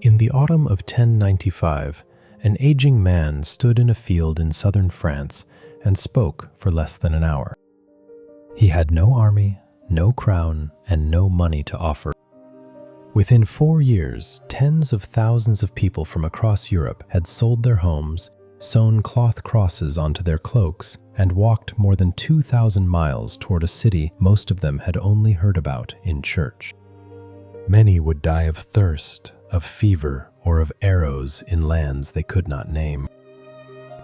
In the autumn of 1095, an aging man stood in a field in southern France and spoke for less than an hour. He had no army, no crown, and no money to offer. Within 4 years, tens of thousands of people from across Europe had sold their homes, sewn cloth crosses onto their cloaks, and walked more than 2,000 miles toward a city most of them had only heard about in church. Many would die of thirst, of fever, or of arrows in lands they could not name.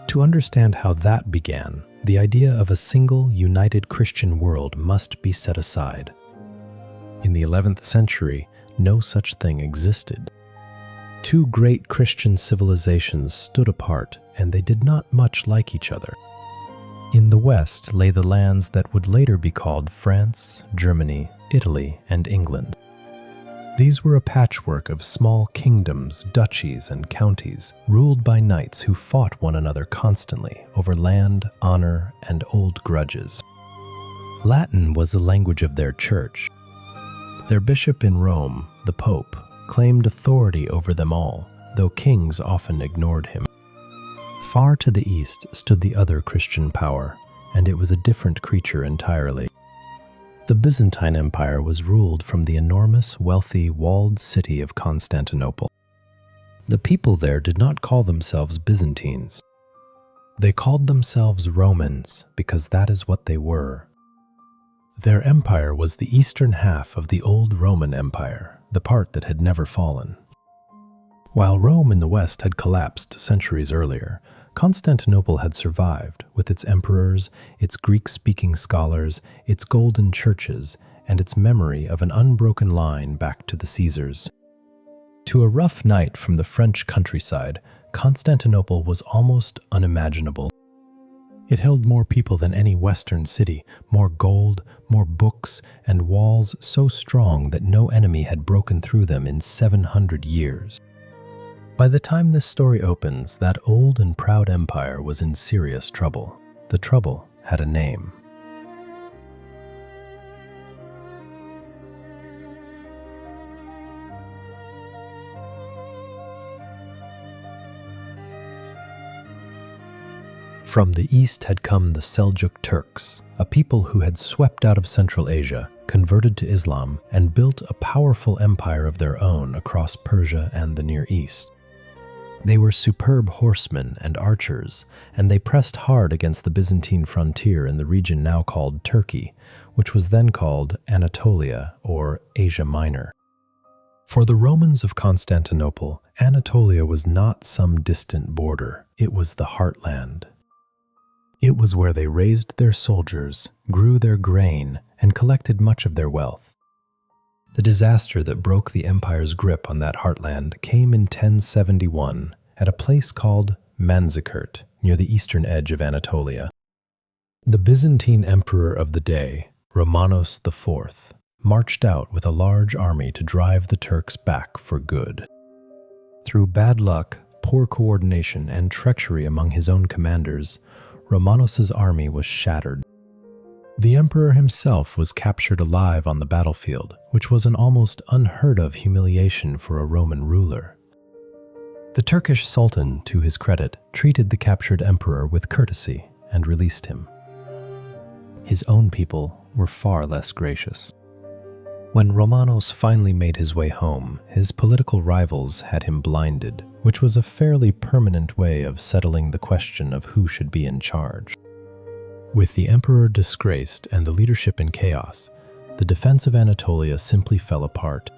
To understand how that began, the idea of a single, united Christian world must be set aside. In the 11th century, no such thing existed. Two great Christian civilizations stood apart, and they did not much like each other. In the west lay the lands that would later be called France, Germany, Italy, and England. These were a patchwork of small kingdoms, duchies, and counties, ruled by knights who fought one another constantly over land, honor, and old grudges. Latin was the language of their church. Their bishop in Rome, the Pope, claimed authority over them all, though kings often ignored him. Far to the east stood the other Christian power, and it was a different creature entirely. The Byzantine Empire was ruled from the enormous, wealthy, walled city of Constantinople. The people there did not call themselves Byzantines. They called themselves Romans because that is what they were. Their empire was the eastern half of the old Roman Empire, the part that had never fallen. While Rome in the west had collapsed centuries earlier, Constantinople had survived, with its emperors, its Greek-speaking scholars, its golden churches, and its memory of an unbroken line back to the Caesars. To a rough knight from the French countryside, Constantinople was almost unimaginable. It held more people than any Western city, more gold, more books, and walls so strong that no enemy had broken through them in 700 years. By the time this story opens, that old and proud empire was in serious trouble. The trouble had a name. From the east had come the Seljuk Turks, a people who had swept out of Central Asia, converted to Islam, and built a powerful empire of their own across Persia and the Near East. They were superb horsemen and archers, and they pressed hard against the Byzantine frontier in the region now called Turkey, which was then called Anatolia or Asia Minor. For the Romans of Constantinople, Anatolia was not some distant border, it was the heartland. It was where they raised their soldiers, grew their grain, and collected much of their wealth. The disaster that broke the empire's grip on that heartland came in 1071 at a place called Manzikert, near the eastern edge of Anatolia. The Byzantine emperor of the day, Romanos IV, marched out with a large army to drive the Turks back for good. Through bad luck, poor coordination, and treachery among his own commanders, Romanos's army was shattered. The emperor himself was captured alive on the battlefield, which was an almost unheard-of humiliation for a Roman ruler. The Turkish Sultan, to his credit, treated the captured emperor with courtesy and released him. His own people were far less gracious. When Romanos finally made his way home, his political rivals had him blinded, which was a fairly permanent way of settling the question of who should be in charge. With the emperor disgraced and the leadership in chaos, the defense of Anatolia simply fell apart.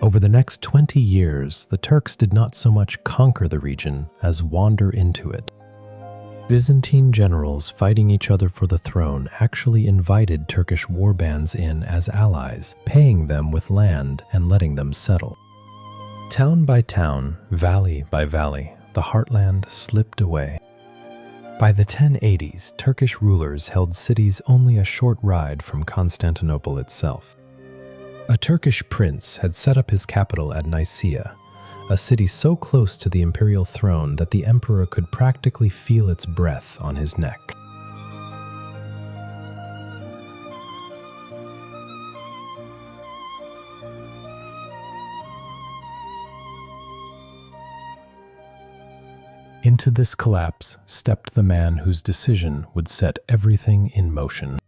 Over the next 20 years, the Turks did not so much conquer the region as wander into it. Byzantine generals fighting each other for the throne actually invited Turkish warbands in as allies, paying them with land and letting them settle. Town by town, valley by valley, the heartland slipped away. By the 1080s, Turkish rulers held cities only a short ride from Constantinople itself. A Turkish prince had set up his capital at Nicaea, a city so close to the imperial throne that the emperor could practically feel its breath on his neck. Into this collapse stepped the man whose decision would set everything in motion.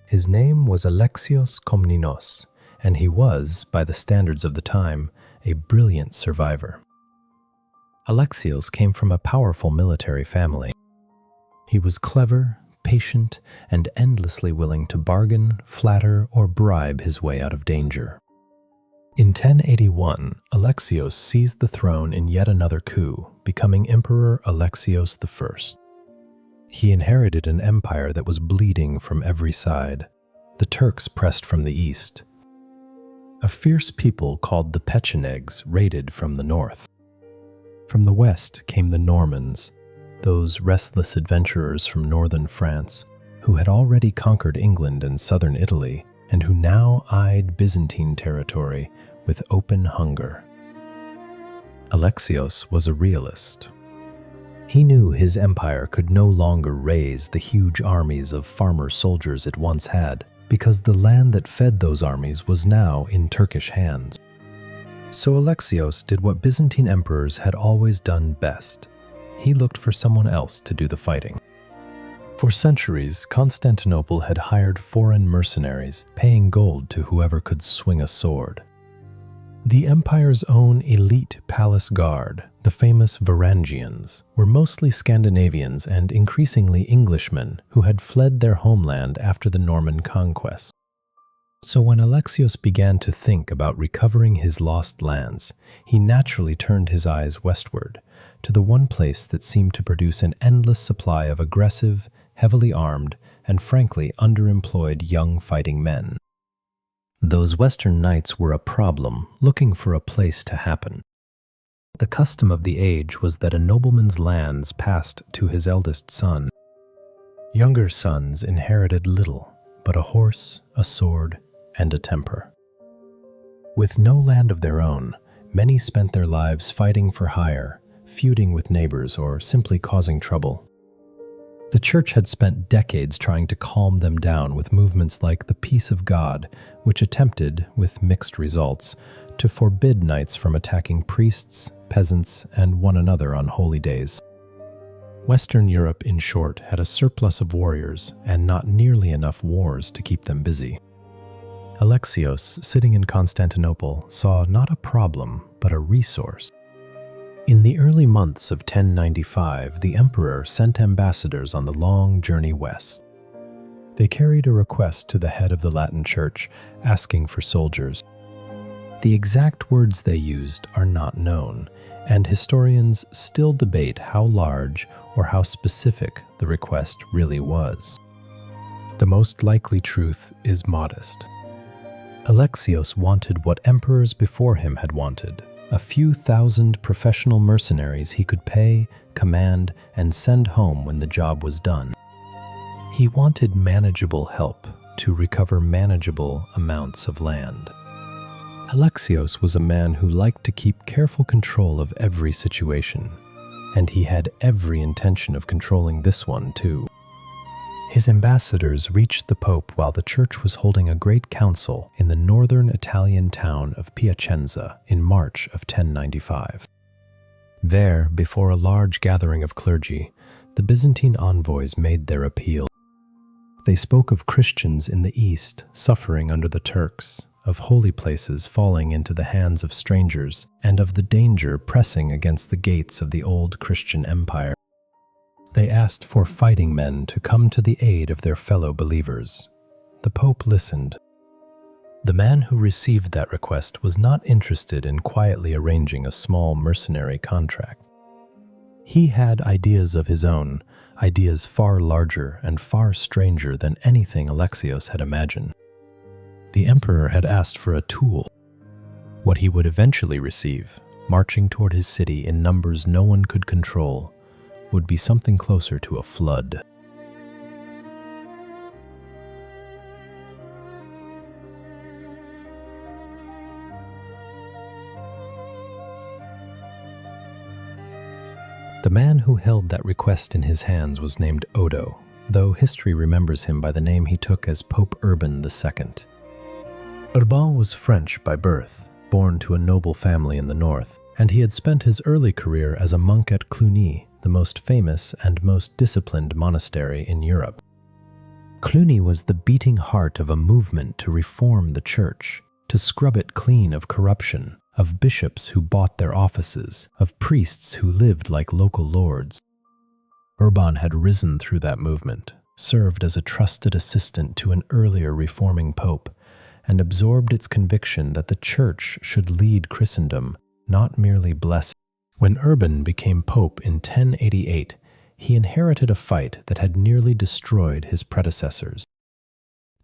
His name was Alexios Komnenos, and he was, by the standards of the time, a brilliant survivor. Alexios came from a powerful military family. He was clever, patient, and endlessly willing to bargain, flatter, or bribe his way out of danger. In 1081, Alexios seized the throne in yet another coup, becoming Emperor Alexios I. He inherited an empire that was bleeding from every side. The Turks pressed from the east. A fierce people called the Pechenegs raided from the north. From the west came the Normans, those restless adventurers from northern France who had already conquered England and southern Italy and who now eyed Byzantine territory with open hunger. Alexios was a realist. He knew his empire could no longer raise the huge armies of farmer soldiers it once had, because the land that fed those armies was now in Turkish hands. So Alexios did what Byzantine emperors had always done best. He looked for someone else to do the fighting. For centuries, Constantinople had hired foreign mercenaries, paying gold to whoever could swing a sword. The empire's own elite palace guard, the famous Varangians, were mostly Scandinavians and increasingly Englishmen who had fled their homeland after the Norman conquest. So when Alexios began to think about recovering his lost lands, he naturally turned his eyes westward, to the one place that seemed to produce an endless supply of aggressive, heavily armed, and frankly underemployed young fighting men. Those western knights were a problem, looking for a place to happen. The custom of the age was that a nobleman's lands passed to his eldest son. Younger sons inherited little but a horse, a sword, and a temper. With no land of their own, many spent their lives fighting for hire, feuding with neighbors, or simply causing trouble. The church had spent decades trying to calm them down with movements like the Peace of God, which attempted, with mixed results, to forbid knights from attacking priests, peasants, and one another on holy days. Western Europe, in short, had a surplus of warriors and not nearly enough wars to keep them busy. Alexios, sitting in Constantinople, saw not a problem, but a resource. In the early months of 1095, the emperor sent ambassadors on the long journey west. They carried a request to the head of the Latin Church, asking for soldiers. The exact words they used are not known, and historians still debate how large or how specific the request really was. The most likely truth is modest. Alexios wanted what emperors before him had wanted: a few thousand professional mercenaries he could pay, command, and send home when the job was done. He wanted manageable help to recover manageable amounts of land. Alexios was a man who liked to keep careful control of every situation, and he had every intention of controlling this one too. His ambassadors reached the Pope while the church was holding a great council in the northern Italian town of Piacenza in March of 1095. There, before a large gathering of clergy, the Byzantine envoys made their appeal. They spoke of Christians in the east suffering under the Turks, of holy places falling into the hands of strangers, and of the danger pressing against the gates of the old Christian empire. They asked for fighting men to come to the aid of their fellow believers. The Pope listened. The man who received that request was not interested in quietly arranging a small mercenary contract. He had ideas of his own, ideas far larger and far stranger than anything Alexios had imagined. The emperor had asked for a tool. What he would eventually receive, marching toward his city in numbers no one could control, would be something closer to a flood. The man who held that request in his hands was named Odo, though history remembers him by the name he took as Pope Urban II. Urban was French by birth, born to a noble family in the north, and he had spent his early career as a monk at Cluny, the most famous and most disciplined monastery in Europe. Cluny was the beating heart of a movement to reform the church, to scrub it clean of corruption, of bishops who bought their offices, of priests who lived like local lords. Urban had risen through that movement, served as a trusted assistant to an earlier reforming pope, and absorbed its conviction that the church should lead Christendom, not merely bless it. When Urban became pope in 1088, he inherited a fight that had nearly destroyed his predecessors.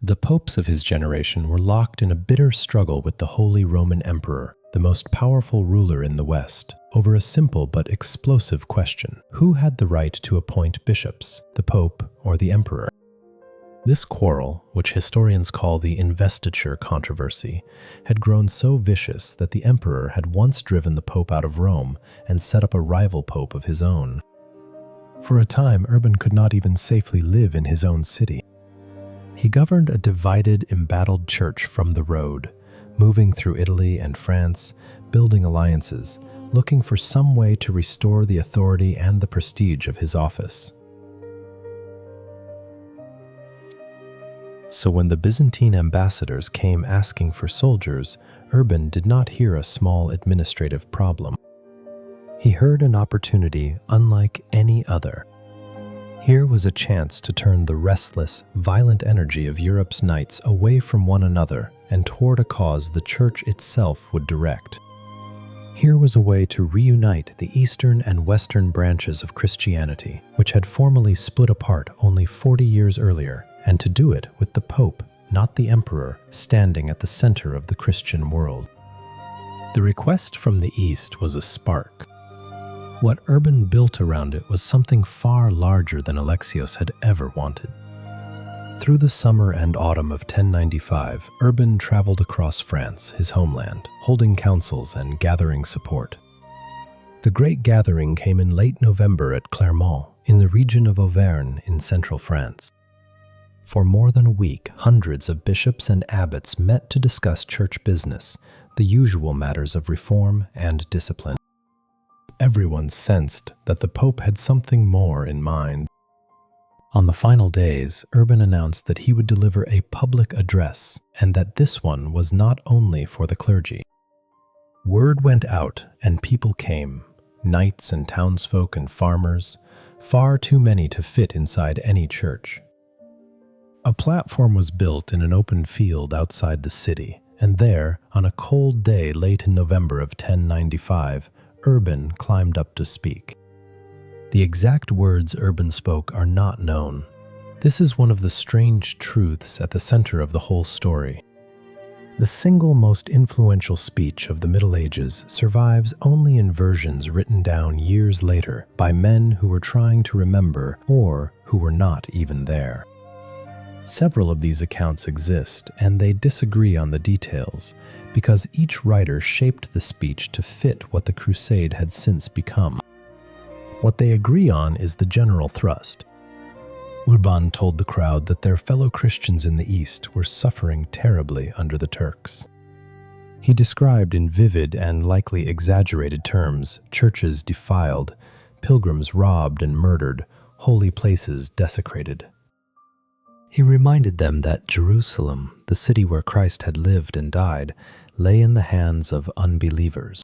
The popes of his generation were locked in a bitter struggle with the Holy Roman Emperor, the most powerful ruler in the West, over a simple but explosive question: who had the right to appoint bishops, the Pope or the Emperor? This quarrel, which historians call the investiture controversy, had grown so vicious that the Emperor had once driven the Pope out of Rome and set up a rival pope of his own. For a time, Urban could not even safely live in his own city. He governed a divided, embattled church from the road, moving through Italy and France, building alliances, looking for some way to restore the authority and the prestige of his office. So when the Byzantine ambassadors came asking for soldiers, Urban did not hear a small administrative problem. He heard an opportunity unlike any other. Here was a chance to turn the restless, violent energy of Europe's knights away from one another and toward a cause the Church itself would direct. Here was a way to reunite the eastern and western branches of Christianity, which had formally split apart only 40 years earlier, and to do it with the Pope, not the Emperor, standing at the center of the Christian world. The request from the East was a spark. What Urban built around it was something far larger than Alexios had ever wanted. Through the summer and autumn of 1095, Urban traveled across France, his homeland, holding councils and gathering support. The great gathering came in late November at Clermont, in the region of Auvergne in central France. For more than a week, hundreds of bishops and abbots met to discuss church business, the usual matters of reform and discipline. Everyone sensed that the Pope had something more in mind. On the final days, Urban announced that he would deliver a public address, and that this one was not only for the clergy. Word went out, and people came, knights and townsfolk and farmers, far too many to fit inside any church. A platform was built in an open field outside the city, and there, on a cold day late in November of 1095, Urban climbed up to speak. The exact words Urban spoke are not known. This is one of the strange truths at the center of the whole story. The single most influential speech of the Middle Ages survives only in versions written down years later by men who were trying to remember or who were not even there. Several of these accounts exist, and they disagree on the details, because each writer shaped the speech to fit what the Crusade had since become. What they agree on is the general thrust. Urban told the crowd that their fellow Christians in the East were suffering terribly under the Turks. He described in vivid and likely exaggerated terms churches defiled, pilgrims robbed and murdered, holy places desecrated. He reminded them that Jerusalem, the city where Christ had lived and died, lay in the hands of unbelievers.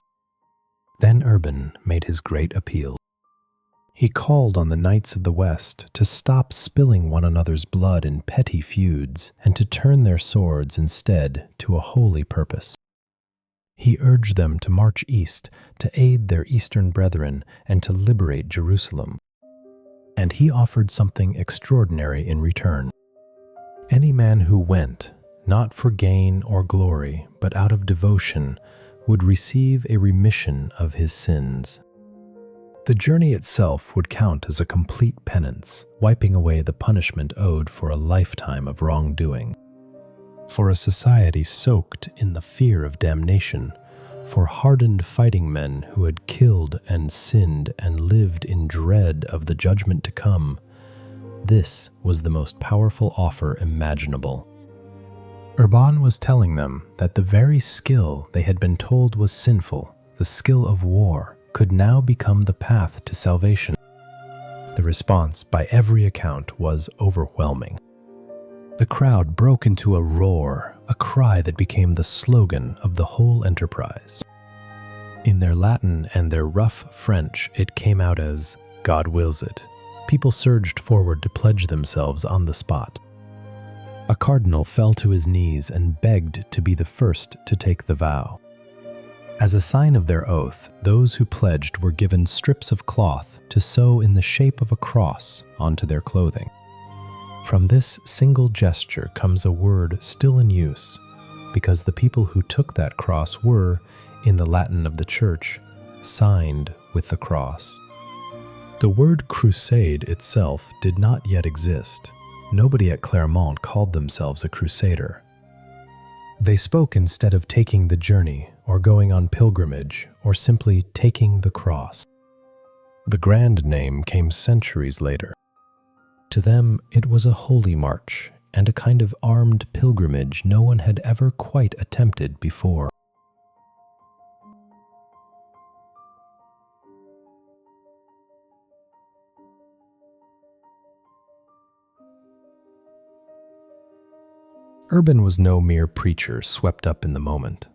Then Urban made his great appeal. He called on the knights of the West to stop spilling one another's blood in petty feuds and to turn their swords instead to a holy purpose. He urged them to march east to aid their eastern brethren and to liberate Jerusalem. And he offered something extraordinary in return. Any man who went, not for gain or glory, but out of devotion, would receive a remission of his sins. The journey itself would count as a complete penance, wiping away the punishment owed for a lifetime of wrongdoing. For a society soaked in the fear of damnation, for hardened fighting men who had killed and sinned and lived in dread of the judgment to come, this was the most powerful offer imaginable. Urban was telling them that the very skill they had been told was sinful, the skill of war, could now become the path to salvation. The response, by every account, was overwhelming. The crowd broke into a roar, a cry that became the slogan of the whole enterprise. In their Latin and their rough French, it came out as, "God wills it." People surged forward to pledge themselves on the spot. A cardinal fell to his knees and begged to be the first to take the vow. As a sign of their oath, those who pledged were given strips of cloth to sew in the shape of a cross onto their clothing. From this single gesture comes a word still in use, because the people who took that cross were, in the Latin of the Church, signed with the cross. The word crusade itself did not yet exist. Nobody at Clermont called themselves a crusader. They spoke instead of taking the journey, or going on pilgrimage, or simply taking the cross. The grand name came centuries later. To them, it was a holy march and a kind of armed pilgrimage no one had ever quite attempted before. Urban was no mere preacher swept up in the moment.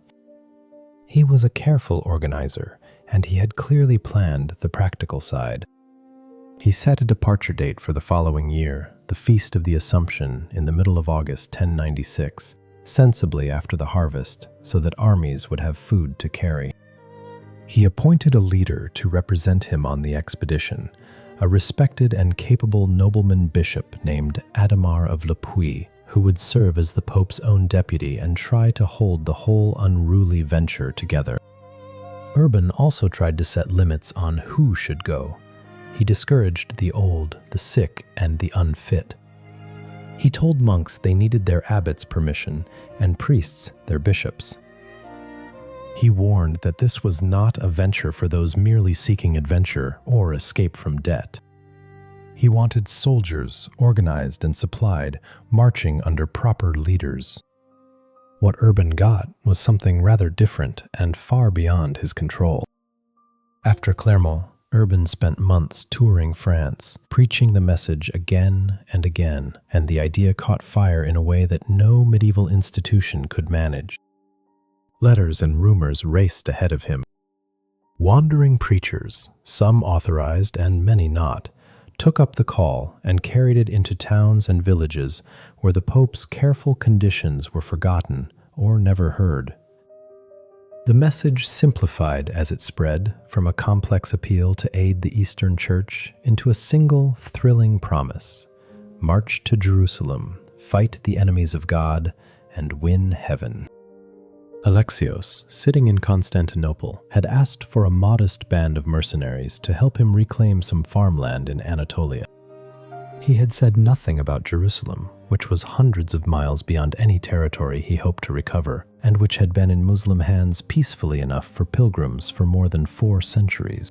He was a careful organizer, and he had clearly planned the practical side. He set a departure date for the following year, the Feast of the Assumption, in the middle of August 1096, sensibly after the harvest, so that armies would have food to carry. He appointed a leader to represent him on the expedition, a respected and capable nobleman bishop named Adhemar of Le Puy, who would serve as the Pope's own deputy and try to hold the whole unruly venture together. Urban also tried to set limits on who should go. He discouraged the old, the sick, and the unfit. He told monks they needed their abbots' permission and priests their bishops. He warned that this was not a venture for those merely seeking adventure or escape from debt. He wanted soldiers, organized and supplied, marching under proper leaders. What Urban got was something rather different and far beyond his control. After Clermont, Urban spent months touring France, preaching the message again and again, and the idea caught fire in a way that no medieval institution could manage. Letters and rumors raced ahead of him. Wandering preachers, some authorized and many not, took up the call and carried it into towns and villages where the Pope's careful conditions were forgotten or never heard. The message simplified as it spread from a complex appeal to aid the Eastern Church into a single thrilling promise: march to Jerusalem, fight the enemies of God, and win heaven. Alexios, sitting in Constantinople, had asked for a modest band of mercenaries to help him reclaim some farmland in Anatolia. He had said nothing about Jerusalem, which was hundreds of miles beyond any territory he hoped to recover, and which had been in Muslim hands peacefully enough for pilgrims for more than 4 centuries.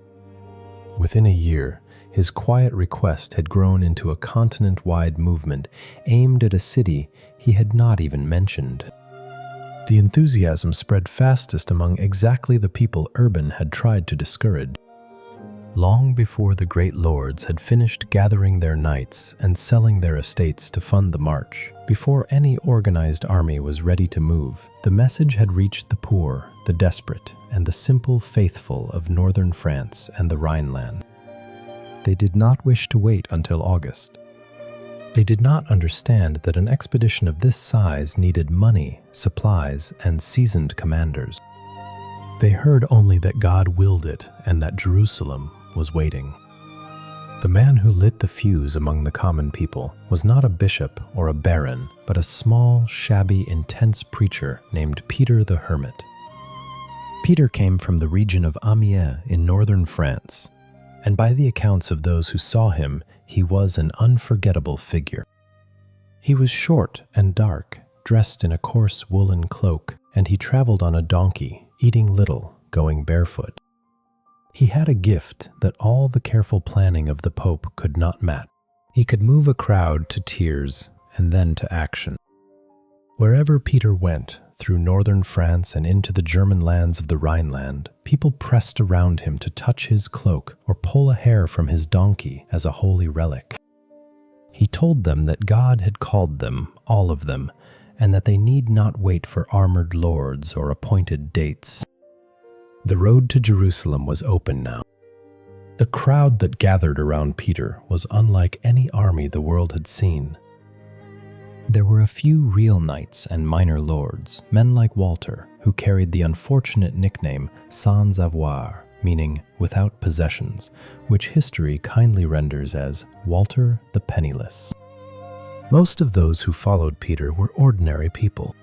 Within a year, his quiet request had grown into a continent-wide movement aimed at a city he had not even mentioned. The enthusiasm spread fastest among exactly the people Urban had tried to discourage. Long before the great lords had finished gathering their knights and selling their estates to fund the march, before any organized army was ready to move, the message had reached the poor, the desperate, and the simple faithful of northern France and the Rhineland. They did not wish to wait until August. They did not understand that an expedition of this size needed money, supplies, and seasoned commanders. They heard only that God willed it and that Jerusalem was waiting. The man who lit the fuse among the common people was not a bishop or a baron, but a small, shabby, intense preacher named Peter the Hermit. Peter came from the region of Amiens in northern France, and by the accounts of those who saw him, he was an unforgettable figure. He was short and dark, dressed in a coarse woolen cloak, and he traveled on a donkey, eating little, going barefoot. He had a gift that all the careful planning of the Pope could not match. He could move a crowd to tears and then to action. Wherever Peter went, through northern France and into the German lands of the Rhineland, people pressed around him to touch his cloak or pull a hair from his donkey as a holy relic. He told them that God had called them, all of them, and that they need not wait for armored lords or appointed dates. The road to Jerusalem was open now. The crowd that gathered around Peter was unlike any army the world had seen. There were a few real knights and minor lords, men like Walter, who carried the unfortunate nickname sans avoir, meaning without possessions, which history kindly renders as Walter the Penniless. Most of those who followed Peter were ordinary people.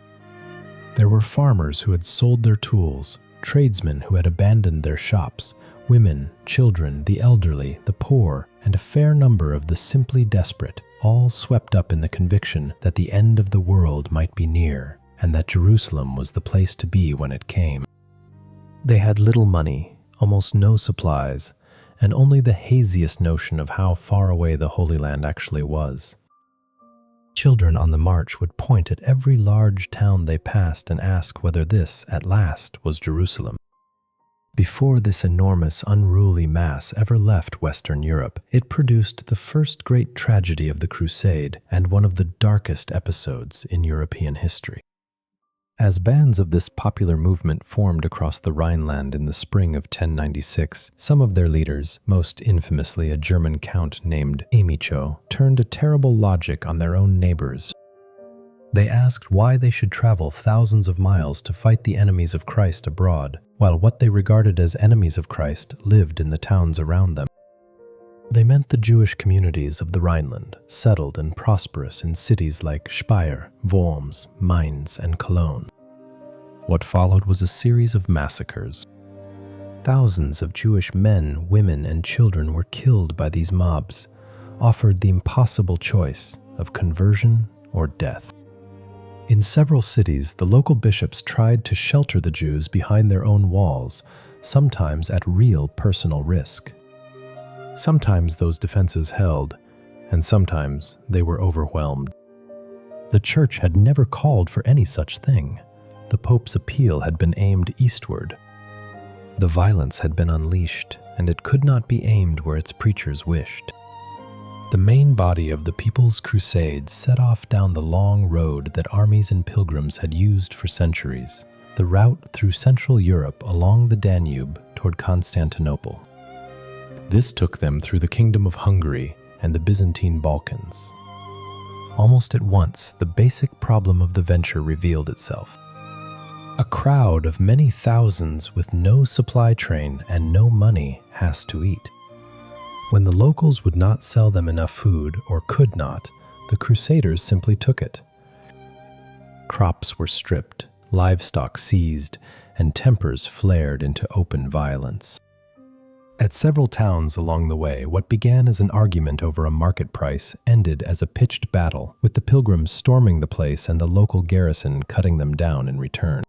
There were farmers who had sold their tools, tradesmen who had abandoned their shops, women, children, the elderly, the poor, and a fair number of the simply desperate, all swept up in the conviction that the end of the world might be near, and that Jerusalem was the place to be when it came. They had little money, almost no supplies, and only the haziest notion of how far away the Holy Land actually was. Children on the march would point at every large town they passed and ask whether this, at last, was Jerusalem. Before this enormous, unruly mass ever left Western Europe, it produced the first great tragedy of the Crusade and one of the darkest episodes in European history. As bands of this popular movement formed across the Rhineland in the spring of 1096, some of their leaders, most infamously a German count named Emicho, turned a terrible logic on their own neighbors. They asked why they should travel thousands of miles to fight the enemies of Christ abroad, while what they regarded as enemies of Christ lived in the towns around them. They meant the Jewish communities of the Rhineland, settled and prosperous in cities like Speyer, Worms, Mainz, and Cologne. What followed was a series of massacres. Thousands of Jewish men, women, and children were killed by these mobs, offered the impossible choice of conversion or death. In several cities, the local bishops tried to shelter the Jews behind their own walls, sometimes at real personal risk. Sometimes those defenses held, and sometimes they were overwhelmed. The Church had never called for any such thing. The Pope's appeal had been aimed eastward. The violence had been unleashed, and it could not be aimed where its preachers wished. The main body of the People's Crusade set off down the long road that armies and pilgrims had used for centuries, the route through Central Europe along the Danube toward Constantinople. This took them through the Kingdom of Hungary and the Byzantine Balkans. Almost at once, the basic problem of the venture revealed itself. A crowd of many thousands with no supply train and no money has to eat. When the locals would not sell them enough food, or could not, the Crusaders simply took it. Crops were stripped, livestock seized, and tempers flared into open violence. At several towns along the way, what began as an argument over a market price ended as a pitched battle, with the pilgrims storming the place and the local garrison cutting them down in return.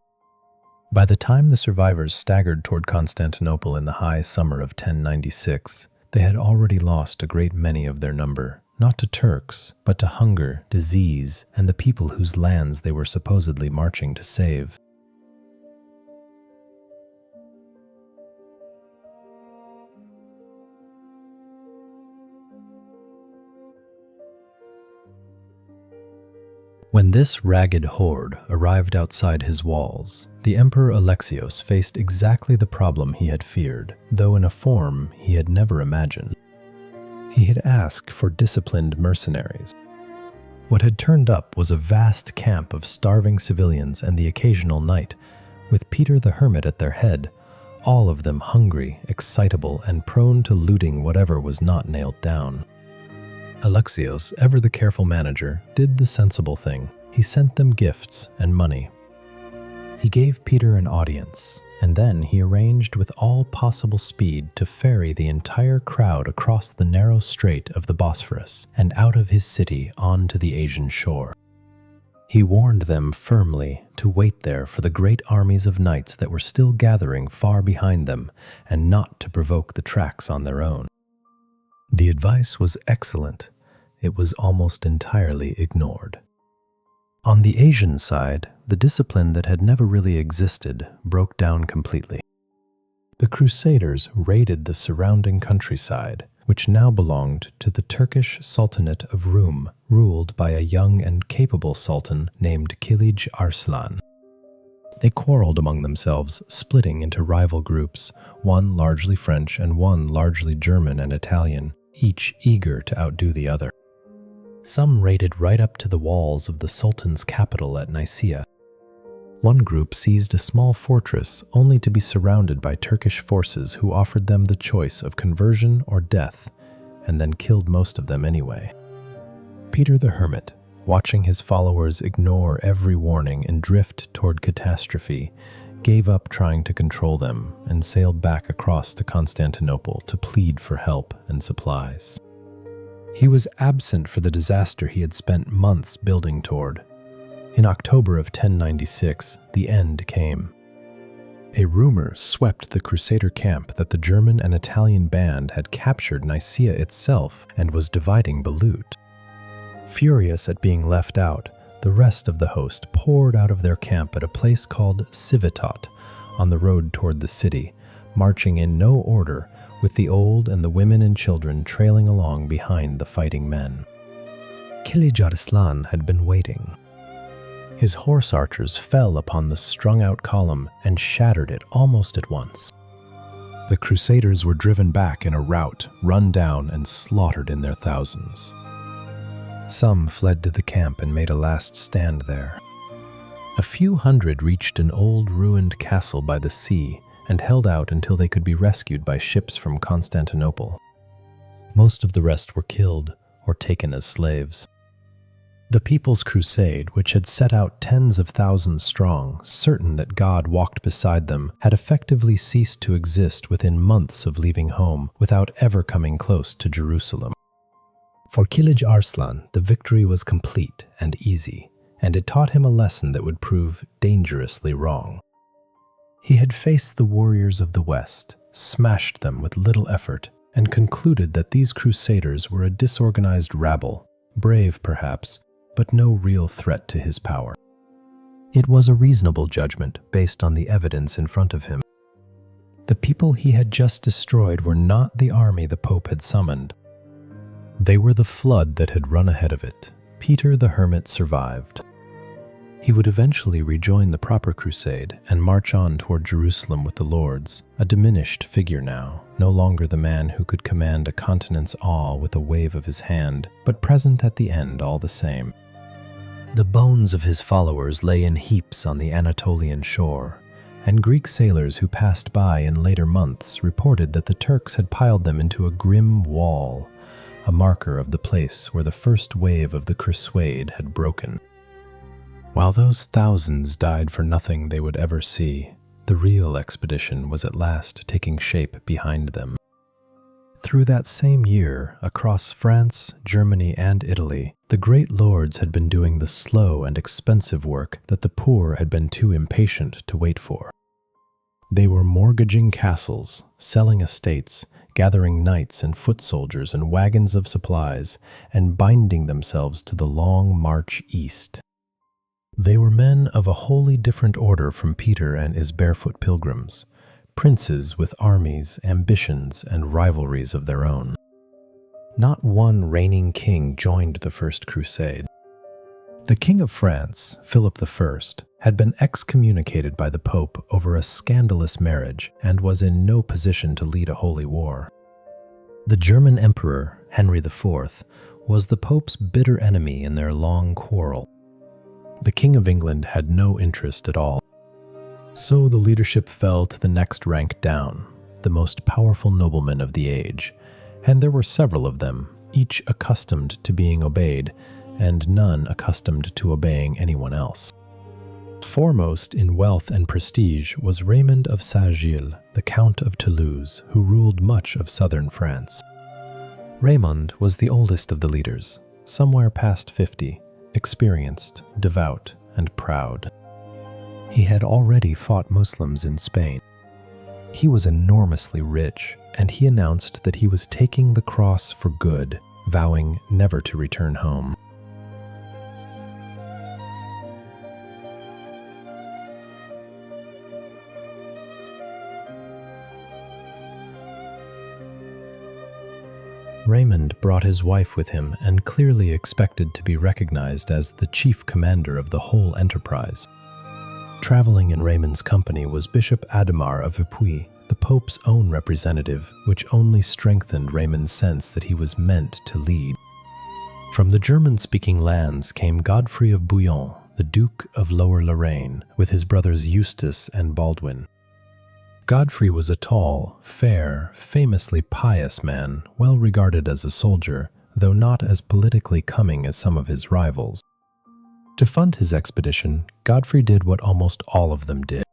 By the time the survivors staggered toward Constantinople in the high summer of 1096, they had already lost a great many of their number, not to Turks, but to hunger, disease, and the people whose lands they were supposedly marching to save. When this ragged horde arrived outside his walls, the Emperor Alexios faced exactly the problem he had feared, though in a form he had never imagined. He had asked for disciplined mercenaries. What had turned up was a vast camp of starving civilians and the occasional knight, with Peter the Hermit at their head, all of them hungry, excitable, and prone to looting whatever was not nailed down. Alexios, ever the careful manager, did the sensible thing. He sent them gifts and money. He gave Peter an audience, and then he arranged with all possible speed to ferry the entire crowd across the narrow strait of the Bosphorus and out of his city onto the Asian shore. He warned them firmly to wait there for the great armies of knights that were still gathering far behind them, and not to provoke the tracks on their own. The advice was excellent. It was almost entirely ignored. On the Asian side, the discipline that had never really existed broke down completely. The Crusaders raided the surrounding countryside, which now belonged to the Turkish Sultanate of Rum, ruled by a young and capable sultan named Kilij Arslan. They quarreled among themselves, splitting into rival groups, one largely French and one largely German and Italian, each eager to outdo the other. Some raided right up to the walls of the Sultan's capital at Nicaea. One group seized a small fortress only to be surrounded by Turkish forces who offered them the choice of conversion or death, and then killed most of them anyway. Peter the Hermit, watching his followers ignore every warning and drift toward catastrophe, gave up trying to control them and sailed back across to Constantinople to plead for help and supplies. He was absent for the disaster he had spent months building toward. In October of 1096, the end came. A rumor swept the Crusader camp that the German and Italian band had captured Nicaea itself and was dividing the loot. Furious at being left out, the rest of the host poured out of their camp at a place called Civitat, on the road toward the city, marching in no order, with the old and the women and children trailing along behind the fighting men. Kilij Arslan had been waiting. His horse archers fell upon the strung-out column and shattered it almost at once. The Crusaders were driven back in a rout, run down and slaughtered in their thousands. Some fled to the camp and made a last stand there. A few hundred reached an old ruined castle by the sea and held out until they could be rescued by ships from Constantinople. Most of the rest were killed or taken as slaves. The People's Crusade, which had set out tens of thousands strong, certain that God walked beside them, had effectively ceased to exist within months of leaving home without ever coming close to Jerusalem. For Kilij Arslan, the victory was complete and easy, and it taught him a lesson that would prove dangerously wrong. He had faced the warriors of the West, smashed them with little effort, and concluded that these crusaders were a disorganized rabble, brave perhaps, but no real threat to his power. It was a reasonable judgment based on the evidence in front of him. The people he had just destroyed were not the army the Pope had summoned. They were the flood that had run ahead of it. Peter the Hermit survived. He would eventually rejoin the proper crusade and march on toward Jerusalem with the lords, a diminished figure now, no longer the man who could command a continent's awe with a wave of his hand, but present at the end all the same. The bones of his followers lay in heaps on the Anatolian shore, and Greek sailors who passed by in later months reported that the Turks had piled them into a grim wall, a marker of the place where the first wave of the Crusade had broken. While those thousands died for nothing they would ever see, the real expedition was at last taking shape behind them. Through that same year, across France, Germany, and Italy, the great lords had been doing the slow and expensive work that the poor had been too impatient to wait for. They were mortgaging castles, selling estates, gathering knights and foot soldiers and wagons of supplies, and binding themselves to the long march east. They were men of a wholly different order from Peter and his barefoot pilgrims, princes with armies, ambitions, and rivalries of their own. Not one reigning king joined the First Crusade. The King of France, Philip I, had been excommunicated by the Pope over a scandalous marriage and was in no position to lead a holy war. The German Emperor, Henry IV, was the Pope's bitter enemy in their long quarrel. The King of England had no interest at all. So the leadership fell to the next rank down, the most powerful noblemen of the age, and there were several of them, each accustomed to being obeyed, and none accustomed to obeying anyone else. Foremost in wealth and prestige was Raymond of Saint-Gilles, the Count of Toulouse, who ruled much of southern France. Raymond was the oldest of the leaders, somewhere past 50, experienced, devout, and proud. He had already fought Muslims in Spain. He was enormously rich, and he announced that he was taking the cross for good, vowing never to return home. Raymond brought his wife with him and clearly expected to be recognized as the chief commander of the whole enterprise. Traveling in Raymond's company was Bishop Adhemar of Ipuy, the Pope's own representative, which only strengthened Raymond's sense that he was meant to lead. From the German-speaking lands came Godfrey of Bouillon, the Duke of Lower Lorraine, with his brothers Eustace and Baldwin. Godfrey was a tall, fair, famously pious man, well regarded as a soldier, though not as politically cunning as some of his rivals. To fund his expedition, Godfrey did what almost all of them did.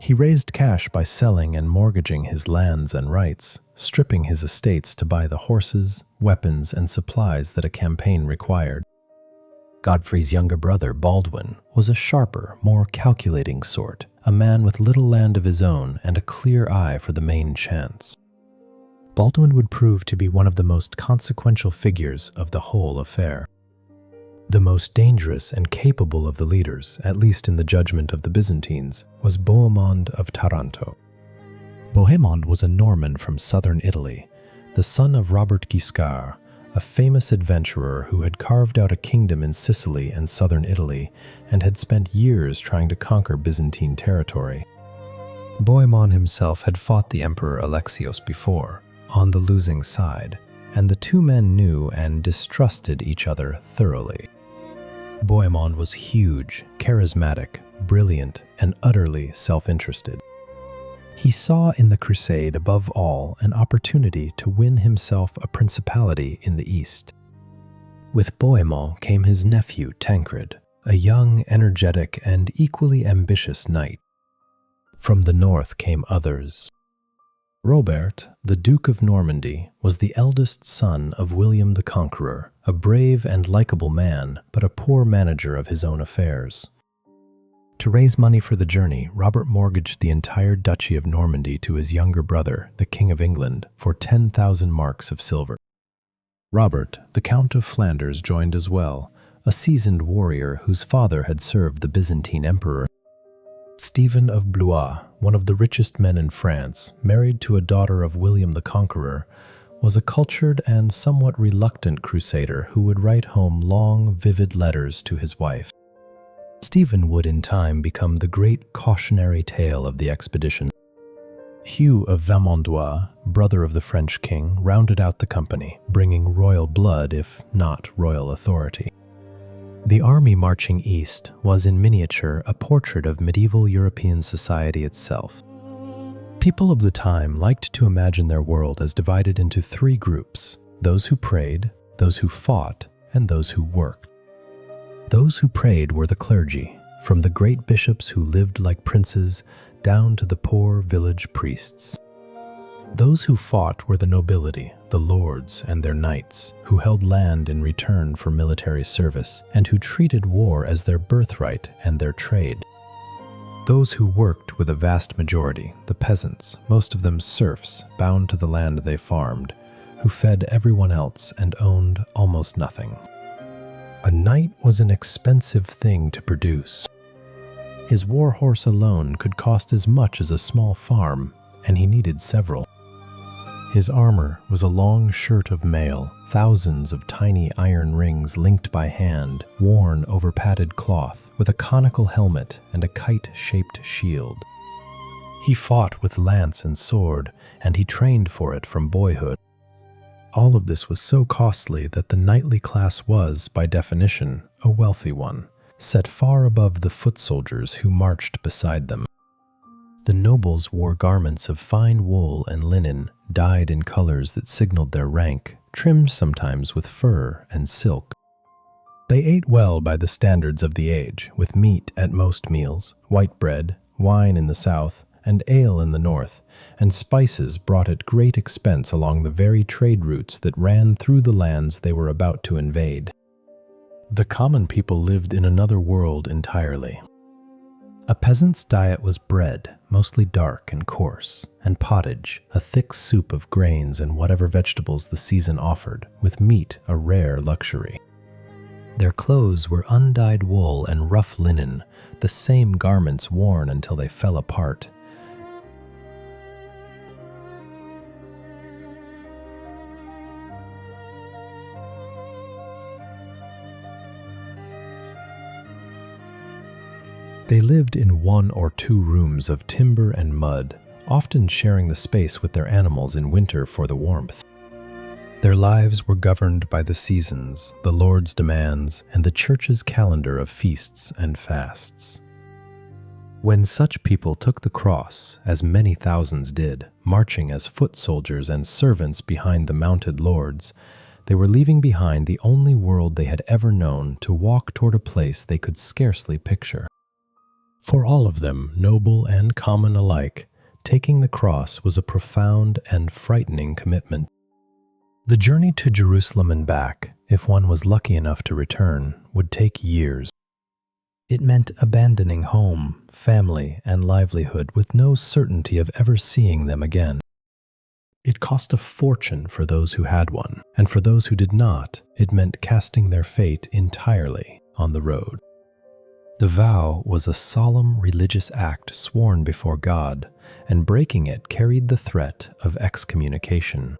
He raised cash by selling and mortgaging his lands and rights, stripping his estates to buy the horses, weapons, and supplies that a campaign required. Godfrey's younger brother, Baldwin, was a sharper, more calculating sort, a man with little land of his own and a clear eye for the main chance. Baldwin would prove to be one of the most consequential figures of the whole affair. The most dangerous and capable of the leaders, at least in the judgment of the Byzantines, was Bohemond of Taranto. Bohemond was a Norman from southern Italy, the son of Robert Guiscard, a famous adventurer who had carved out a kingdom in Sicily and southern Italy and had spent years trying to conquer Byzantine territory. Bohemond himself had fought the Emperor Alexios before, on the losing side, and the two men knew and distrusted each other thoroughly. Bohemond was huge, charismatic, brilliant, and utterly self-interested. He saw in the Crusade, above all, an opportunity to win himself a principality in the East. With Bohemond came his nephew Tancred, a young, energetic, and equally ambitious knight. From the north came others. Robert, the Duke of Normandy, was the eldest son of William the Conqueror, a brave and likable man, but a poor manager of his own affairs. To raise money for the journey, Robert mortgaged the entire Duchy of Normandy to his younger brother, the King of England, for 10,000 marks of silver. Robert, the Count of Flanders, joined as well, a seasoned warrior whose father had served the Byzantine emperor. Stephen of Blois, one of the richest men in France, married to a daughter of William the Conqueror, was a cultured and somewhat reluctant crusader who would write home long, vivid letters to his wife. Stephen would in time become the great cautionary tale of the expedition. Hugh of Vermandois, brother of the French king, rounded out the company, bringing royal blood if not royal authority. The army marching east was in miniature a portrait of medieval European society itself. People of the time liked to imagine their world as divided into three groups: those who prayed, those who fought, and those who worked. Those who prayed were the clergy, from the great bishops who lived like princes down to the poor village priests. Those who fought were the nobility, the lords and their knights, who held land in return for military service and who treated war as their birthright and their trade. Those who worked were the vast majority, the peasants, most of them serfs bound to the land they farmed, who fed everyone else and owned almost nothing. A knight was an expensive thing to produce. His war horse alone could cost as much as a small farm, and he needed several. His armor was a long shirt of mail, thousands of tiny iron rings linked by hand, worn over padded cloth, with a conical helmet and a kite-shaped shield. He fought with lance and sword, and he trained for it from boyhood. All of this was so costly that the knightly class was, by definition, a wealthy one, set far above the foot soldiers who marched beside them. The nobles wore garments of fine wool and linen, dyed in colors that signaled their rank, trimmed sometimes with fur and silk. They ate well by the standards of the age, with meat at most meals, white bread, wine in the south, and ale in the north, and spices brought at great expense along the very trade routes that ran through the lands they were about to invade. The common people lived in another world entirely. A peasant's diet was bread, mostly dark and coarse, and pottage, a thick soup of grains and whatever vegetables the season offered, with meat a rare luxury. Their clothes were undyed wool and rough linen, the same garments worn until they fell apart. They lived in 1 or 2 rooms of timber and mud, often sharing the space with their animals in winter for the warmth. Their lives were governed by the seasons, the Lord's demands, and the church's calendar of feasts and fasts. When such people took the cross, as many thousands did, marching as foot soldiers and servants behind the mounted lords, they were leaving behind the only world they had ever known to walk toward a place they could scarcely picture. For all of them, noble and common alike, taking the cross was a profound and frightening commitment. The journey to Jerusalem and back, if one was lucky enough to return, would take years. It meant abandoning home, family, and livelihood with no certainty of ever seeing them again. It cost a fortune for those who had one, and for those who did not, it meant casting their fate entirely on the road. The vow was a solemn religious act sworn before God, and breaking it carried the threat of excommunication.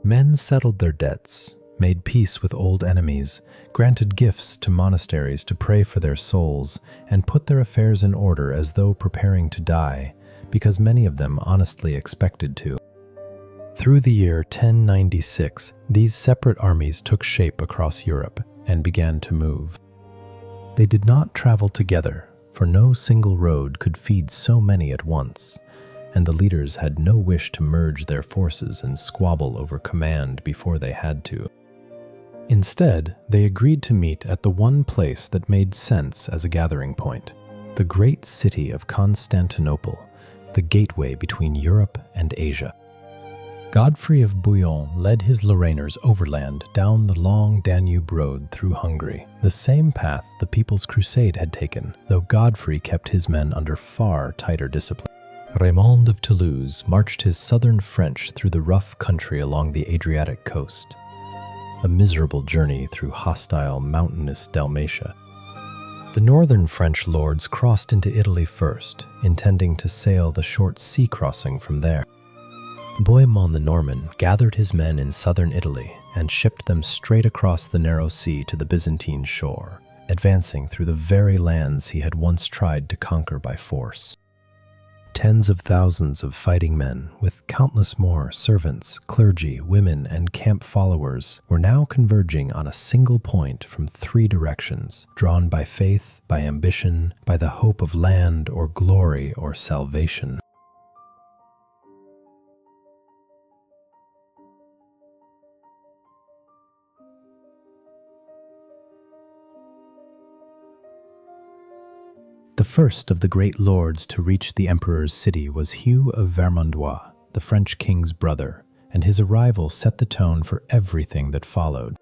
Men settled their debts, made peace with old enemies, granted gifts to monasteries to pray for their souls, and put their affairs in order as though preparing to die, because many of them honestly expected to. Through the year 1096, these separate armies took shape across Europe and began to move. They did not travel together, for no single road could feed so many at once, and the leaders had no wish to merge their forces and squabble over command before they had to. Instead, they agreed to meet at the one place that made sense as a gathering point, the great city of Constantinople, the gateway between Europe and Asia. Godfrey of Bouillon led his Lorrainers overland down the long Danube road through Hungary, the same path the People's Crusade had taken, though Godfrey kept his men under far tighter discipline. Raymond of Toulouse marched his southern French through the rough country along the Adriatic coast, a miserable journey through hostile, mountainous Dalmatia. The northern French lords crossed into Italy first, intending to sail the short sea crossing from there. Bohemond the Norman gathered his men in southern Italy and shipped them straight across the narrow sea to the Byzantine shore, advancing through the very lands he had once tried to conquer by force. Tens of thousands of fighting men, with countless more servants, clergy, women, and camp followers, were now converging on a single point from 3 directions, drawn by faith, by ambition, by the hope of land or glory or salvation. The first of the great lords to reach the emperor's city was Hugh of Vermandois, the French king's brother, and his arrival set the tone for everything that followed.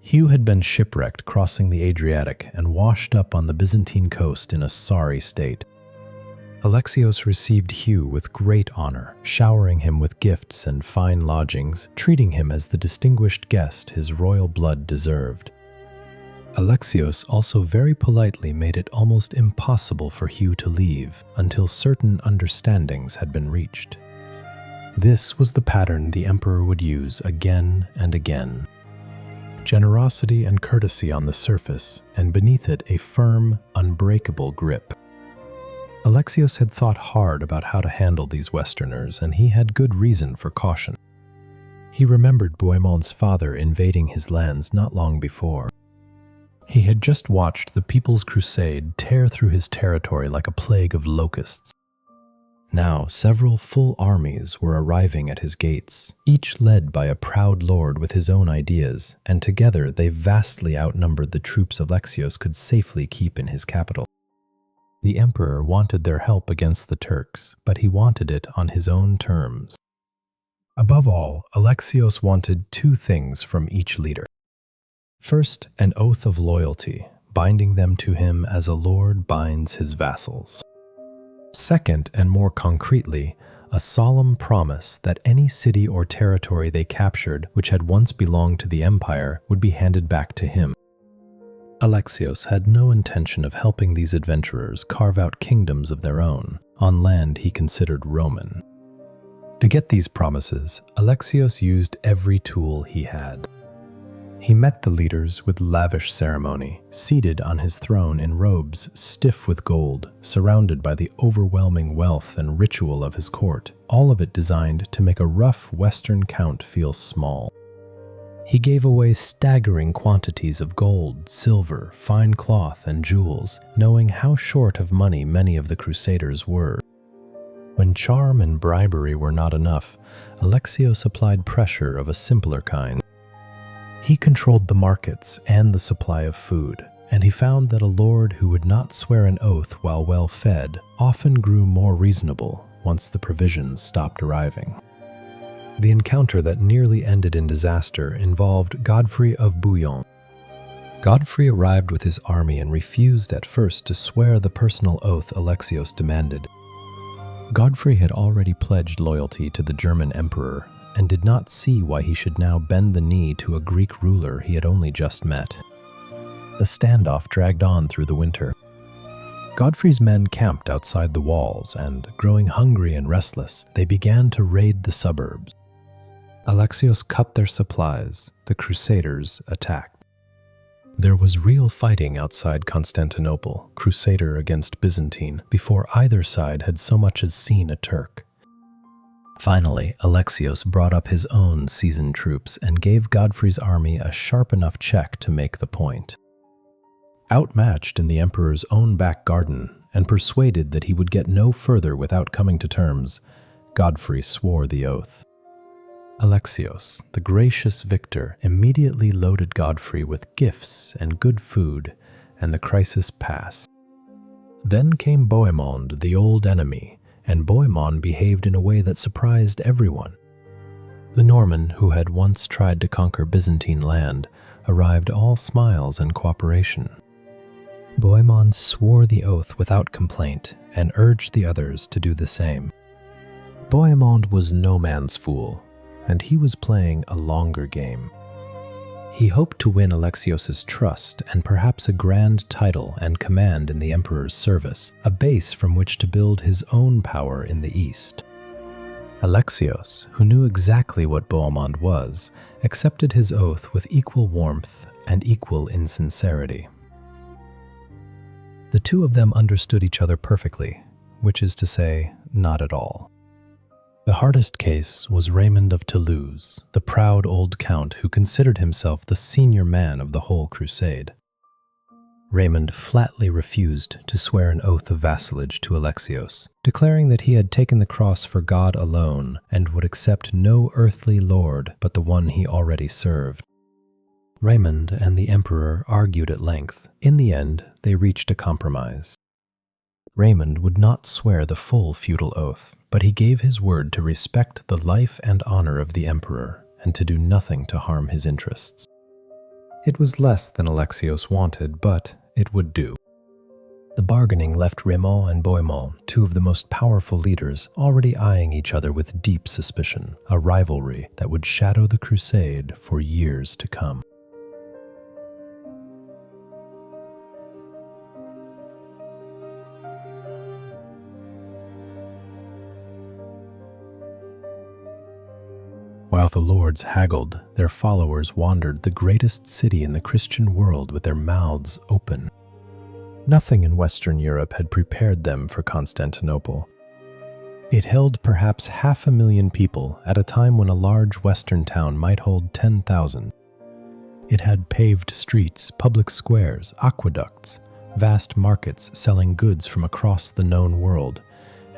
Hugh had been shipwrecked crossing the Adriatic and washed up on the Byzantine coast in a sorry state. Alexios received Hugh with great honor, showering him with gifts and fine lodgings, treating him as the distinguished guest his royal blood deserved. Alexios also very politely made it almost impossible for Hugh to leave until certain understandings had been reached. This was the pattern the emperor would use again and again. Generosity and courtesy on the surface, and beneath it a firm, unbreakable grip. Alexios had thought hard about how to handle these Westerners, and he had good reason for caution. He remembered Bohemond's father invading his lands not long before. He had just watched the People's Crusade tear through his territory like a plague of locusts. Now several full armies were arriving at his gates, each led by a proud lord with his own ideas, and together they vastly outnumbered the troops Alexios could safely keep in his capital. The emperor wanted their help against the Turks, but he wanted it on his own terms. Above all, Alexios wanted 2 things from each leader. First, an oath of loyalty, binding them to him as a lord binds his vassals. Second, and more concretely, a solemn promise that any city or territory they captured which had once belonged to the empire would be handed back to him. Alexios had no intention of helping these adventurers carve out kingdoms of their own, on land he considered Roman. To get these promises, Alexios used every tool he had. He met the leaders with lavish ceremony, seated on his throne in robes stiff with gold, surrounded by the overwhelming wealth and ritual of his court, all of it designed to make a rough Western count feel small. He gave away staggering quantities of gold, silver, fine cloth, and jewels, knowing how short of money many of the Crusaders were. When charm and bribery were not enough, Alexios applied pressure of a simpler kind. He controlled the markets and the supply of food, and he found that a lord who would not swear an oath while well fed often grew more reasonable once the provisions stopped arriving. The encounter that nearly ended in disaster involved Godfrey of Bouillon. Godfrey arrived with his army and refused at first to swear the personal oath Alexios demanded. Godfrey had already pledged loyalty to the German emperor and did not see why he should now bend the knee to a Greek ruler he had only just met. The standoff dragged on through the winter. Godfrey's men camped outside the walls and, growing hungry and restless, they began to raid the suburbs. Alexios cut their supplies. The Crusaders attacked. There was real fighting outside Constantinople, Crusader against Byzantine, before either side had so much as seen a Turk. Finally, Alexios brought up his own seasoned troops and gave Godfrey's army a sharp enough check to make the point. Outmatched in the emperor's own back garden and persuaded that he would get no further without coming to terms, Godfrey swore the oath. Alexios, the gracious victor, immediately loaded Godfrey with gifts and good food, and the crisis passed. Then came Bohemond, the old enemy, and Bohemond behaved in a way that surprised everyone. The Norman, who had once tried to conquer Byzantine land, arrived all smiles and cooperation. Bohemond swore the oath without complaint and urged the others to do the same. Bohemond was no man's fool, and he was playing a longer game. He hoped to win Alexios's trust and perhaps a grand title and command in the emperor's service, a base from which to build his own power in the east. Alexios, who knew exactly what Bohemond was, accepted his oath with equal warmth and equal insincerity. The two of them understood each other perfectly, which is to say, not at all. The hardest case was Raymond of Toulouse, the proud old count who considered himself the senior man of the whole crusade. Raymond flatly refused to swear an oath of vassalage to Alexios, declaring that he had taken the cross for God alone and would accept no earthly lord but the one he already served. Raymond and the emperor argued at length. In the end, they reached a compromise. Raymond would not swear the full feudal oath, but he gave his word to respect the life and honor of the emperor and to do nothing to harm his interests. It was less than Alexios wanted, but it would do. The bargaining left Raymond and Bohemond, two of the most powerful leaders, already eyeing each other with deep suspicion, a rivalry that would shadow the crusade for years to come. While the lords haggled, their followers wandered the greatest city in the Christian world with their mouths open. Nothing in Western Europe had prepared them for Constantinople. It held perhaps 500,000 people at a time when a large Western town might hold 10,000. It had paved streets, public squares, aqueducts, vast markets selling goods from across the known world,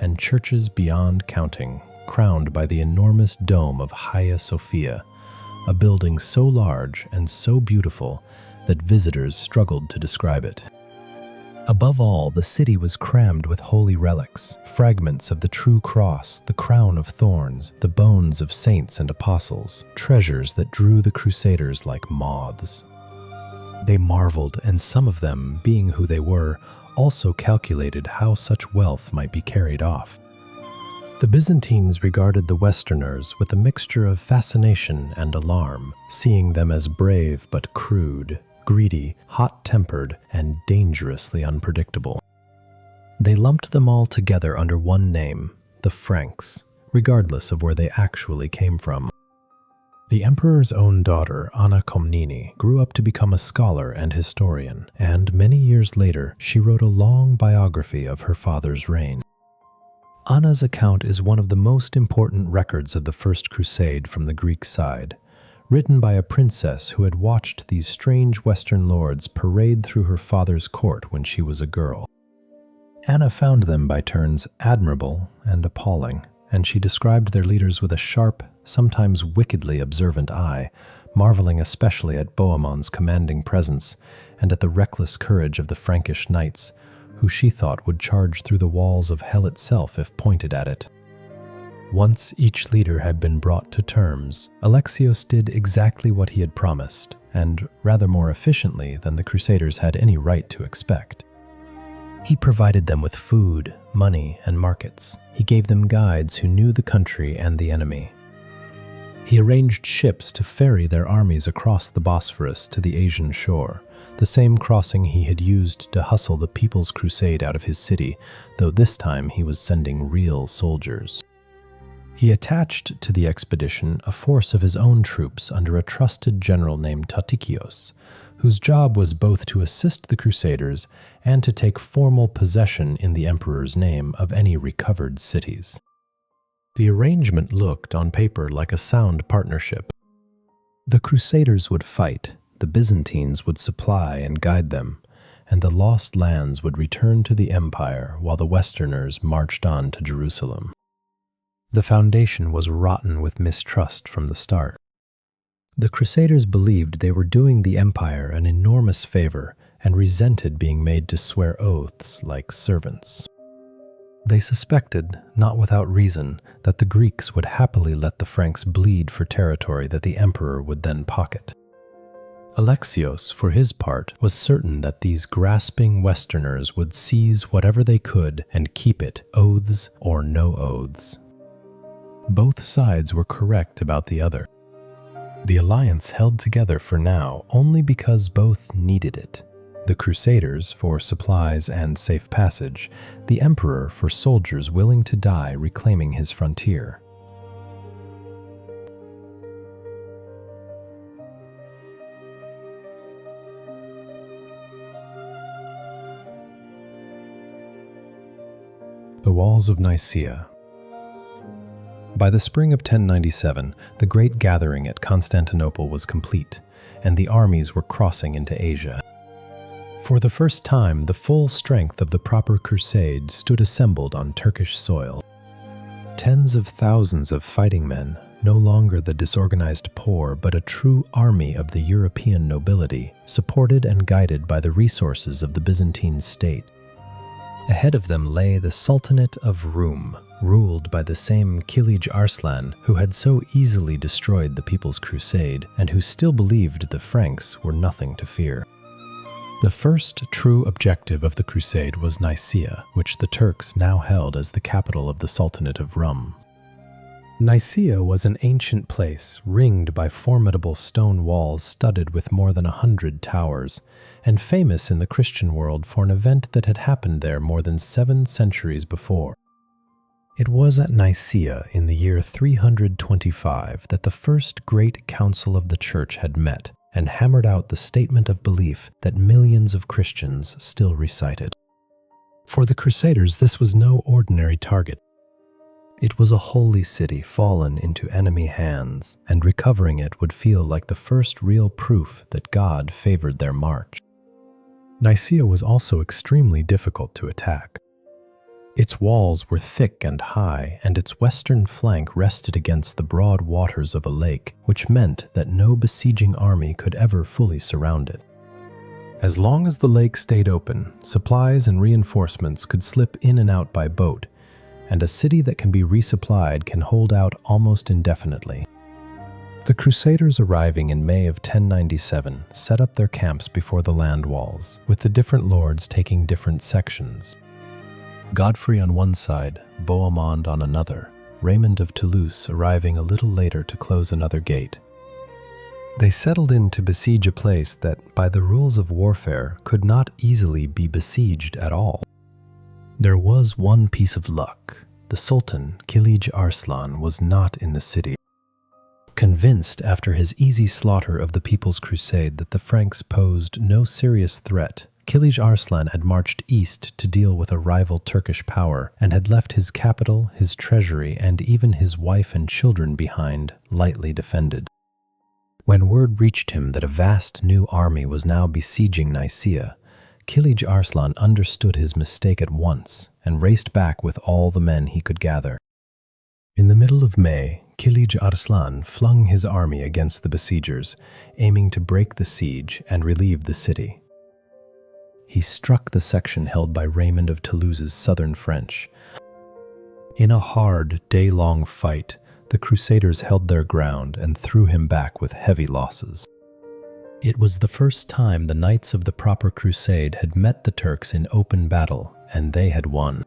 and churches beyond counting, crowned by the enormous dome of Hagia Sophia, a building so large and so beautiful that visitors struggled to describe it. Above all, the city was crammed with holy relics, fragments of the true cross, the crown of thorns, the bones of saints and apostles, treasures that drew the Crusaders like moths. They marveled, and some of them, being who they were, also calculated how such wealth might be carried off. The Byzantines regarded the Westerners with a mixture of fascination and alarm, seeing them as brave but crude, greedy, hot-tempered, and dangerously unpredictable. They lumped them all together under one name, the Franks, regardless of where they actually came from. The emperor's own daughter, Anna Komnene, grew up to become a scholar and historian, and many years later she wrote a long biography of her father's reign. Anna's account is one of the most important records of the First Crusade from the Greek side, written by a princess who had watched these strange Western lords parade through her father's court when she was a girl. Anna found them by turns admirable and appalling, and she described their leaders with a sharp, sometimes wickedly observant eye, marveling especially at Bohemon's commanding presence and at the reckless courage of the Frankish knights, who she thought would charge through the walls of hell itself if pointed at it. Once each leader had been brought to terms, Alexios did exactly what he had promised, and rather more efficiently than the Crusaders had any right to expect. He provided them with food, money, and markets. He gave them guides who knew the country and the enemy. He arranged ships to ferry their armies across the Bosphorus to the Asian shore, the same crossing he had used to hustle the People's Crusade out of his city, though this time he was sending real soldiers. He attached to the expedition a force of his own troops under a trusted general named Tatikios, whose job was both to assist the Crusaders and to take formal possession in the emperor's name of any recovered cities. The arrangement looked on paper like a sound partnership. The Crusaders would fight, the Byzantines would supply and guide them, and the lost lands would return to the empire while the Westerners marched on to Jerusalem. The foundation was rotten with mistrust from the start. The Crusaders believed they were doing the empire an enormous favor and resented being made to swear oaths like servants. They suspected, not without reason, that the Greeks would happily let the Franks bleed for territory that the emperor would then pocket. Alexios, for his part, was certain that these grasping Westerners would seize whatever they could and keep it, oaths or no oaths. Both sides were correct about the other. The alliance held together for now only because both needed it. The Crusaders for supplies and safe passage, the Emperor for soldiers willing to die reclaiming his frontier. The walls of Nicaea. By the spring of 1097, the great gathering at Constantinople was complete, and the armies were crossing into Asia. For the first time, the full strength of the proper crusade stood assembled on Turkish soil. Tens of thousands of fighting men, no longer the disorganized poor, but a true army of the European nobility, supported and guided by the resources of the Byzantine state. Ahead of them lay the Sultanate of Rum, ruled by the same Kilij Arslan who had so easily destroyed the People's Crusade and who still believed the Franks were nothing to fear. The first true objective of the Crusade was Nicaea, which the Turks now held as the capital of the Sultanate of Rum. Nicaea was an ancient place ringed by formidable stone walls studded with more than 100 towers, and famous in the Christian world for an event that had happened there more than 7 centuries before. It was at Nicaea in the year 325 that the first great council of the Church had met and hammered out the statement of belief that millions of Christians still recited. For the Crusaders, this was no ordinary target. It was a holy city fallen into enemy hands, and recovering it would feel like the first real proof that God favored their march. Nicaea was also extremely difficult to attack. Its walls were thick and high, and its western flank rested against the broad waters of a lake, which meant that no besieging army could ever fully surround it. As long as the lake stayed open, supplies and reinforcements could slip in and out by boat, and a city that can be resupplied can hold out almost indefinitely. The Crusaders arriving in May of 1097 set up their camps before the land walls, with the different lords taking different sections. Godfrey on one side, Bohemond on another, Raymond of Toulouse arriving a little later to close another gate. They settled in to besiege a place that, by the rules of warfare, could not easily be besieged at all. There was one piece of luck. The Sultan, Kilij Arslan, was not in the city. Convinced after his easy slaughter of the People's Crusade that the Franks posed no serious threat, Kilij Arslan had marched east to deal with a rival Turkish power and had left his capital, his treasury, and even his wife and children behind, lightly defended. When word reached him that a vast new army was now besieging Nicaea, Kilij Arslan understood his mistake at once and raced back with all the men he could gather. In the middle of May, Kilij Arslan flung his army against the besiegers, aiming to break the siege and relieve the city. He struck the section held by Raymond of Toulouse's southern French. In a hard, day-long fight, the Crusaders held their ground and threw him back with heavy losses. It was the first time the Knights of the proper Crusade had met the Turks in open battle, and they had won.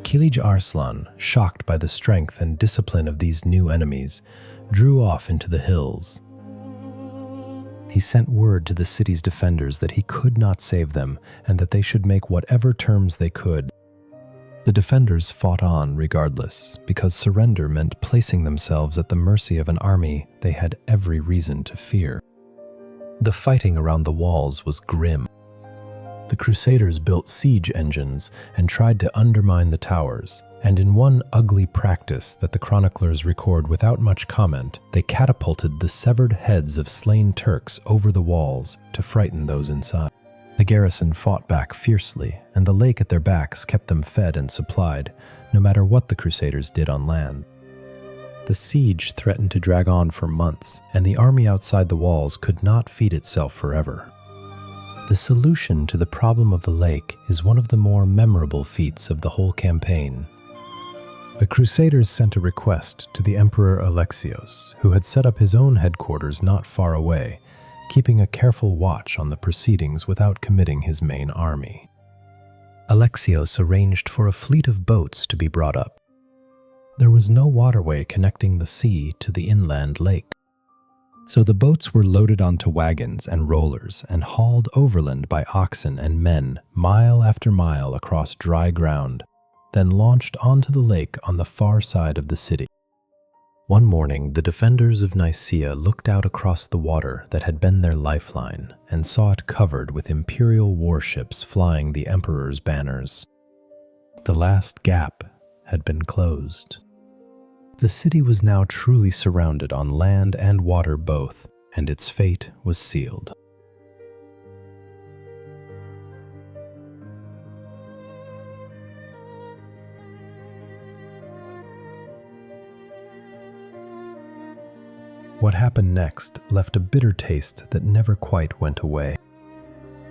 Kilij Arslan, shocked by the strength and discipline of these new enemies, drew off into the hills. He sent word to the city's defenders that he could not save them and that they should make whatever terms they could. The defenders fought on regardless, because surrender meant placing themselves at the mercy of an army they had every reason to fear. The fighting around the walls was grim. The Crusaders built siege engines and tried to undermine the towers, and in one ugly practice that the chroniclers record without much comment, they catapulted the severed heads of slain Turks over the walls to frighten those inside. The garrison fought back fiercely, and the lake at their backs kept them fed and supplied, no matter what the Crusaders did on land. The siege threatened to drag on for months, and the army outside the walls could not feed itself forever. The solution to the problem of the lake is one of the more memorable feats of the whole campaign. The Crusaders sent a request to the Emperor Alexios, who had set up his own headquarters not far away, keeping a careful watch on the proceedings without committing his main army. Alexios arranged for a fleet of boats to be brought up. There was no waterway connecting the sea to the inland lake. So the boats were loaded onto wagons and rollers and hauled overland by oxen and men mile after mile across dry ground, then launched onto the lake on the far side of the city. One morning, the defenders of Nicaea looked out across the water that had been their lifeline and saw it covered with imperial warships flying the emperor's banners. The last gap had been closed. The city was now truly surrounded on land and water both, and its fate was sealed. What happened next left a bitter taste that never quite went away.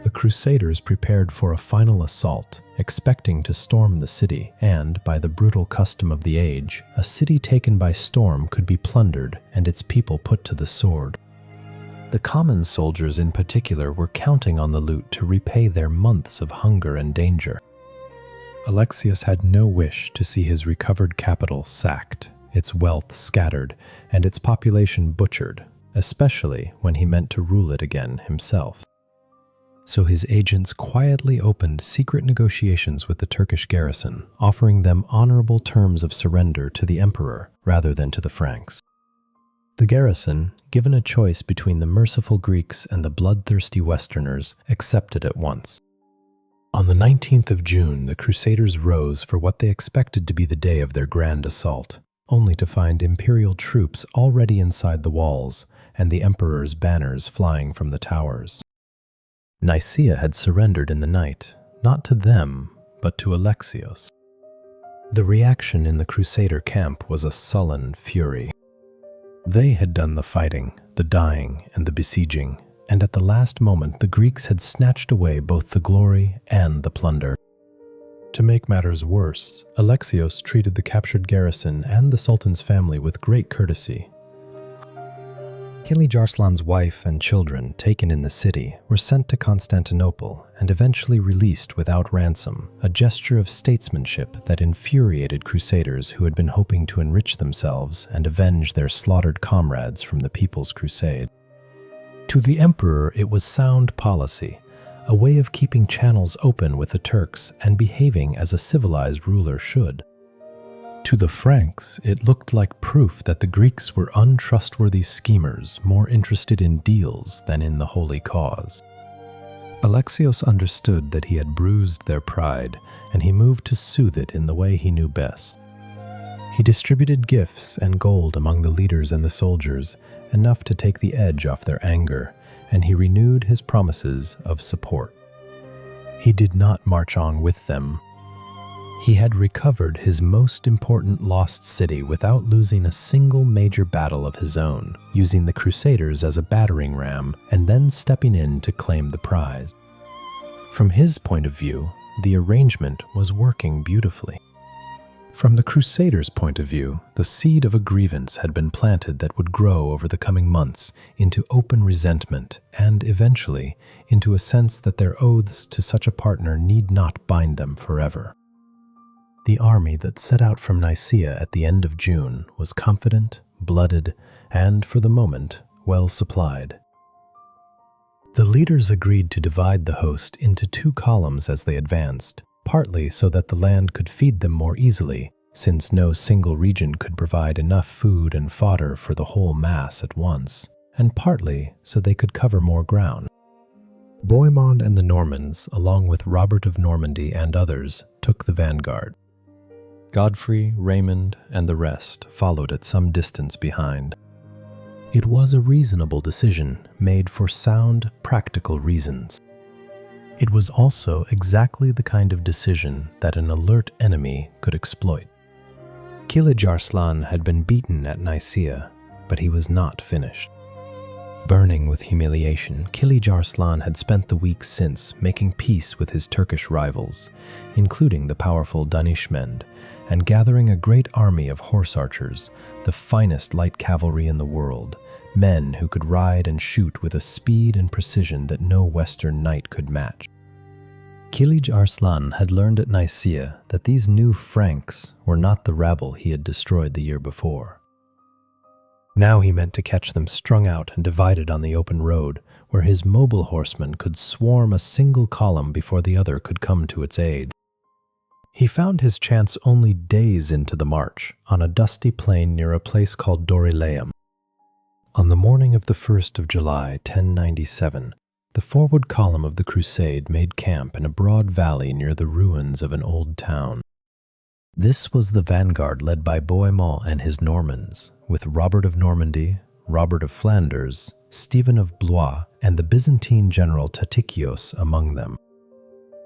The Crusaders prepared for a final assault, expecting to storm the city, and, by the brutal custom of the age, a city taken by storm could be plundered and its people put to the sword. The common soldiers in particular were counting on the loot to repay their months of hunger and danger. Alexios had no wish to see his recovered capital sacked, its wealth scattered, and its population butchered, especially when he meant to rule it again himself. So his agents quietly opened secret negotiations with the Turkish garrison, offering them honorable terms of surrender to the emperor rather than to the Franks. The garrison, given a choice between the merciful Greeks and the bloodthirsty Westerners, accepted at once. On the 19th of June, the Crusaders rose for what they expected to be the day of their grand assault, only to find imperial troops already inside the walls and the emperor's banners flying from the towers. Nicaea had surrendered in the night, not to them, but to Alexios. The reaction in the Crusader camp was a sullen fury. They had done the fighting, the dying, and the besieging, and at the last moment the Greeks had snatched away both the glory and the plunder. To make matters worse, Alexios treated the captured garrison and the Sultan's family with great courtesy. Kilij Arslan's wife and children, taken in the city, were sent to Constantinople and eventually released without ransom, a gesture of statesmanship that infuriated Crusaders who had been hoping to enrich themselves and avenge their slaughtered comrades from the People's Crusade. To the emperor, it was sound policy, a way of keeping channels open with the Turks and behaving as a civilized ruler should. To the Franks, it looked like proof that the Greeks were untrustworthy schemers, more interested in deals than in the holy cause. Alexios understood that he had bruised their pride, and he moved to soothe it in the way he knew best. He distributed gifts and gold among the leaders and the soldiers, enough to take the edge off their anger, and he renewed his promises of support. He did not march on with them. He had recovered his most important lost city without losing a single major battle of his own, using the Crusaders as a battering ram and then stepping in to claim the prize. From his point of view, the arrangement was working beautifully. From the Crusaders' point of view, the seed of a grievance had been planted that would grow over the coming months into open resentment and, eventually, into a sense that their oaths to such a partner need not bind them forever. The army that set out from Nicaea at the end of June was confident, blooded, and, for the moment, well supplied. The leaders agreed to divide the host into 2 columns as they advanced, partly so that the land could feed them more easily, since no single region could provide enough food and fodder for the whole mass at once, and partly so they could cover more ground. Bohemond and the Normans, along with Robert of Normandy and others, took the vanguard. Godfrey, Raymond, and the rest followed at some distance behind. It was a reasonable decision made for sound, practical reasons. It was also exactly the kind of decision that an alert enemy could exploit. Kilij Arslan had been beaten at Nicaea, but he was not finished. Burning with humiliation, Kilij Arslan had spent the weeks since making peace with his Turkish rivals, including the powerful Danishmend, and gathering a great army of horse archers, the finest light cavalry in the world, men who could ride and shoot with a speed and precision that no Western knight could match. Kilij Arslan had learned at Nicaea that these new Franks were not the rabble he had destroyed the year before. Now he meant to catch them strung out and divided on the open road, where his mobile horsemen could swarm a single column before the other could come to its aid. He found his chance only days into the march, on a dusty plain near a place called Dorylaeum. On the morning of the 1st of July, 1097, the forward column of the Crusade made camp in a broad valley near the ruins of an old town. This was the vanguard led by Bohemond and his Normans, with Robert of Normandy, Robert of Flanders, Stephen of Blois, and the Byzantine general Tatikios among them.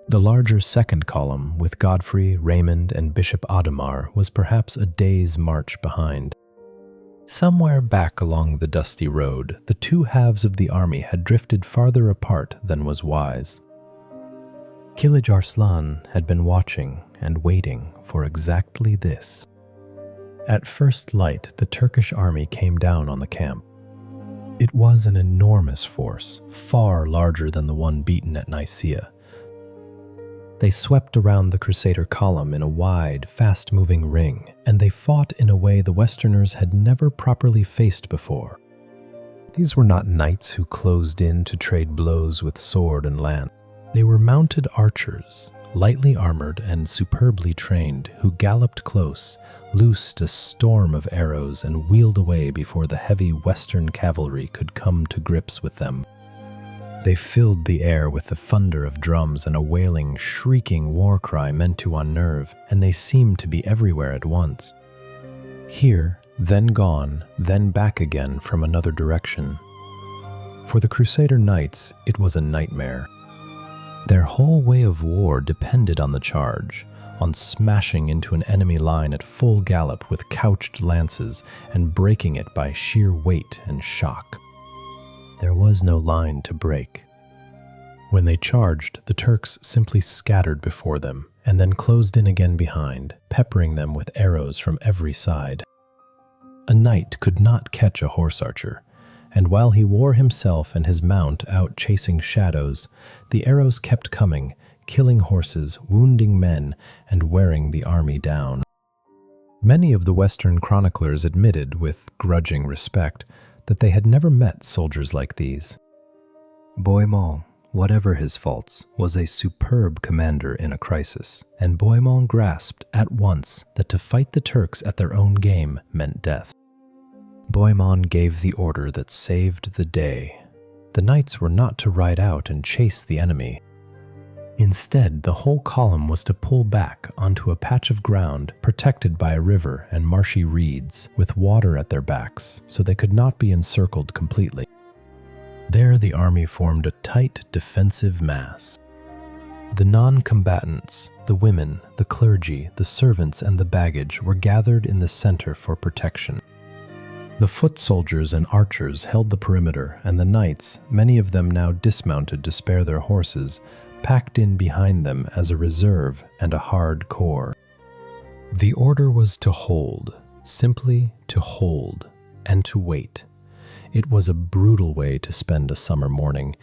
The larger second column, with Godfrey, Raymond, and Bishop Adhemar, was perhaps a day's march behind. Somewhere back along the dusty road, the 2 halves of the army had drifted farther apart than was wise. Kilij Arslan had been watching and waiting for exactly this. At first light, the Turkish army came down on the camp. It was an enormous force, far larger than the one beaten at Nicaea. They swept around the Crusader column in a wide, fast-moving ring, and they fought in a way the Westerners had never properly faced before. These were not knights who closed in to trade blows with sword and lance. They were mounted archers, lightly armored and superbly trained, who galloped close, loosed a storm of arrows, and wheeled away before the heavy Western cavalry could come to grips with them. They filled the air with the thunder of drums and a wailing, shrieking war cry meant to unnerve, and they seemed to be everywhere at once. Here, then gone, then back again from another direction. For the Crusader knights, it was a nightmare. Their whole way of war depended on the charge, on smashing into an enemy line at full gallop with couched lances and breaking it by sheer weight and shock. There was no line to break. When they charged, the Turks simply scattered before them and then closed in again behind, peppering them with arrows from every side. A knight could not catch a horse archer, and while he wore himself and his mount out chasing shadows, the arrows kept coming, killing horses, wounding men, and wearing the army down. Many of the Western chroniclers admitted, with grudging respect, that they had never met soldiers like these. Bohemond, whatever his faults, was a superb commander in a crisis, and Bohemond grasped at once that to fight the Turks at their own game meant death. Bohemond gave the order that saved the day. The knights were not to ride out and chase the enemy. Instead, the whole column was to pull back onto a patch of ground protected by a river and marshy reeds, with water at their backs, so they could not be encircled completely. There the army formed a tight defensive mass. The non-combatants, the women, the clergy, the servants, and the baggage were gathered in the center for protection. The foot soldiers and archers held the perimeter, and the knights, many of them now dismounted to spare their horses, packed in behind them as a reserve and a hard core. The order was to hold, simply to hold, and to wait. It was a brutal way to spend a summer morning.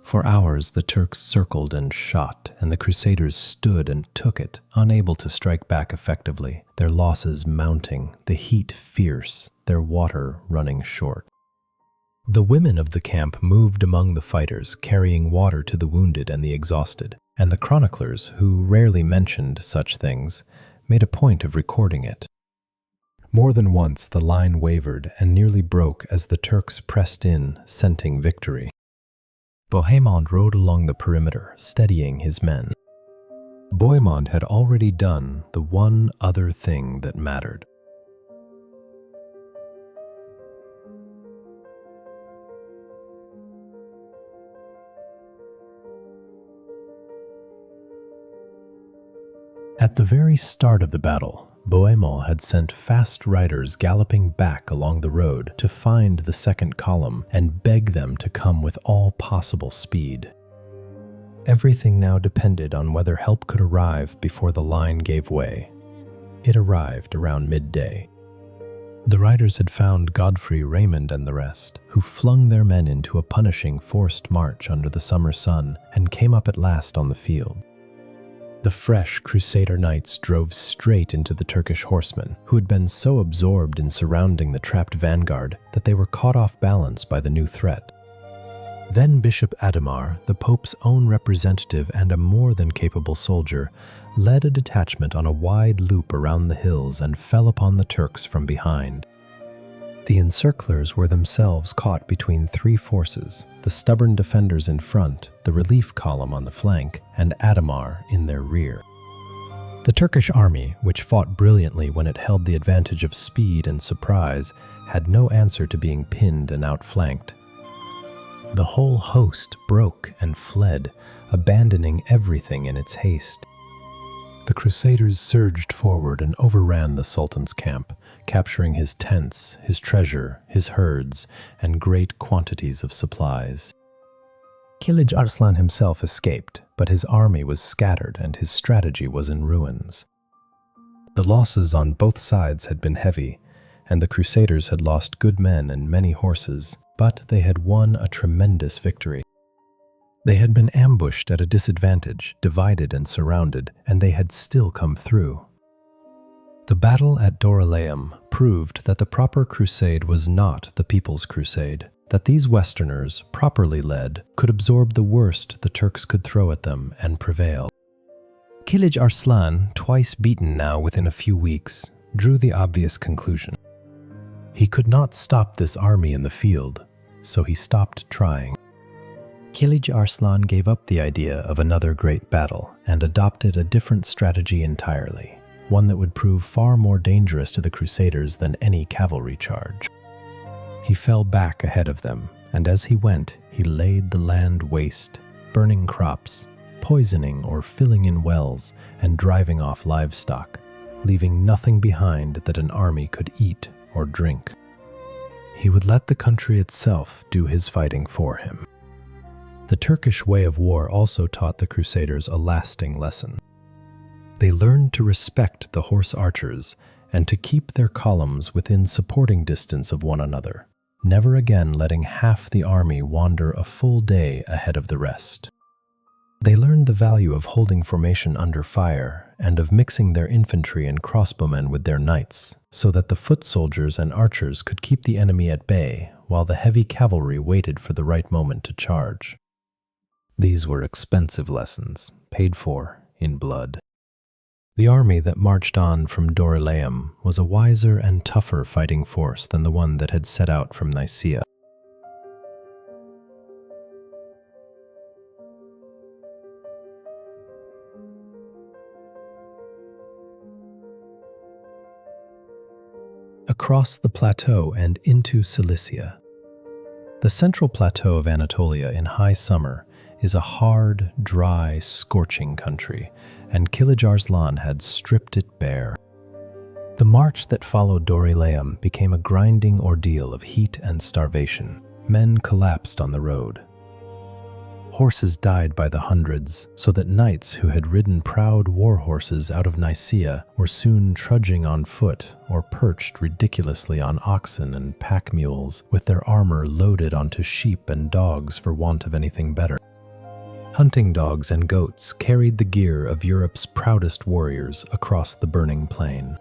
For hours the Turks circled and shot, and the Crusaders stood and took it, unable to strike back effectively, their losses mounting, the heat fierce, their water running short. The women of the camp moved among the fighters, carrying water to the wounded and the exhausted, and the chroniclers, who rarely mentioned such things, made a point of recording it. More than once the line wavered and nearly broke as the Turks pressed in, scenting victory. Bohemond rode along the perimeter, steadying his men. Bohemond had already done the one other thing that mattered. At the very start of the battle, Bohemond had sent fast riders galloping back along the road to find the second column and beg them to come with all possible speed. Everything now depended on whether help could arrive before the line gave way. It arrived around midday. The riders had found Godfrey, Raymond, and the rest, who flung their men into a punishing forced march under the summer sun and came up at last on the field. The fresh Crusader knights drove straight into the Turkish horsemen, who had been so absorbed in surrounding the trapped vanguard that they were caught off balance by the new threat. Then Bishop Adhemar, the Pope's own representative and a more than capable soldier, led a detachment on a wide loop around the hills and fell upon the Turks from behind. The encirclers were themselves caught between three forces, the stubborn defenders in front, the relief column on the flank, and Adhemar in their rear. The Turkish army, which fought brilliantly when it held the advantage of speed and surprise, had no answer to being pinned and outflanked. The whole host broke and fled, abandoning everything in its haste. The Crusaders surged forward and overran the Sultan's camp, capturing his tents, his treasure, his herds, and great quantities of supplies. Kilij Arslan himself escaped, but his army was scattered and his strategy was in ruins. The losses on both sides had been heavy, and the Crusaders had lost good men and many horses, but they had won a tremendous victory. They had been ambushed at a disadvantage, divided and surrounded, and they had still come through. The battle at Dorylaeum proved that the proper crusade was not the People's Crusade, that these Westerners, properly led, could absorb the worst the Turks could throw at them and prevail. Kilij Arslan, twice beaten now within a few weeks, drew the obvious conclusion. He could not stop this army in the field, so he stopped trying. Kilij Arslan gave up the idea of another great battle and adopted a different strategy entirely, one that would prove far more dangerous to the Crusaders than any cavalry charge. He fell back ahead of them, and as he went, he laid the land waste, burning crops, poisoning or filling in wells, and driving off livestock, leaving nothing behind that an army could eat or drink. He would let the country itself do his fighting for him. The Turkish way of war also taught the Crusaders a lasting lesson. They learned to respect the horse archers and to keep their columns within supporting distance of one another, never again letting half the army wander a full day ahead of the rest. They learned the value of holding formation under fire and of mixing their infantry and crossbowmen with their knights, so that the foot soldiers and archers could keep the enemy at bay while the heavy cavalry waited for the right moment to charge. These were expensive lessons, paid for in blood. The army that marched on from Dorylaeum was a wiser and tougher fighting force than the one that had set out from Nicaea. Across the plateau and into Cilicia. The central plateau of Anatolia in high summer is a hard, dry, scorching country, and Kilij Arslan had stripped it bare. The march that followed Dorylaeum became a grinding ordeal of heat and starvation. Men collapsed on the road. Horses died by the hundreds, so that knights who had ridden proud war horses out of Nicaea were soon trudging on foot or perched ridiculously on oxen and pack mules, with their armor loaded onto sheep and dogs for want of anything better. Hunting dogs and goats carried the gear of Europe's proudest warriors across the burning plain.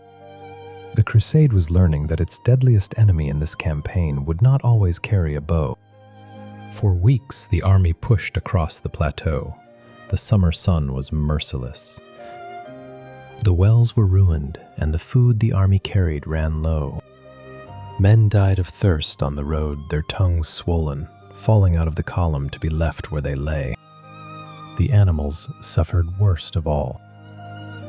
The Crusade was learning that its deadliest enemy in this campaign would not always carry a bow. For weeks, the army pushed across the plateau. The summer sun was merciless. The wells were ruined, and the food the army carried ran low. Men died of thirst on the road, their tongues swollen, falling out of the column to be left where they lay. The animals suffered worst of all.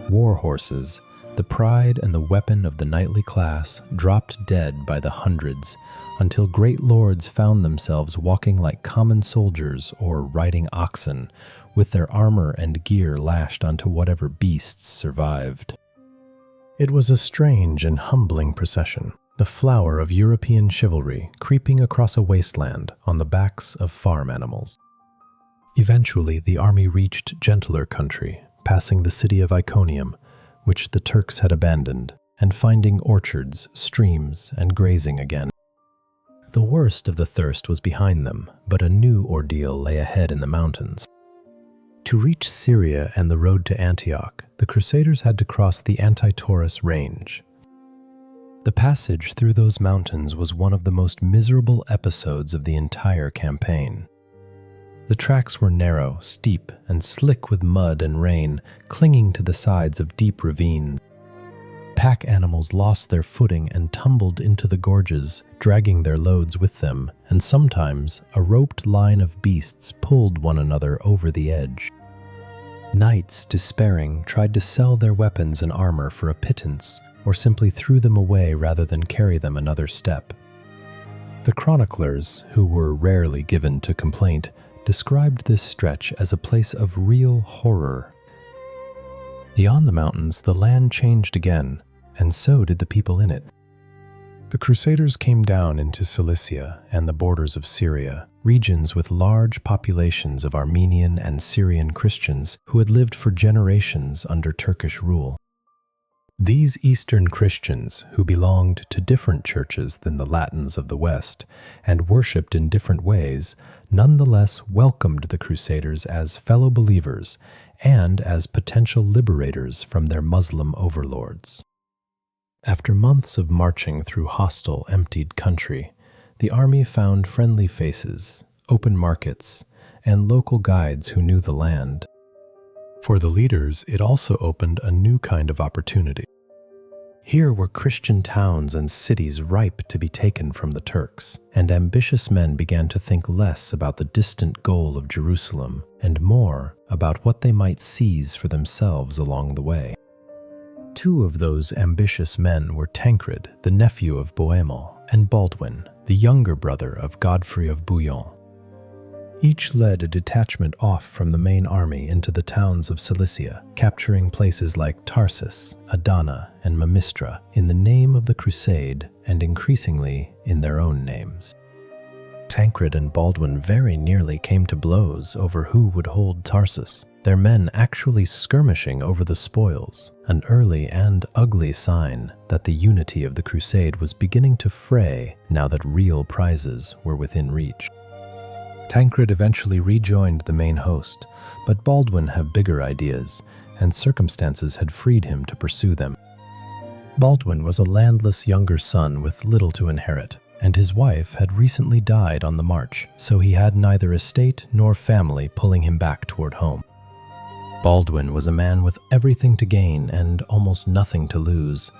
War horses, the pride and the weapon of the knightly class, dropped dead by the hundreds, until great lords found themselves walking like common soldiers or riding oxen, with their armor and gear lashed onto whatever beasts survived. It was a strange and humbling procession, the flower of European chivalry creeping across a wasteland on the backs of farm animals. Eventually, the army reached gentler country, passing the city of Iconium, which the Turks had abandoned, and finding orchards, streams, and grazing again. The worst of the thirst was behind them, but a new ordeal lay ahead in the mountains. To reach Syria and the road to Antioch, the Crusaders had to cross the Antitaurus Range. The passage through those mountains was one of the most miserable episodes of the entire campaign. The tracks were narrow, steep, and slick with mud and rain, clinging to the sides of deep ravines. Pack animals lost their footing and tumbled into the gorges, dragging their loads with them, and sometimes a roped line of beasts pulled one another over the edge. Knights, despairing, tried to sell their weapons and armor for a pittance, or simply threw them away rather than carry them another step. The chroniclers, who were rarely given to complaint, described this stretch as a place of real horror. Beyond the mountains, the land changed again, and so did the people in it. The Crusaders came down into Cilicia and the borders of Syria, regions with large populations of Armenian and Syrian Christians who had lived for generations under Turkish rule. These Eastern Christians, who belonged to different churches than the Latins of the West and worshipped in different ways, nonetheless welcomed the Crusaders as fellow believers and as potential liberators from their Muslim overlords. After months of marching through hostile, emptied country, the army found friendly faces, open markets, and local guides who knew the land. For the leaders, it also opened a new kind of opportunity. Here were Christian towns and cities ripe to be taken from the Turks, and ambitious men began to think less about the distant goal of Jerusalem and more about what they might seize for themselves along the way. Two of those ambitious men were Tancred, the nephew of Bohemond, and Baldwin, the younger brother of Godfrey of Bouillon. Each led a detachment off from the main army into the towns of Cilicia, capturing places like Tarsus, Adana, and Mamistra in the name of the Crusade and increasingly in their own names. Tancred and Baldwin very nearly came to blows over who would hold Tarsus, their men actually skirmishing over the spoils, an early and ugly sign that the unity of the Crusade was beginning to fray now that real prizes were within reach. Tancred eventually rejoined the main host, but Baldwin had bigger ideas, and circumstances had freed him to pursue them. Baldwin was a landless younger son with little to inherit. and his wife had recently died on the march, so he had neither estate nor family pulling him back toward home. Baldwin was a man with everything to gain and almost nothing to lose,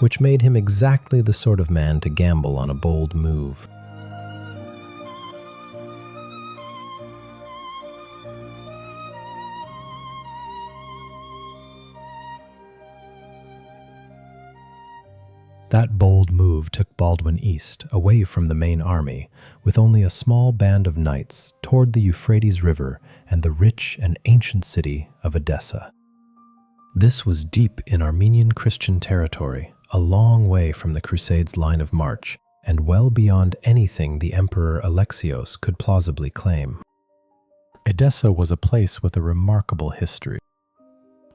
which made him exactly the sort of man to gamble on a bold move. That bold move took Baldwin east, away from the main army, with only a small band of knights, toward the Euphrates River and the rich and ancient city of Edessa. This was deep in Armenian Christian territory, a long way from the Crusades' line of march, and well beyond anything the Emperor Alexios could plausibly claim. Edessa was a place with a remarkable history.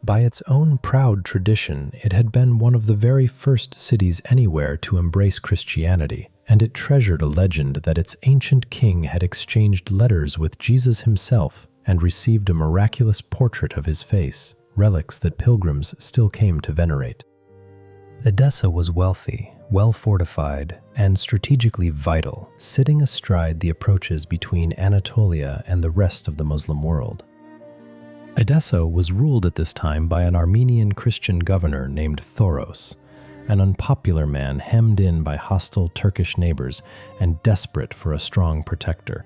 By its own proud tradition, it had been one of the very first cities anywhere to embrace Christianity, and it treasured a legend that its ancient king had exchanged letters with Jesus himself and received a miraculous portrait of his face, relics that pilgrims still came to venerate. Edessa was wealthy, well fortified, and strategically vital, sitting astride the approaches between Anatolia and the rest of the Muslim world. Edessa was ruled at this time by an Armenian Christian governor named Thoros, an unpopular man hemmed in by hostile Turkish neighbors and desperate for a strong protector.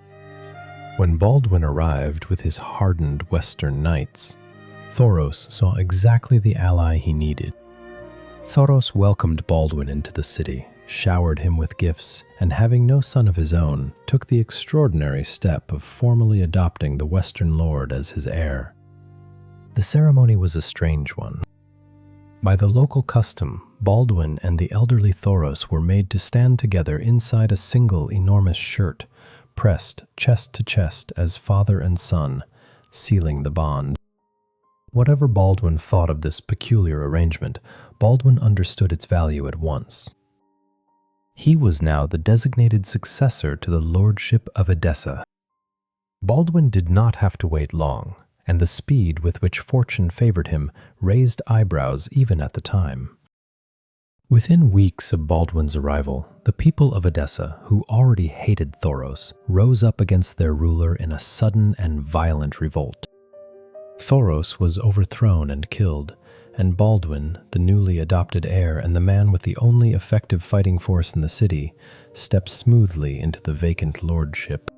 When Baldwin arrived with his hardened Western knights, Thoros saw exactly the ally he needed. Thoros welcomed Baldwin into the city, showered him with gifts, and having no son of his own, took the extraordinary step of formally adopting the Western lord as his heir. The ceremony was a strange one. By the local custom, Baldwin and the elderly Thoros were made to stand together inside a single enormous shirt, pressed chest to chest as father and son, sealing the bond. Whatever Baldwin thought of this peculiar arrangement, Baldwin understood its value at once. He was now the designated successor to the lordship of Edessa. Baldwin did not have to wait long, and the speed with which fortune favored him raised eyebrows even at the time. Within weeks of Baldwin's arrival, the people of Edessa, who already hated Thoros, rose up against their ruler in a sudden and violent revolt. Thoros was overthrown and killed, and Baldwin, the newly adopted heir and the man with the only effective fighting force in the city, stepped smoothly into the vacant lordship.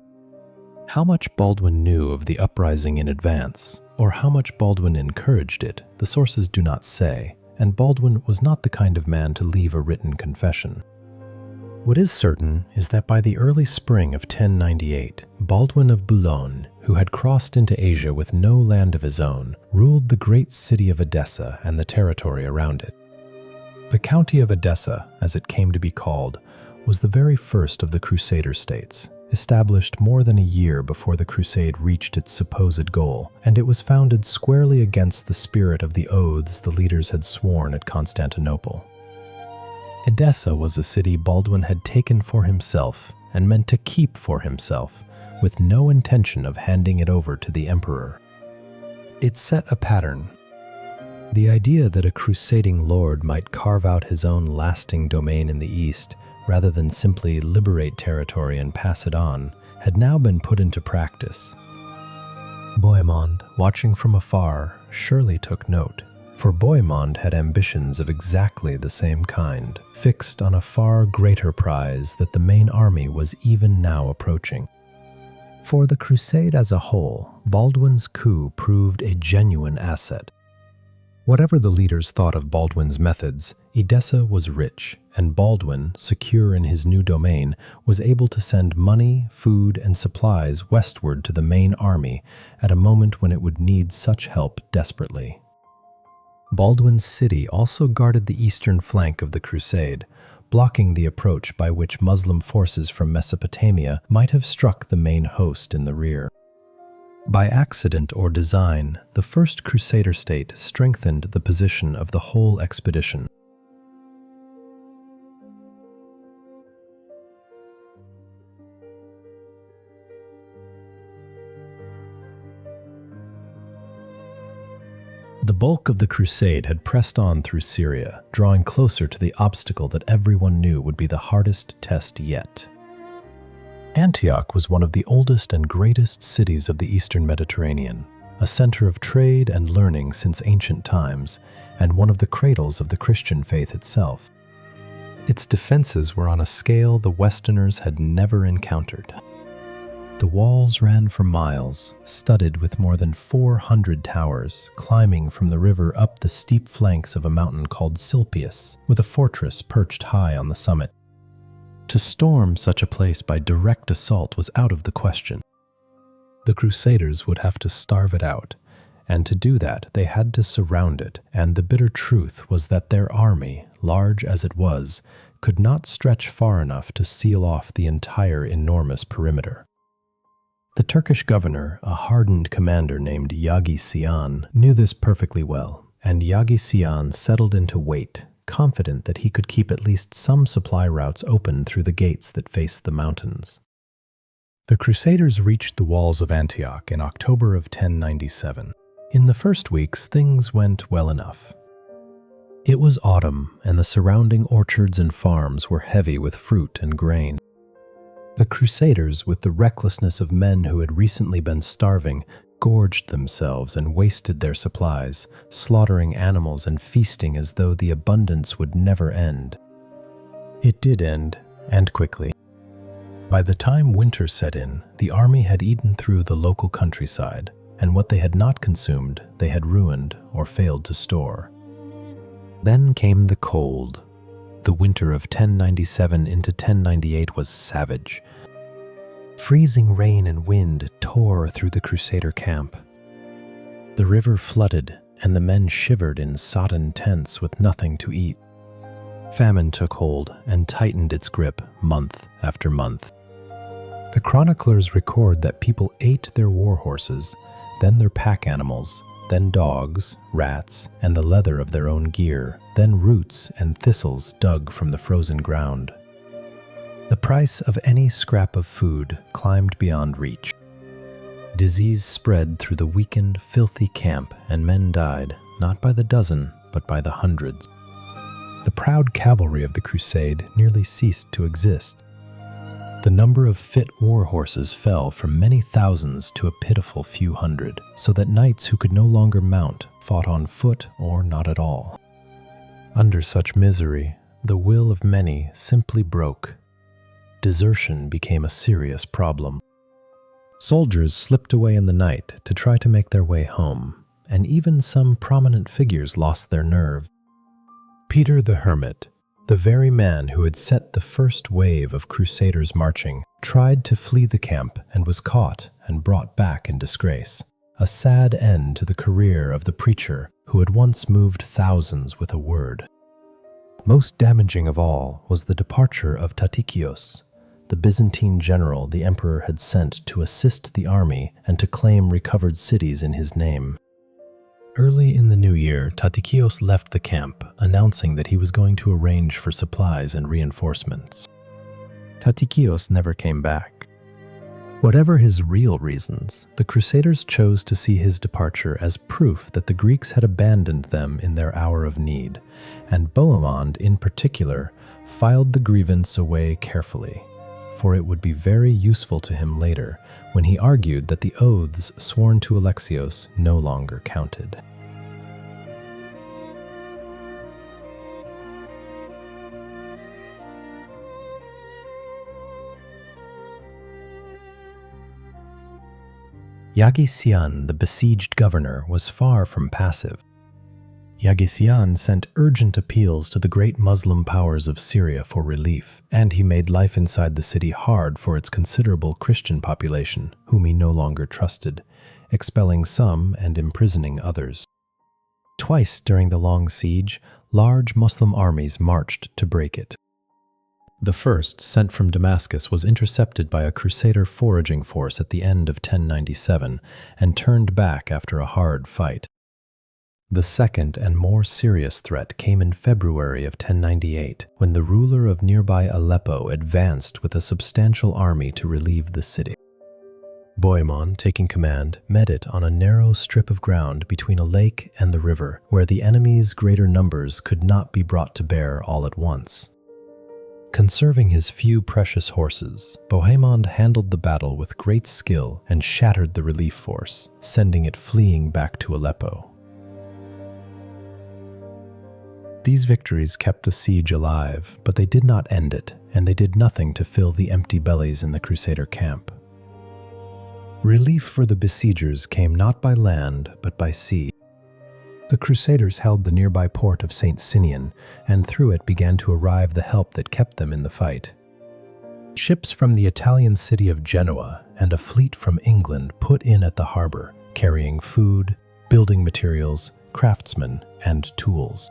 How much Baldwin knew of the uprising in advance, or how much Baldwin encouraged it, the sources do not say, and Baldwin was not the kind of man to leave a written confession. What is certain is that by the early spring of 1098, Baldwin of Boulogne, who had crossed into Asia with no land of his own, ruled the great city of Edessa and the territory around it. The county of Edessa, as it came to be called, was the very first of the Crusader states, established more than a year before the Crusade reached its supposed goal, and it was founded squarely against the spirit of the oaths the leaders had sworn at Constantinople. Edessa was a city Baldwin had taken for himself and meant to keep for himself, with no intention of handing it over to the emperor. It set a pattern. The idea that a crusading lord might carve out his own lasting domain in the east, rather than simply liberate territory and pass it on, had now been put into practice. Bohemond, watching from afar, surely took note, for Bohemond had ambitions of exactly the same kind, fixed on a far greater prize that the main army was even now approaching. For the Crusade as a whole, Baldwin's coup proved a genuine asset. Whatever the leaders thought of Baldwin's methods, Edessa was rich, and Baldwin, secure in his new domain, was able to send money, food, and supplies westward to the main army at a moment when it would need such help desperately. Baldwin's city also guarded the eastern flank of the Crusade, blocking the approach by which Muslim forces from Mesopotamia might have struck the main host in the rear. By accident or design, the First Crusader state strengthened the position of the whole expedition. The bulk of the crusade had pressed on through Syria, drawing closer to the obstacle that everyone knew would be the hardest test yet. Antioch was one of the oldest and greatest cities of the Eastern Mediterranean, a center of trade and learning since ancient times, and one of the cradles of the Christian faith itself. Its defenses were on a scale the Westerners had never encountered. The walls ran for miles, studded with more than 400 towers, climbing from the river up the steep flanks of a mountain called Silpius, with a fortress perched high on the summit. To storm such a place by direct assault was out of the question. The Crusaders would have to starve it out, and to do that they had to surround it, and the bitter truth was that their army, large as it was, could not stretch far enough to seal off the entire enormous perimeter. The Turkish governor, a hardened commander named Yagi Sian, knew this perfectly well, and Yagi Sian settled into wait, confident that he could keep at least some supply routes open through the gates that faced the mountains. The Crusaders reached the walls of Antioch in October of 1097. In the first weeks, things went well enough. It was autumn, and the surrounding orchards and farms were heavy with fruit and grain. The Crusaders, with the recklessness of men who had recently been starving, gorged themselves and wasted their supplies, slaughtering animals and feasting as though the abundance would never end. It did end, and quickly. By the time winter set in, the army had eaten through the local countryside, and what they had not consumed, they had ruined or failed to store. Then came the cold. The winter of 1097 into 1098 was savage. Freezing rain and wind tore through the Crusader camp. The river flooded, and the men shivered in sodden tents with nothing to eat. Famine took hold and tightened its grip month after month. The chroniclers record that people ate their war horses, then their pack animals, then dogs, rats, and the leather of their own gear, then roots and thistles dug from the frozen ground. The price of any scrap of food climbed beyond reach. Disease spread through the weakened, filthy camp, and men died, not by the dozen, but by the hundreds. The proud cavalry of the crusade nearly ceased to exist. The number of fit war horses fell from many thousands to a pitiful few hundred, so that knights who could no longer mount fought on foot or not at all. Under such misery, the will of many simply broke. Desertion became a serious problem. Soldiers slipped away in the night to try to make their way home, and even some prominent figures lost their nerve. Peter the Hermit, the very man who had set the first wave of Crusaders marching, tried to flee the camp and was caught and brought back in disgrace. A sad end to the career of the preacher who had once moved thousands with a word. Most damaging of all was the departure of Tatikios, the Byzantine general the emperor had sent to assist the army and to claim recovered cities in his name. Early in the new year, Tatikios left the camp, announcing that he was going to arrange for supplies and reinforcements. Tatikios never came back. Whatever his real reasons, the Crusaders chose to see his departure as proof that the Greeks had abandoned them in their hour of need, and Bohemond, in particular, filed the grievance away carefully, for it would be very useful to him later when he argued that the oaths sworn to Alexios no longer counted. Yagisian, the besieged governor, was far from passive. Yagisian sent urgent appeals to the great Muslim powers of Syria for relief, and he made life inside the city hard for its considerable Christian population, whom he no longer trusted, expelling some and imprisoning others. Twice during the long siege, large Muslim armies marched to break it. The first, sent from Damascus, was intercepted by a Crusader foraging force at the end of 1097 and turned back after a hard fight. The second and more serious threat came in February of 1098, when the ruler of nearby Aleppo advanced with a substantial army to relieve the city. Bohemond, taking command, met it on a narrow strip of ground between a lake and the river, where the enemy's greater numbers could not be brought to bear all at once. Conserving his few precious horses, Bohemond handled the battle with great skill and shattered the relief force, sending it fleeing back to Aleppo. These victories kept the siege alive, but they did not end it, and they did nothing to fill the empty bellies in the Crusader camp. Relief for the besiegers came not by land, but by sea. The Crusaders held the nearby port of St. Sinian, and through it began to arrive the help that kept them in the fight. Ships from the Italian city of Genoa and a fleet from England put in at the harbor, carrying food, building materials, craftsmen, and tools.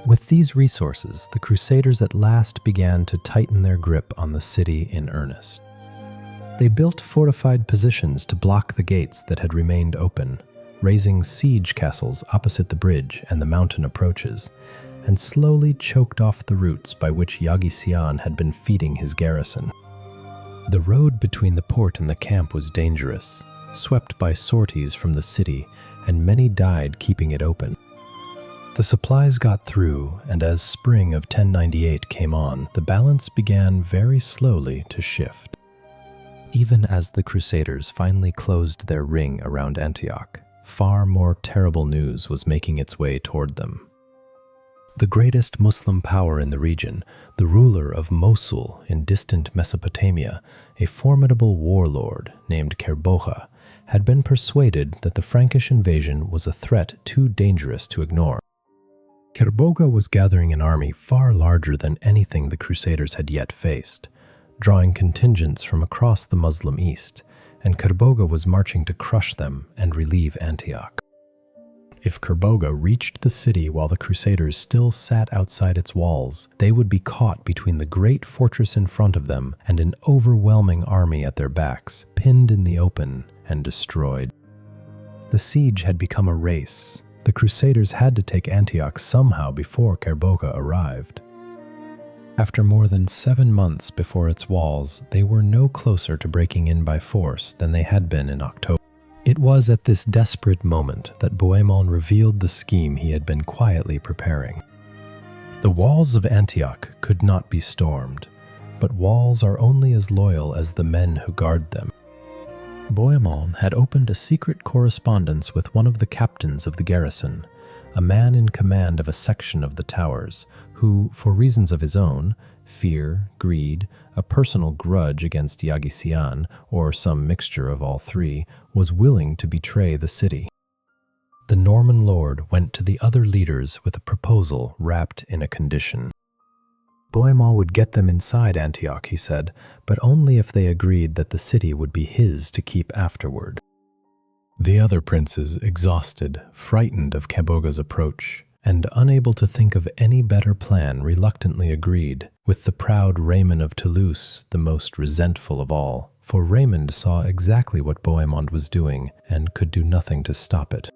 With these resources, the Crusaders at last began to tighten their grip on the city in earnest. They built fortified positions to block the gates that had remained open, raising siege castles opposite the bridge and the mountain approaches, and slowly choked off the routes by which Yaghi had been feeding his garrison. The road between the port and the camp was dangerous, swept by sorties from the city, and many died keeping it open. The supplies got through, and as spring of 1098 came on, the balance began very slowly to shift. Even as the Crusaders finally closed their ring around Antioch, far more terrible news was making its way toward them. The greatest Muslim power in the region, the ruler of Mosul in distant Mesopotamia, a formidable warlord named Kerboga, had been persuaded that the Frankish invasion was a threat too dangerous to ignore. Kerboga was gathering an army far larger than anything the Crusaders had yet faced, drawing contingents from across the Muslim East, and Kerboga was marching to crush them and relieve Antioch. If Kerboga reached the city while the Crusaders still sat outside its walls, they would be caught between the great fortress in front of them and an overwhelming army at their backs, pinned in the open and destroyed. The siege had become a race. The Crusaders had to take Antioch somehow before Kerboga arrived. After more than 7 months before its walls, they were no closer to breaking in by force than they had been in October. It was at this desperate moment that Bohemond revealed the scheme he had been quietly preparing. The walls of Antioch could not be stormed, but walls are only as loyal as the men who guard them. Bohemond had opened a secret correspondence with one of the captains of the garrison, a man in command of a section of the towers, who, for reasons of his own, fear, greed, a personal grudge against Yaghi, or some mixture of all three, was willing to betray the city. The Norman lord went to the other leaders with a proposal wrapped in a condition. Bohemond would get them inside Antioch, he said, but only if they agreed that the city would be his to keep afterward. The other princes, exhausted, frightened of Kerboga's approach, and unable to think of any better plan, reluctantly agreed, with the proud Raymond of Toulouse the most resentful of all, for Raymond saw exactly what Bohemond was doing and could do nothing to stop it.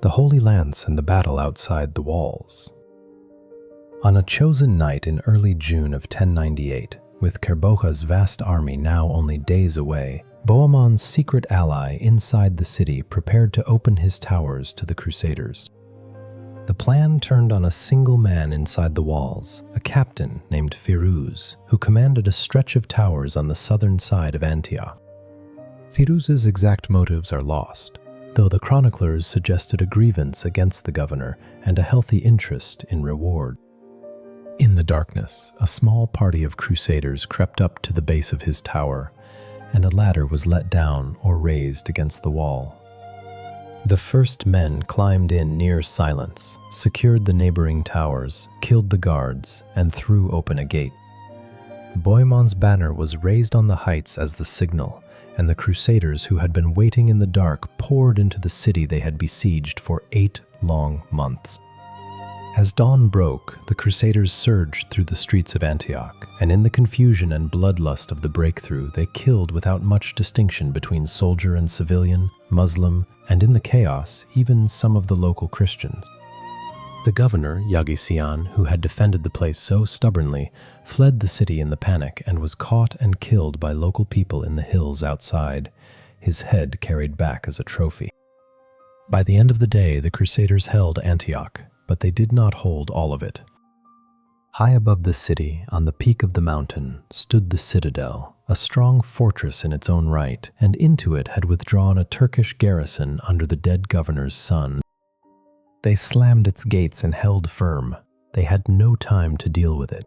The Holy Lance and the battle outside the walls. On a chosen night in early June of 1098, with Kerboga's vast army now only days away, Bohemond's secret ally inside the city prepared to open his towers to the Crusaders. The plan turned on a single man inside the walls, a captain named Firuz, who commanded a stretch of towers on the southern side of Antioch. Firuz's exact motives are lost, though the chroniclers suggested a grievance against the governor and a healthy interest in reward. In the darkness, a small party of crusaders crept up to the base of his tower, and a ladder was let down or raised against the wall. The first men climbed in near silence, secured the neighboring towers, killed the guards, and threw open a gate. Bohemond's banner was raised on the heights as the signal, and the crusaders who had been waiting in the dark poured into the city they had besieged for 8 long months. As dawn broke, the Crusaders surged through the streets of Antioch, and in the confusion and bloodlust of the breakthrough, they killed without much distinction between soldier and civilian, Muslim, and in the chaos, even some of the local Christians. The governor, Yagisian, who had defended the place so stubbornly, fled the city in the panic and was caught and killed by local people in the hills outside, his head carried back as a trophy. By the end of the day, the Crusaders held Antioch, but they did not hold all of it. High above the city, on the peak of the mountain, stood the citadel, a strong fortress in its own right, and into it had withdrawn a Turkish garrison under the dead governor's son. They slammed its gates and held firm. They had no time to deal with it.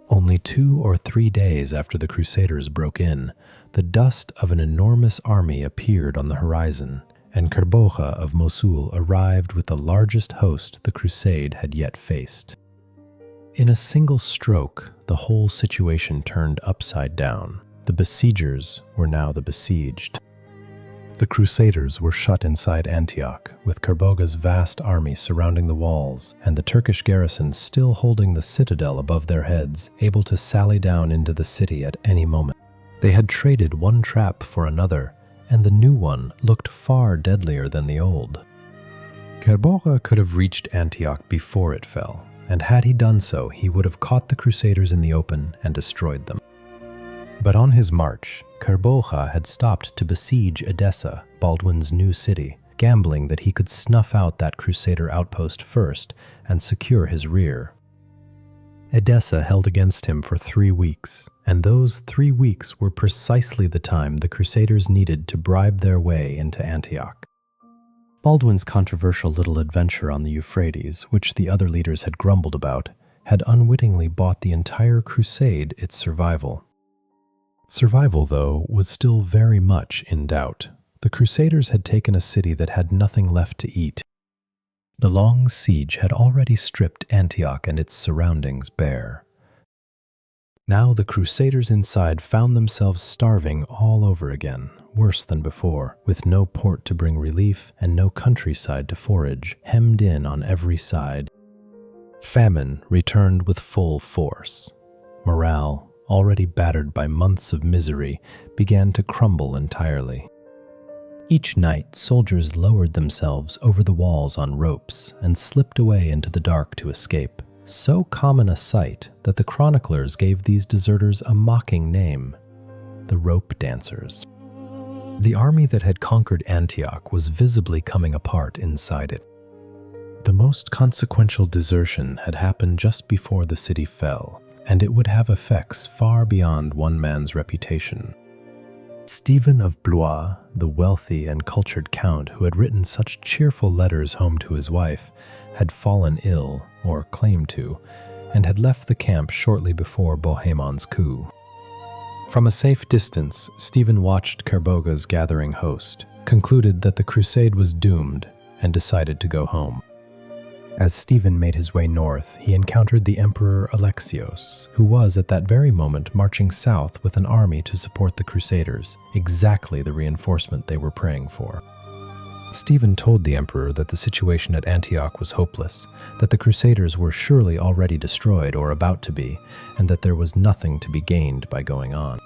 Only 2 or 3 days after the Crusaders broke in, the dust of an enormous army appeared on the horizon, and Kerbocha of Mosul arrived with the largest host the Crusade had yet faced. In a single stroke, the whole situation turned upside down. The besiegers were now the besieged. The Crusaders were shut inside Antioch, with Kerboga's vast army surrounding the walls, and the Turkish garrison still holding the citadel above their heads, able to sally down into the city at any moment. They had traded one trap for another, and the new one looked far deadlier than the old. Kerboga could have reached Antioch before it fell, and had he done so, he would have caught the Crusaders in the open and destroyed them. But on his march, Kerboga had stopped to besiege Edessa, Baldwin's new city, gambling that he could snuff out that Crusader outpost first and secure his rear. Edessa held against him for 3 weeks, and those 3 weeks were precisely the time the Crusaders needed to bribe their way into Antioch. Baldwin's controversial little adventure on the Euphrates, which the other leaders had grumbled about, had unwittingly bought the entire crusade its survival. Survival, though, was still very much in doubt. The Crusaders had taken a city that had nothing left to eat. The long siege had already stripped Antioch and its surroundings bare. Now the Crusaders inside found themselves starving all over again, worse than before, with no port to bring relief and no countryside to forage, hemmed in on every side. Famine returned with full force. Morale, already battered by months of misery, began to crumble entirely. Each night, soldiers lowered themselves over the walls on ropes and slipped away into the dark to escape. So common a sight that the chroniclers gave these deserters a mocking name: the rope dancers. The army that had conquered Antioch was visibly coming apart inside it. The most consequential desertion had happened just before the city fell, and it would have effects far beyond one man's reputation. Stephen of Blois, the wealthy and cultured count who had written such cheerful letters home to his wife, had fallen ill, or claimed to, and had left the camp shortly before Bohemon's coup. From a safe distance, Stephen watched Kerboga's gathering host, concluded that the crusade was doomed, and decided to go home. As Stephen made his way north, he encountered the Emperor Alexios, who was at that very moment marching south with an army to support the Crusaders, exactly the reinforcement they were praying for. Stephen told the emperor that the situation at Antioch was hopeless, that the Crusaders were surely already destroyed or about to be, and that there was nothing to be gained by going on.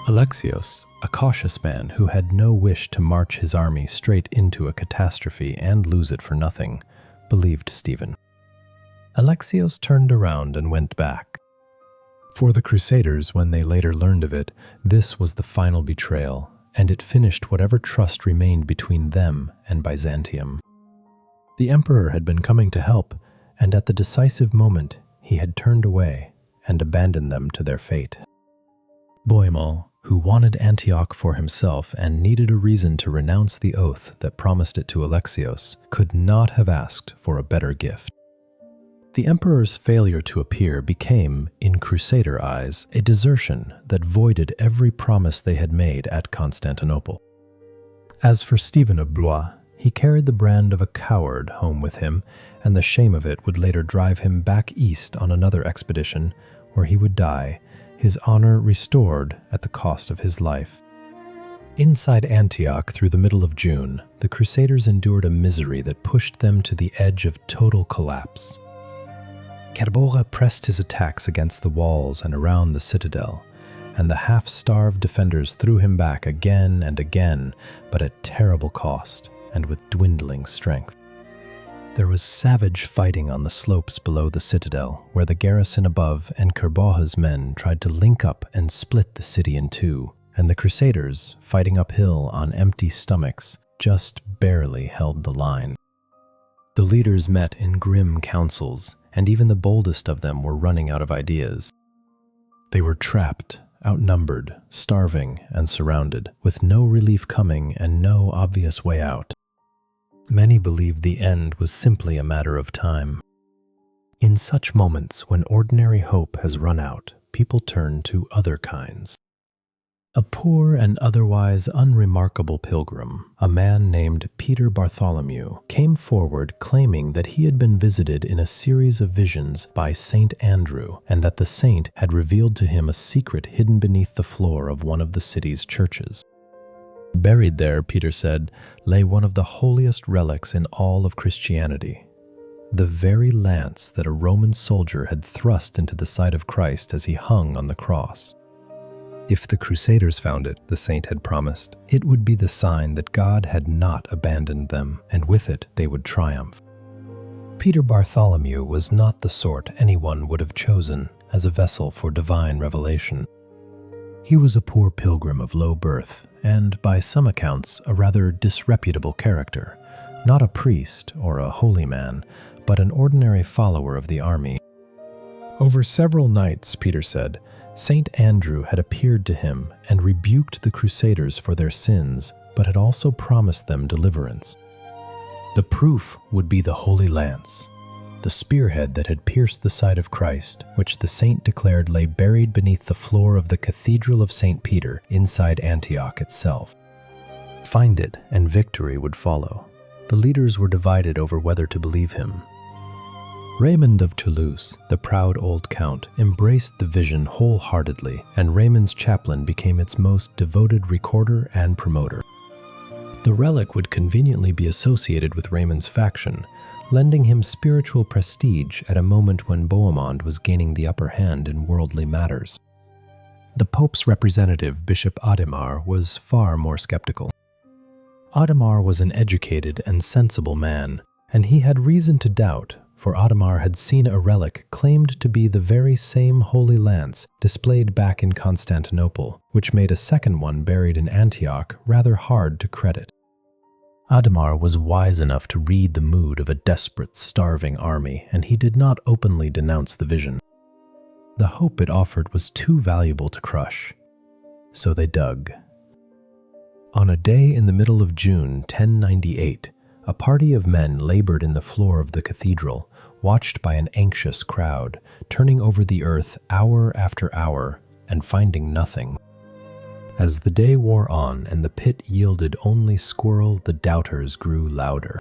Alexios, a cautious man who had no wish to march his army straight into a catastrophe and lose it for nothing, believed Stephen. Alexios turned around and went back. For the Crusaders, when they later learned of it, this was the final betrayal, and it finished whatever trust remained between them and Byzantium. The emperor had been coming to help, and at the decisive moment he had turned away and abandoned them to their fate. Bohemond, who wanted Antioch for himself and needed a reason to renounce the oath that promised it to Alexios, could not have asked for a better gift. The emperor's failure to appear became, in Crusader eyes, a desertion that voided every promise they had made at Constantinople. As for Stephen of Blois, he carried the brand of a coward home with him, and the shame of it would later drive him back east on another expedition, where he would die, his honor restored at the cost of his life. Inside Antioch through the middle of June, the Crusaders endured a misery that pushed them to the edge of total collapse. Carboga pressed his attacks against the walls and around the citadel, and the half-starved defenders threw him back again and again, but at terrible cost and with dwindling strength. There was savage fighting on the slopes below the citadel, where the garrison above and Carboga's men tried to link up and split the city in two, and the Crusaders, fighting uphill on empty stomachs, just barely held the line. The leaders met in grim councils, and even the boldest of them were running out of ideas. They were trapped, outnumbered, starving, and surrounded, with no relief coming and no obvious way out. Many believed the end was simply a matter of time. In such moments, when ordinary hope has run out, people turn to other kinds. A poor and otherwise unremarkable pilgrim, a man named Peter Bartholomew, came forward claiming that he had been visited in a series of visions by Saint Andrew, and that the saint had revealed to him a secret hidden beneath the floor of one of the city's churches. Buried there, Peter said, lay one of the holiest relics in all of Christianity, the very lance that a Roman soldier had thrust into the side of Christ as he hung on the cross. If the Crusaders found it, the saint had promised, it would be the sign that God had not abandoned them, and with it they would triumph. Peter Bartholomew was not the sort anyone would have chosen as a vessel for divine revelation. He was a poor pilgrim of low birth, and by some accounts a rather disreputable character, not a priest or a holy man, but an ordinary follower of the army. Over several nights, Peter said, Saint Andrew had appeared to him and rebuked the Crusaders for their sins, but had also promised them deliverance. The proof would be the Holy Lance, the spearhead that had pierced the side of Christ, which the saint declared lay buried beneath the floor of the Cathedral of St. Peter inside Antioch itself. Find it, and victory would follow. The leaders were divided over whether to believe him. Raymond of Toulouse, the proud old count, embraced the vision wholeheartedly, and Raymond's chaplain became its most devoted recorder and promoter. The relic would conveniently be associated with Raymond's faction, lending him spiritual prestige at a moment when Bohemond was gaining the upper hand in worldly matters. The Pope's representative, Bishop Adhemar, was far more skeptical. Adhemar was an educated and sensible man, and he had reason to doubt, for Adhemar had seen a relic claimed to be the very same Holy Lance displayed back in Constantinople, which made a second one buried in Antioch rather hard to credit. Adhemar was wise enough to read the mood of a desperate, starving army, and he did not openly denounce the vision. The hope it offered was too valuable to crush, so they dug. On a day in the middle of June 1098, a party of men labored in the floor of the cathedral, watched by an anxious crowd, turning over the earth hour after hour and finding nothing. As the day wore on and the pit yielded only squirrel, the doubters grew louder.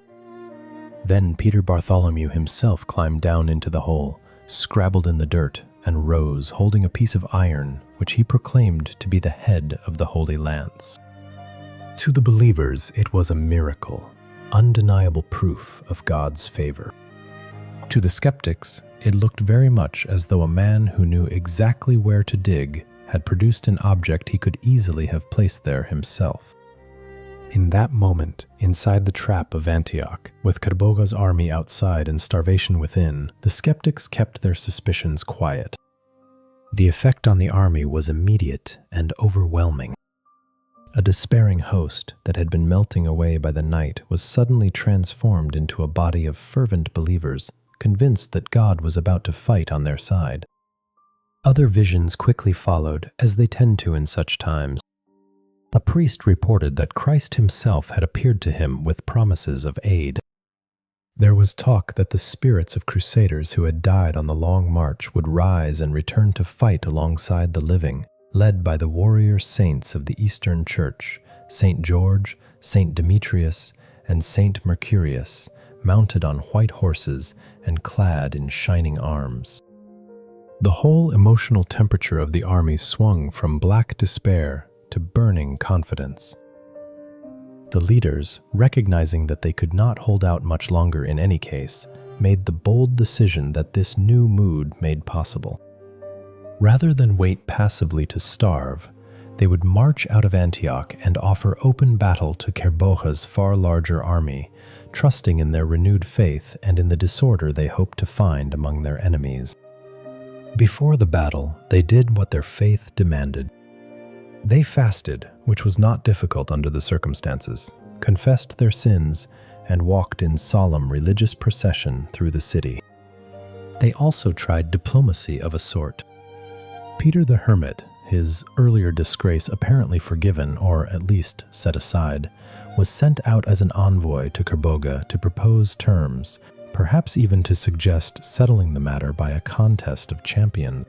Then Peter Bartholomew himself climbed down into the hole, scrabbled in the dirt, and rose, holding a piece of iron, which he proclaimed to be the head of the Holy Lance. To the believers, it was a miracle, undeniable proof of God's favor. To the skeptics, it looked very much as though a man who knew exactly where to dig had produced an object he could easily have placed there himself. In that moment, inside the trap of Antioch, with Carboga's army outside and starvation within, the skeptics kept their suspicions quiet. The effect on the army was immediate and overwhelming. A despairing host that had been melting away by the night was suddenly transformed into a body of fervent believers, convinced that God was about to fight on their side. Other visions quickly followed, as they tend to in such times. A priest reported that Christ himself had appeared to him with promises of aid. There was talk that the spirits of crusaders who had died on the long march would rise and return to fight alongside the living, led by the warrior saints of the Eastern Church, Saint George, Saint Demetrius, and Saint Mercurius, mounted on white horses and clad in shining arms. The whole emotional temperature of the army swung from black despair to burning confidence. The leaders, recognizing that they could not hold out much longer in any case, made the bold decision that this new mood made possible. Rather than wait passively to starve, they would march out of Antioch and offer open battle to Kerboga's far larger army, trusting in their renewed faith and in the disorder they hoped to find among their enemies. Before the battle, they did what their faith demanded. They fasted, which was not difficult under the circumstances, confessed their sins, and walked in solemn religious procession through the city. They also tried diplomacy of a sort. Peter the Hermit, his earlier disgrace apparently forgiven or at least set aside, was sent out as an envoy to Kerboga to propose terms, perhaps even to suggest settling the matter by a contest of champions.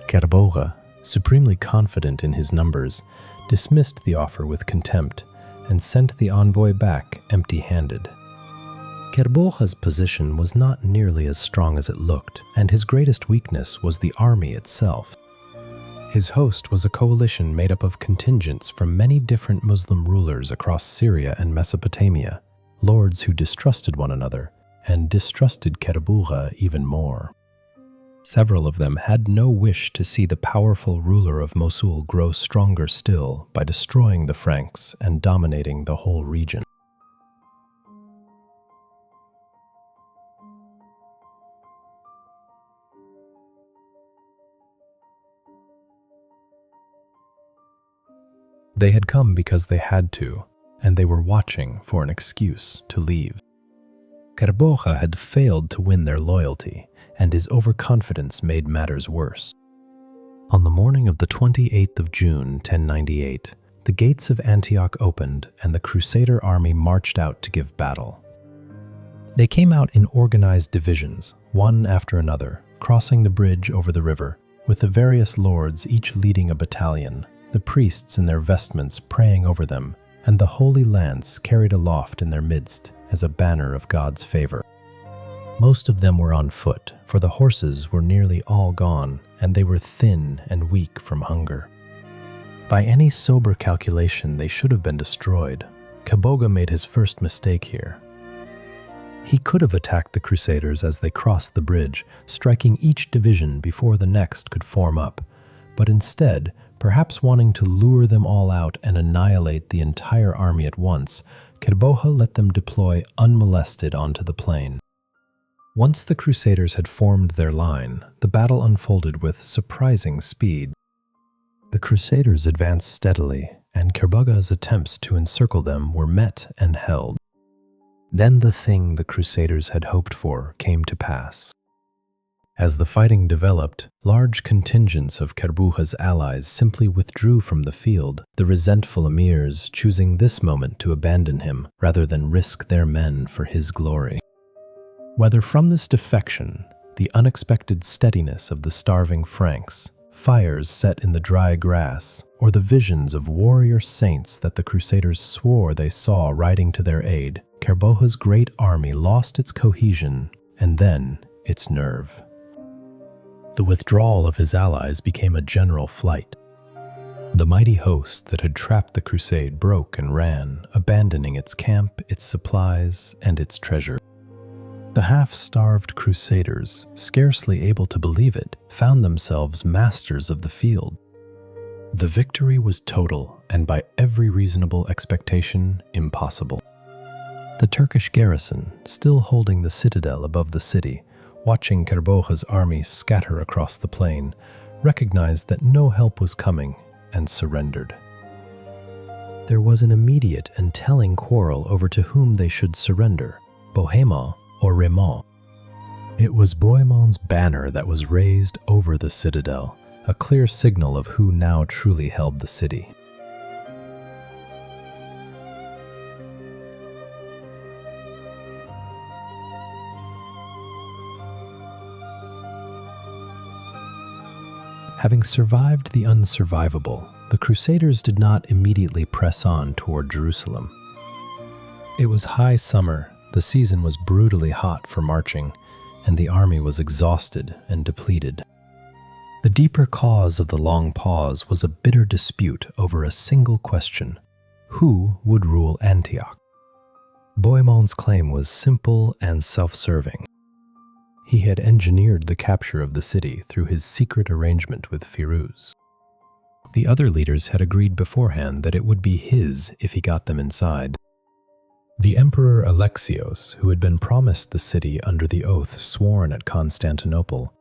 Kerboga, supremely confident in his numbers, dismissed the offer with contempt and sent the envoy back empty-handed. Kerboga's position was not nearly as strong as it looked, and his greatest weakness was the army itself. His host was a coalition made up of contingents from many different Muslim rulers across Syria and Mesopotamia, lords who distrusted one another and distrusted Kerboga even more. Several of them had no wish to see the powerful ruler of Mosul grow stronger still by destroying the Franks and dominating the whole region. They had come because they had to, and they were watching for an excuse to leave. Kerboga had failed to win their loyalty, and his overconfidence made matters worse. On the morning of the 28th of June, 1098, the gates of Antioch opened and the Crusader army marched out to give battle. They came out in organized divisions, one after another, crossing the bridge over the river, with the various lords each leading a battalion, the priests in their vestments praying over them, and the holy lance carried aloft in their midst as a banner of God's favor. Most of them were on foot, for the horses were nearly all gone, and they were thin and weak from hunger. By any sober calculation, they should have been destroyed. Kerboga made his first mistake here. He could have attacked the Crusaders as they crossed the bridge, striking each division before the next could form up, but instead, perhaps wanting to lure them all out and annihilate the entire army at once, Kerboga let them deploy unmolested onto the plain. Once the Crusaders had formed their line, the battle unfolded with surprising speed. The Crusaders advanced steadily, and Kerboga's attempts to encircle them were met and held. Then the thing the Crusaders had hoped for came to pass. As the fighting developed, large contingents of Kerboga's allies simply withdrew from the field, the resentful emirs choosing this moment to abandon him rather than risk their men for his glory. Whether from this defection, the unexpected steadiness of the starving Franks, fires set in the dry grass, or the visions of warrior saints that the Crusaders swore they saw riding to their aid, Kerboga's great army lost its cohesion and then its nerve. The withdrawal of his allies became a general flight. The mighty host that had trapped the crusade broke and ran, abandoning its camp, its supplies, and its treasure. The half-starved crusaders, scarcely able to believe it, found themselves masters of the field. The victory was total and by every reasonable expectation impossible. The Turkish garrison, still holding the citadel above the city, watching Kerboga's army scatter across the plain, recognized that no help was coming and surrendered. There was an immediate and telling quarrel over to whom they should surrender, Bohemond or Raymond. It was Bohemond's banner that was raised over the citadel, a clear signal of who now truly held the city. Having survived the unsurvivable, the Crusaders did not immediately press on toward Jerusalem. It was high summer, the season was brutally hot for marching, and the army was exhausted and depleted. The deeper cause of the long pause was a bitter dispute over a single question: Who would rule Antioch? Bohemont's claim was simple and self-serving. He had engineered the capture of the city through his secret arrangement with Firuz. The other leaders had agreed beforehand that it would be his if he got them inside. The Emperor Alexios, who had been promised the city under the oath sworn at Constantinople,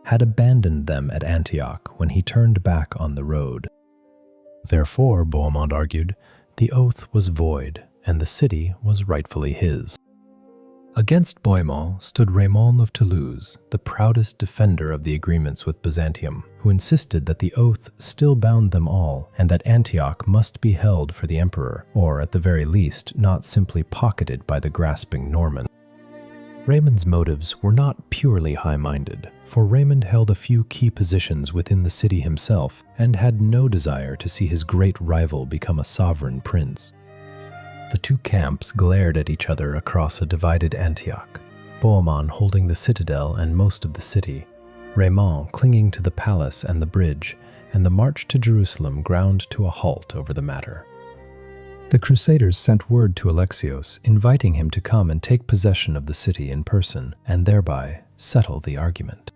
had abandoned them at Antioch when he turned back on the road. Therefore, Bohemond argued, the oath was void and the city was rightfully his. Against Bohemond stood Raymond of Toulouse, the proudest defender of the agreements with Byzantium, who insisted that the oath still bound them all and that Antioch must be held for the emperor, or at the very least not simply pocketed by the grasping Norman. Raymond's motives were not purely high-minded, for Raymond held a few key positions within the city himself and had no desire to see his great rival become a sovereign prince. The two camps glared at each other across a divided Antioch, Bohemond holding the citadel and most of the city, Raymond clinging to the palace and the bridge, and the march to Jerusalem ground to a halt over the matter. The Crusaders sent word to Alexios, inviting him to come and take possession of the city in person, and thereby settle the argument.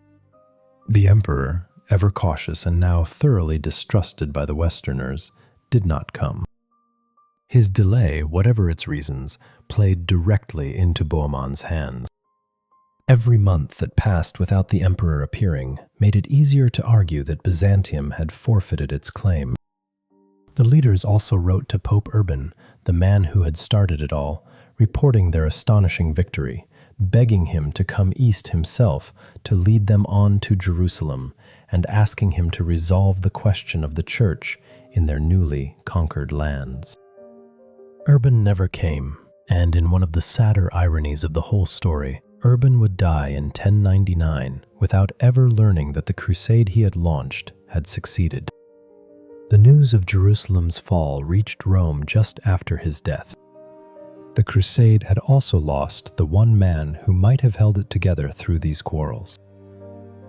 The emperor, ever cautious and now thoroughly distrusted by the Westerners, did not come. His delay, whatever its reasons, played directly into Bohemond's hands. Every month that passed without the emperor appearing made it easier to argue that Byzantium had forfeited its claim. The leaders also wrote to Pope Urban, the man who had started it all, reporting their astonishing victory, begging him to come east himself to lead them on to Jerusalem, and asking him to resolve the question of the church in their newly conquered lands. Urban never came, and in one of the sadder ironies of the whole story, Urban would die in 1099 without ever learning that the crusade he had launched had succeeded. The news of Jerusalem's fall reached Rome just after his death. The crusade had also lost the one man who might have held it together through these quarrels.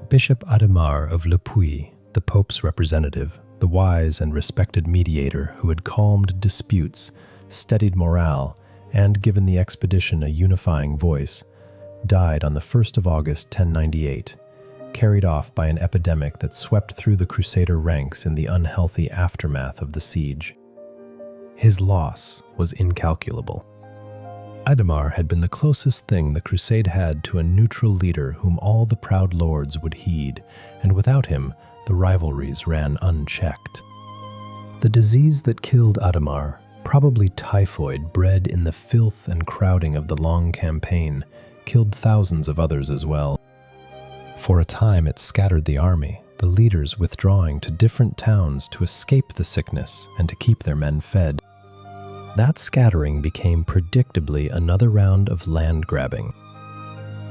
Bishop Adhemar of Le Puy, the Pope's representative, the wise and respected mediator who had calmed disputes, steadied morale, and given the expedition a unifying voice, died on the 1st of August 1098, carried off by an epidemic that swept through the Crusader ranks in the unhealthy aftermath of the siege. His loss was incalculable. Adhemar had been the closest thing the Crusade had to a neutral leader whom all the proud lords would heed, and without him, the rivalries ran unchecked. The disease that killed Adhemar, probably typhoid bred in the filth and crowding of the long campaign, killed thousands of others as well. For a time it scattered the army, the leaders withdrawing to different towns to escape the sickness and to keep their men fed. That scattering became predictably another round of land grabbing.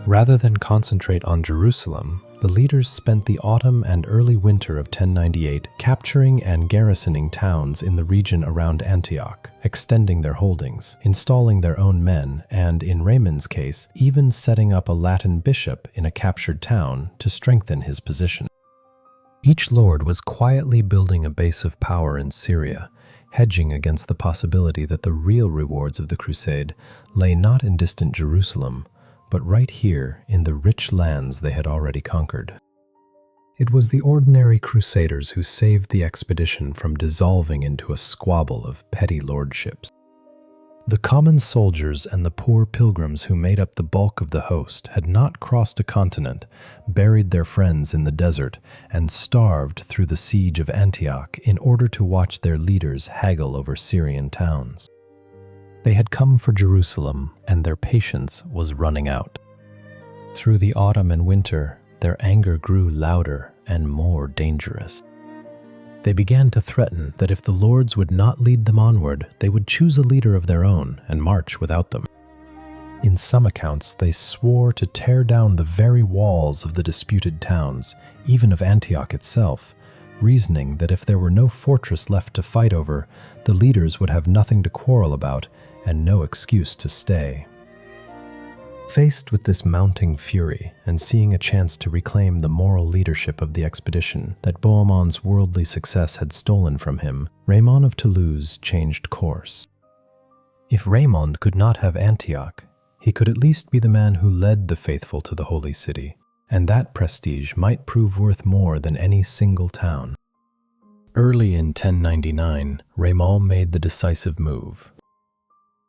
Rather than concentrate on Jerusalem, the leaders spent the autumn and early winter of 1098 capturing and garrisoning towns in the region around Antioch, extending their holdings, installing their own men, and, in Raymond's case, even setting up a Latin bishop in a captured town to strengthen his position. Each lord was quietly building a base of power in Syria, hedging against the possibility that the real rewards of the crusade lay not in distant Jerusalem, but right here in the rich lands they had already conquered. It was the ordinary crusaders who saved the expedition from dissolving into a squabble of petty lordships. The common soldiers and the poor pilgrims who made up the bulk of the host had not crossed a continent, buried their friends in the desert, and starved through the siege of Antioch in order to watch their leaders haggle over Syrian towns. They had come for Jerusalem, and their patience was running out. Through the autumn and winter, their anger grew louder and more dangerous. They began to threaten that if the lords would not lead them onward, they would choose a leader of their own and march without them. In some accounts, they swore to tear down the very walls of the disputed towns, even of Antioch itself, reasoning that if there were no fortress left to fight over, the leaders would have nothing to quarrel about and no excuse to stay. Faced with this mounting fury and seeing a chance to reclaim the moral leadership of the expedition that Bohemond's worldly success had stolen from him, Raymond of Toulouse changed course. If Raymond could not have Antioch, he could at least be the man who led the faithful to the holy city, and that prestige might prove worth more than any single town. Early in 1099, Raymond made the decisive move.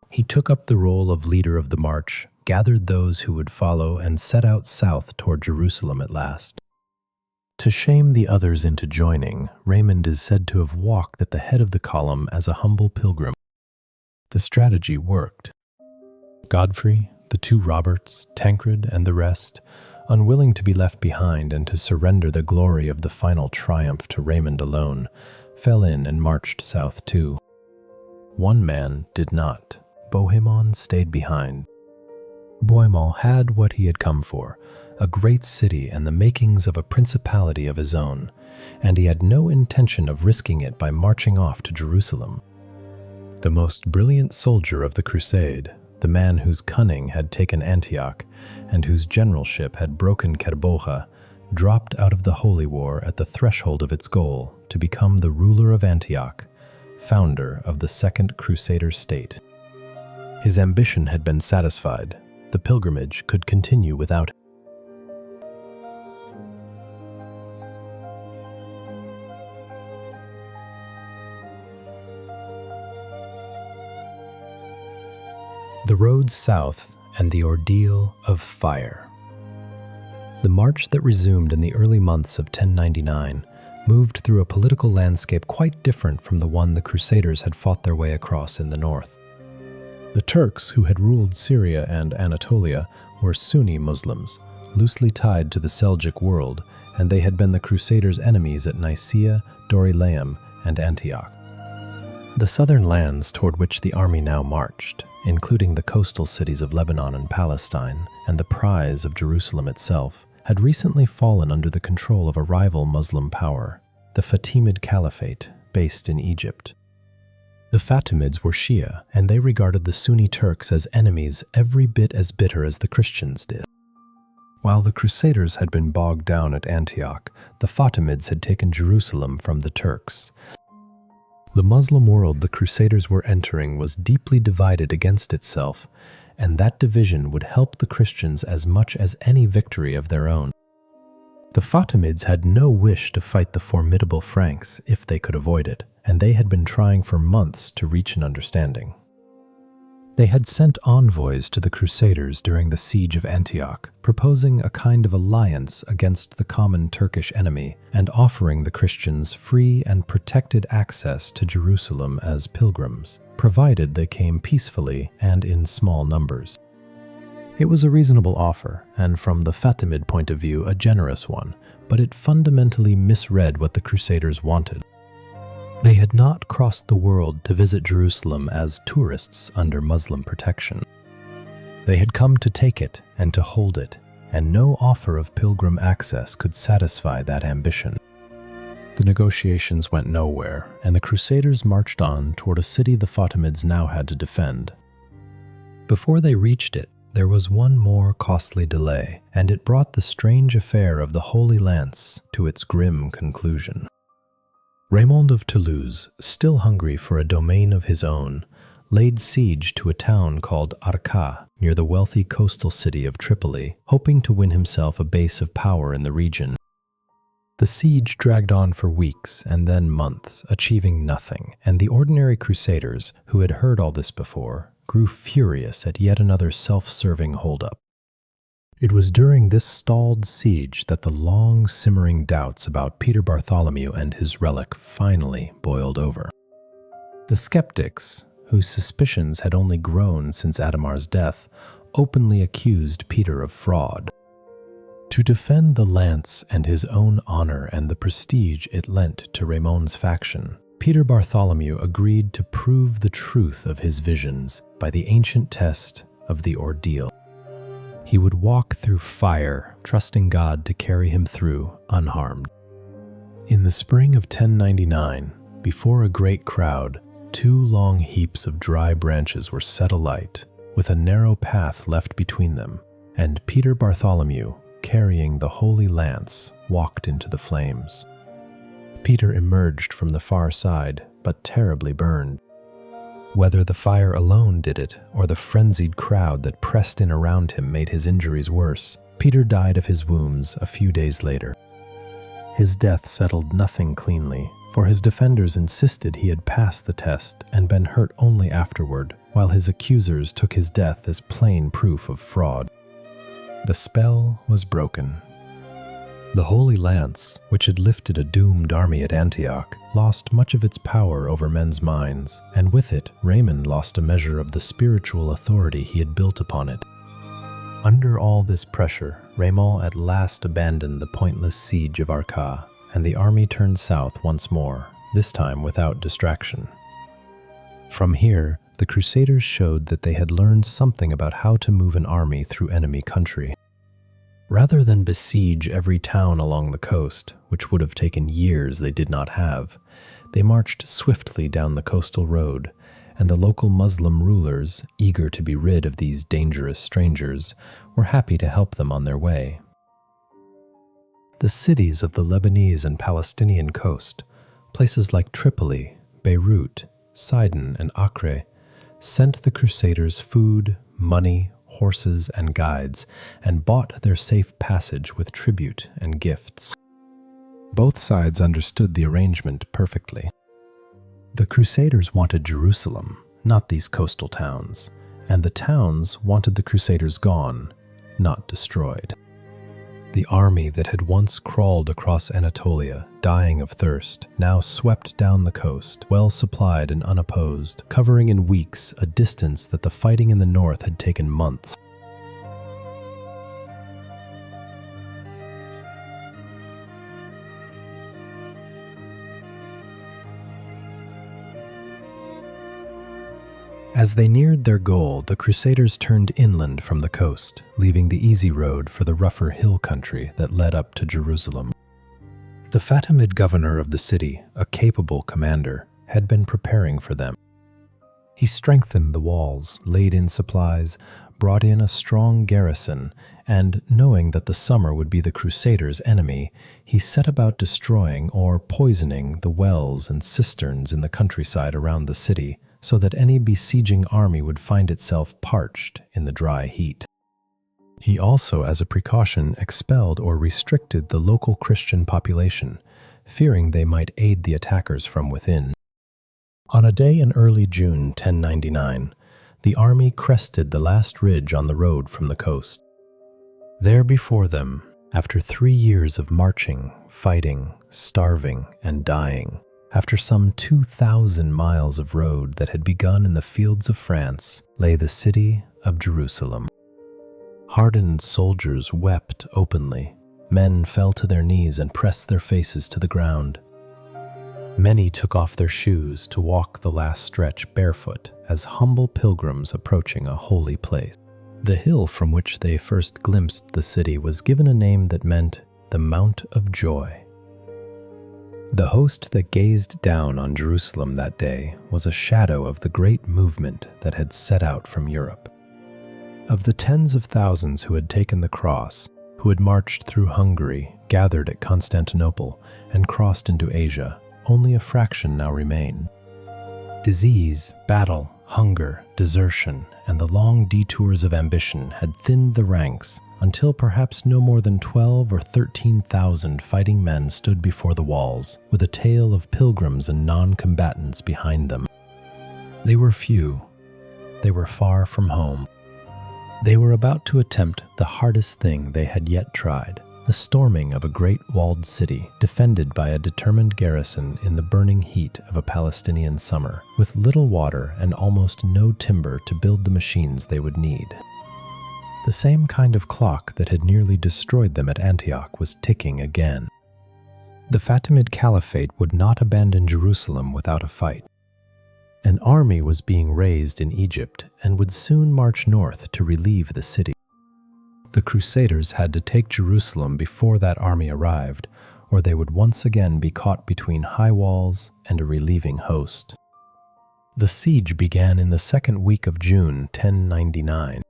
He took up the role of leader of the march, gathered those who would follow, and set out south toward Jerusalem at last. To shame the others into joining, Raymond is said to have walked at the head of the column as a humble pilgrim. The strategy worked. Godfrey, the two Roberts, Tancred, and the rest, unwilling to be left behind and to surrender the glory of the final triumph to Raymond alone, fell in and marched south too. One man did not. Bohemond stayed behind. Bohemond had what he had come for, a great city and the makings of a principality of his own, and he had no intention of risking it by marching off to Jerusalem. The most brilliant soldier of the Crusade, the man whose cunning had taken Antioch and whose generalship had broken Kerboha, dropped out of the Holy War at the threshold of its goal to become the ruler of Antioch, founder of the Second Crusader state. His ambition had been satisfied. The pilgrimage could continue without him. The road south and the ordeal of fire. The march that resumed in the early months of 1099 moved through a political landscape quite different from the one the Crusaders had fought their way across in the north. The Turks, who had ruled Syria and Anatolia, were Sunni Muslims, loosely tied to the Seljuk world, and they had been the Crusaders' enemies at Nicaea, Dorylaeum, and Antioch. The southern lands toward which the army now marched, including the coastal cities of Lebanon and Palestine, and the prize of Jerusalem itself, had recently fallen under the control of a rival Muslim power, the Fatimid Caliphate, based in Egypt. The Fatimids were Shia, and they regarded the Sunni Turks as enemies every bit as bitter as the Christians did. While the Crusaders had been bogged down at Antioch, the Fatimids had taken Jerusalem from the Turks. The Muslim world the Crusaders were entering was deeply divided against itself, and that division would help the Christians as much as any victory of their own. The Fatimids had no wish to fight the formidable Franks if they could avoid it, and they had been trying for months to reach an understanding. They had sent envoys to the Crusaders during the siege of Antioch, proposing a kind of alliance against the common Turkish enemy and offering the Christians free and protected access to Jerusalem as pilgrims, provided they came peacefully and in small numbers. It was a reasonable offer, and from the Fatimid point of view, a generous one, but it fundamentally misread what the Crusaders wanted. They had not crossed the world to visit Jerusalem as tourists under Muslim protection. They had come to take it and to hold it, and no offer of pilgrim access could satisfy that ambition. The negotiations went nowhere, and the Crusaders marched on toward a city the Fatimids now had to defend. Before they reached it, there was one more costly delay, and it brought the strange affair of the Holy Lance to its grim conclusion. Raymond of Toulouse, still hungry for a domain of his own, laid siege to a town called Arca near the wealthy coastal city of Tripoli, hoping to win himself a base of power in the region. The siege dragged on for weeks and then months, achieving nothing, and the ordinary Crusaders, who had heard all this before, grew furious at yet another self-serving holdup. It was during this stalled siege that the long simmering doubts about Peter Bartholomew and his relic finally boiled over. The skeptics, whose suspicions had only grown since Adamar's death, openly accused Peter of fraud. To defend the lance and his own honor and the prestige it lent to Raymond's faction, Peter Bartholomew agreed to prove the truth of his visions by the ancient test of the ordeal. He would walk through fire, trusting God to carry him through unharmed. In the spring of 1099, before a great crowd, 2 long heaps of dry branches were set alight, with a narrow path left between them, and Peter Bartholomew, carrying the Holy Lance, walked into the flames. Peter emerged from the far side, but terribly burned. Whether the fire alone did it, or the frenzied crowd that pressed in around him made his injuries worse, Peter died of his wounds a few days later. His death settled nothing cleanly, for his defenders insisted he had passed the test and been hurt only afterward, while his accusers took his death as plain proof of fraud. The spell was broken. The Holy Lance, which had lifted a doomed army at Antioch, lost much of its power over men's minds, and with it, Raymond lost a measure of the spiritual authority he had built upon it. Under all this pressure, Raymond at last abandoned the pointless siege of Arcas, and the army turned south once more, this time without distraction. From here, the Crusaders showed that they had learned something about how to move an army through enemy country. Rather than besiege every town along the coast, which would have taken years they did not have, they marched swiftly down the coastal road, and the local Muslim rulers, eager to be rid of these dangerous strangers, were happy to help them on their way. The cities of the Lebanese and Palestinian coast, places like Tripoli, Beirut, Sidon, and Acre, sent the Crusaders food, money, horses, and guides, and bought their safe passage with tribute and gifts. Both sides understood the arrangement perfectly. The Crusaders wanted Jerusalem, not these coastal towns, and the towns wanted the Crusaders gone, not destroyed. The army that had once crawled across Anatolia, dying of thirst, now swept down the coast, well supplied and unopposed, covering in weeks a distance that the fighting in the north had taken months. As they neared their goal, the Crusaders turned inland from the coast, leaving the easy road for the rougher hill country that led up to Jerusalem. The Fatimid governor of the city, a capable commander, had been preparing for them. He strengthened the walls, laid in supplies, brought in a strong garrison, and, knowing that the summer would be the Crusaders' enemy, he set about destroying or poisoning the wells and cisterns in the countryside around the city, so that any besieging army would find itself parched in the dry heat. He also, as a precaution, expelled or restricted the local Christian population, fearing they might aid the attackers from within. On a day in early June 1099, the army crested the last ridge on the road from the coast. There before them, after 3 years of marching, fighting, starving, and dying, after some 2,000 miles of road that had begun in the fields of France, lay the city of Jerusalem. Hardened soldiers wept openly. Men fell to their knees and pressed their faces to the ground. Many took off their shoes to walk the last stretch barefoot as humble pilgrims approaching a holy place. The hill from which they first glimpsed the city was given a name that meant the Mount of Joy. The host that gazed down on Jerusalem that day was a shadow of the great movement that had set out from Europe. Of the tens of thousands who had taken the cross, who had marched through Hungary, gathered at Constantinople, and crossed into Asia, only a fraction now remained. Disease, battle, hunger, desertion, and the long detours of ambition had thinned the ranks until perhaps no more than 12 or 13,000 fighting men stood before the walls, with a tail of pilgrims and non-combatants behind them. They were few. They were far from home. They were about to attempt the hardest thing they had yet tried, the storming of a great walled city defended by a determined garrison in the burning heat of a Palestinian summer, with little water and almost no timber to build the machines they would need. The same kind of clock that had nearly destroyed them at Antioch was ticking again. The Fatimid Caliphate would not abandon Jerusalem without a fight. An army was being raised in Egypt and would soon march north to relieve the city. The Crusaders had to take Jerusalem before that army arrived, or they would once again be caught between high walls and a relieving host. The siege began in the second week of June 1099.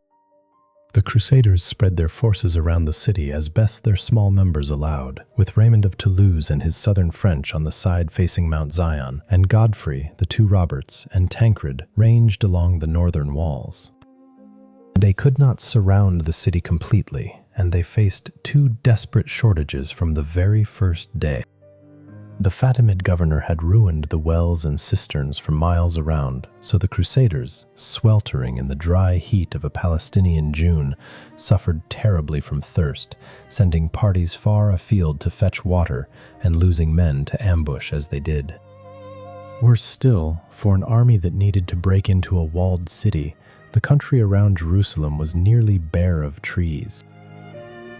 The Crusaders spread their forces around the city as best their small numbers allowed, with Raymond of Toulouse and his southern French on the side facing Mount Zion, and Godfrey, the two Roberts, and Tancred ranged along the northern walls. They could not surround the city completely, and they faced two desperate shortages from the very first day. The Fatimid governor had ruined the wells and cisterns for miles around, so the Crusaders, sweltering in the dry heat of a Palestinian June, suffered terribly from thirst, sending parties far afield to fetch water and losing men to ambush as they did. Worse still, for an army that needed to break into a walled city, the country around Jerusalem was nearly bare of trees.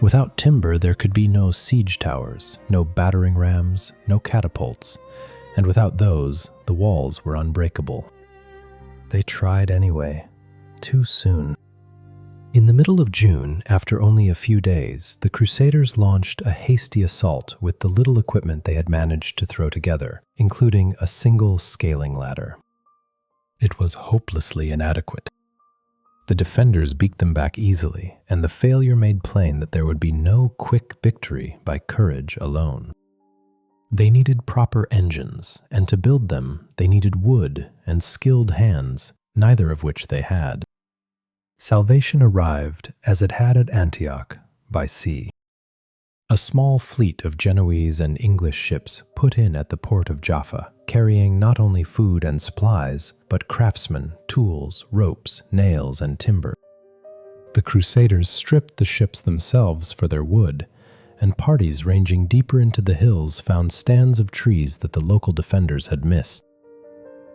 Without timber, there could be no siege towers, no battering rams, no catapults, and without those, the walls were unbreakable. They tried anyway, too soon. In the middle of June, after only a few days, the Crusaders launched a hasty assault with the little equipment they had managed to throw together, including a single scaling ladder. It was hopelessly inadequate. The defenders beat them back easily, and the failure made plain that there would be no quick victory by courage alone. They needed proper engines, and to build them, they needed wood and skilled hands, neither of which they had. Salvation arrived, as it had at Antioch, by sea. A small fleet of Genoese and English ships put in at the port of Jaffa, carrying not only food and supplies, but craftsmen, tools, ropes, nails, and timber. The Crusaders stripped the ships themselves for their wood, and parties ranging deeper into the hills found stands of trees that the local defenders had missed.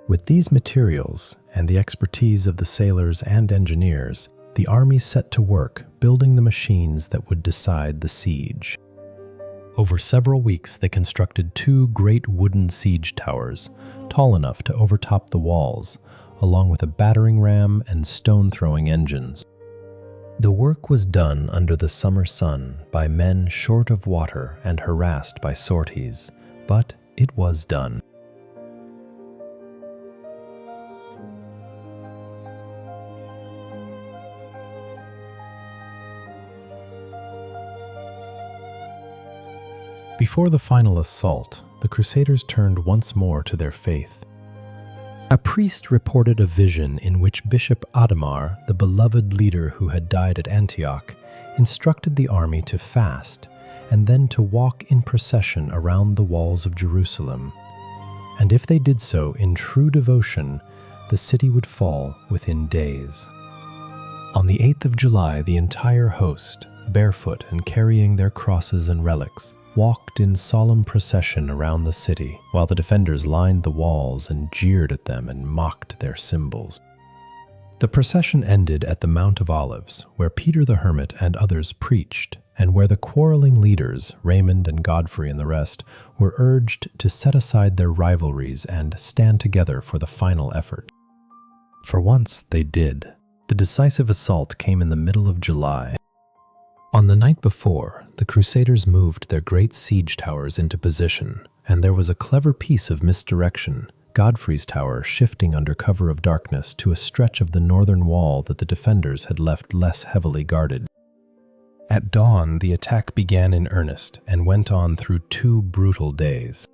With these materials and the expertise of the sailors and engineers, the army set to work building the machines that would decide the siege. Over several weeks, they constructed two great wooden siege towers, tall enough to overtop the walls, along with a battering ram and stone-throwing engines. The work was done under the summer sun by men short of water and harassed by sorties, but it was done. Before the final assault, the Crusaders turned once more to their faith. A priest reported a vision in which Bishop Adhemar, the beloved leader who had died at Antioch, instructed the army to fast and then to walk in procession around the walls of Jerusalem. And if they did so in true devotion, the city would fall within days. On the 8th of July, the entire host, barefoot and carrying their crosses and relics, walked in solemn procession around the city, while the defenders lined the walls and jeered at them and mocked their symbols. The procession ended at the Mount of Olives, where Peter the Hermit and others preached, and where the quarreling leaders, Raymond and Godfrey and the rest, were urged to set aside their rivalries and stand together for the final effort. For once, they did. The decisive assault came in the middle of July. On the night before, the Crusaders moved their great siege towers into position, and there was a clever piece of misdirection, Godfrey's tower shifting under cover of darkness to a stretch of the northern wall that the defenders had left less heavily guarded. At dawn, the attack began in earnest and went on through 2 brutal days.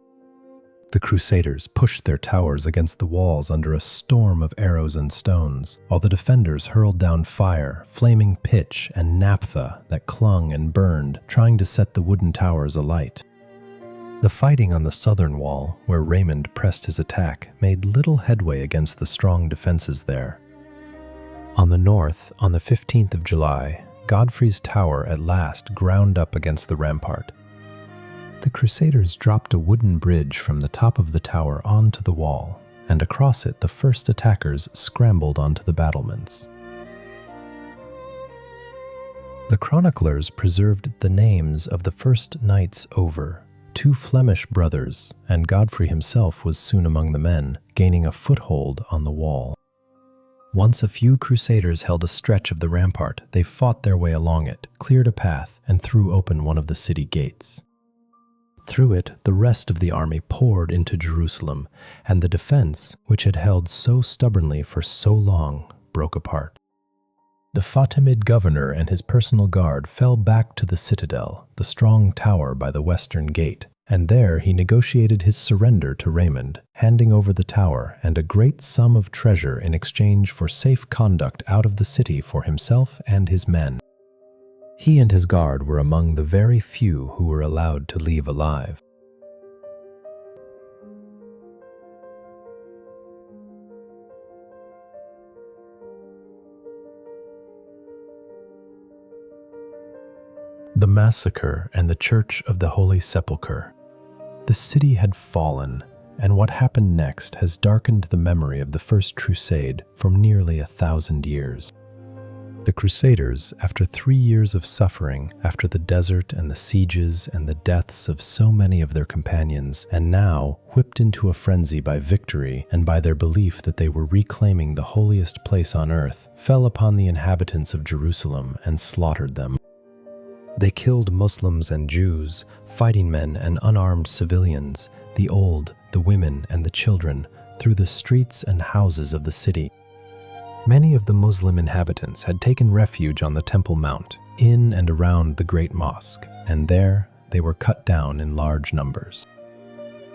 The Crusaders pushed their towers against the walls under a storm of arrows and stones, while the defenders hurled down fire, flaming pitch, and naphtha that clung and burned, trying to set the wooden towers alight. The fighting on the southern wall, where Raymond pressed his attack, made little headway against the strong defenses there. On the north, on the 15th of July, Godfrey's tower at last ground up against the rampart. The Crusaders dropped a wooden bridge from the top of the tower onto the wall, and across it the first attackers scrambled onto the battlements. The chroniclers preserved the names of the first knights over, 2 Flemish brothers, and Godfrey himself was soon among the men, gaining a foothold on the wall. Once a few Crusaders held a stretch of the rampart, they fought their way along it, cleared a path, and threw open one of the city gates. Through it, the rest of the army poured into Jerusalem, and the defense, which had held so stubbornly for so long, broke apart. The Fatimid governor and his personal guard fell back to the citadel, the strong tower by the western gate, and there he negotiated his surrender to Raymond, handing over the tower and a great sum of treasure in exchange for safe conduct out of the city for himself and his men. He and his guard were among the very few who were allowed to leave alive. The massacre and the Church of the Holy Sepulchre. The city had fallen, and what happened next has darkened the memory of the First Crusade for nearly 1,000 years. The Crusaders, after 3 years of suffering, after the desert and the sieges and the deaths of so many of their companions, and now, whipped into a frenzy by victory and by their belief that they were reclaiming the holiest place on earth, fell upon the inhabitants of Jerusalem and slaughtered them. They killed Muslims and Jews, fighting men and unarmed civilians, the old, the women, and the children, through the streets and houses of the city. Many of the Muslim inhabitants had taken refuge on the Temple Mount, in and around the Great Mosque, and there they were cut down in large numbers.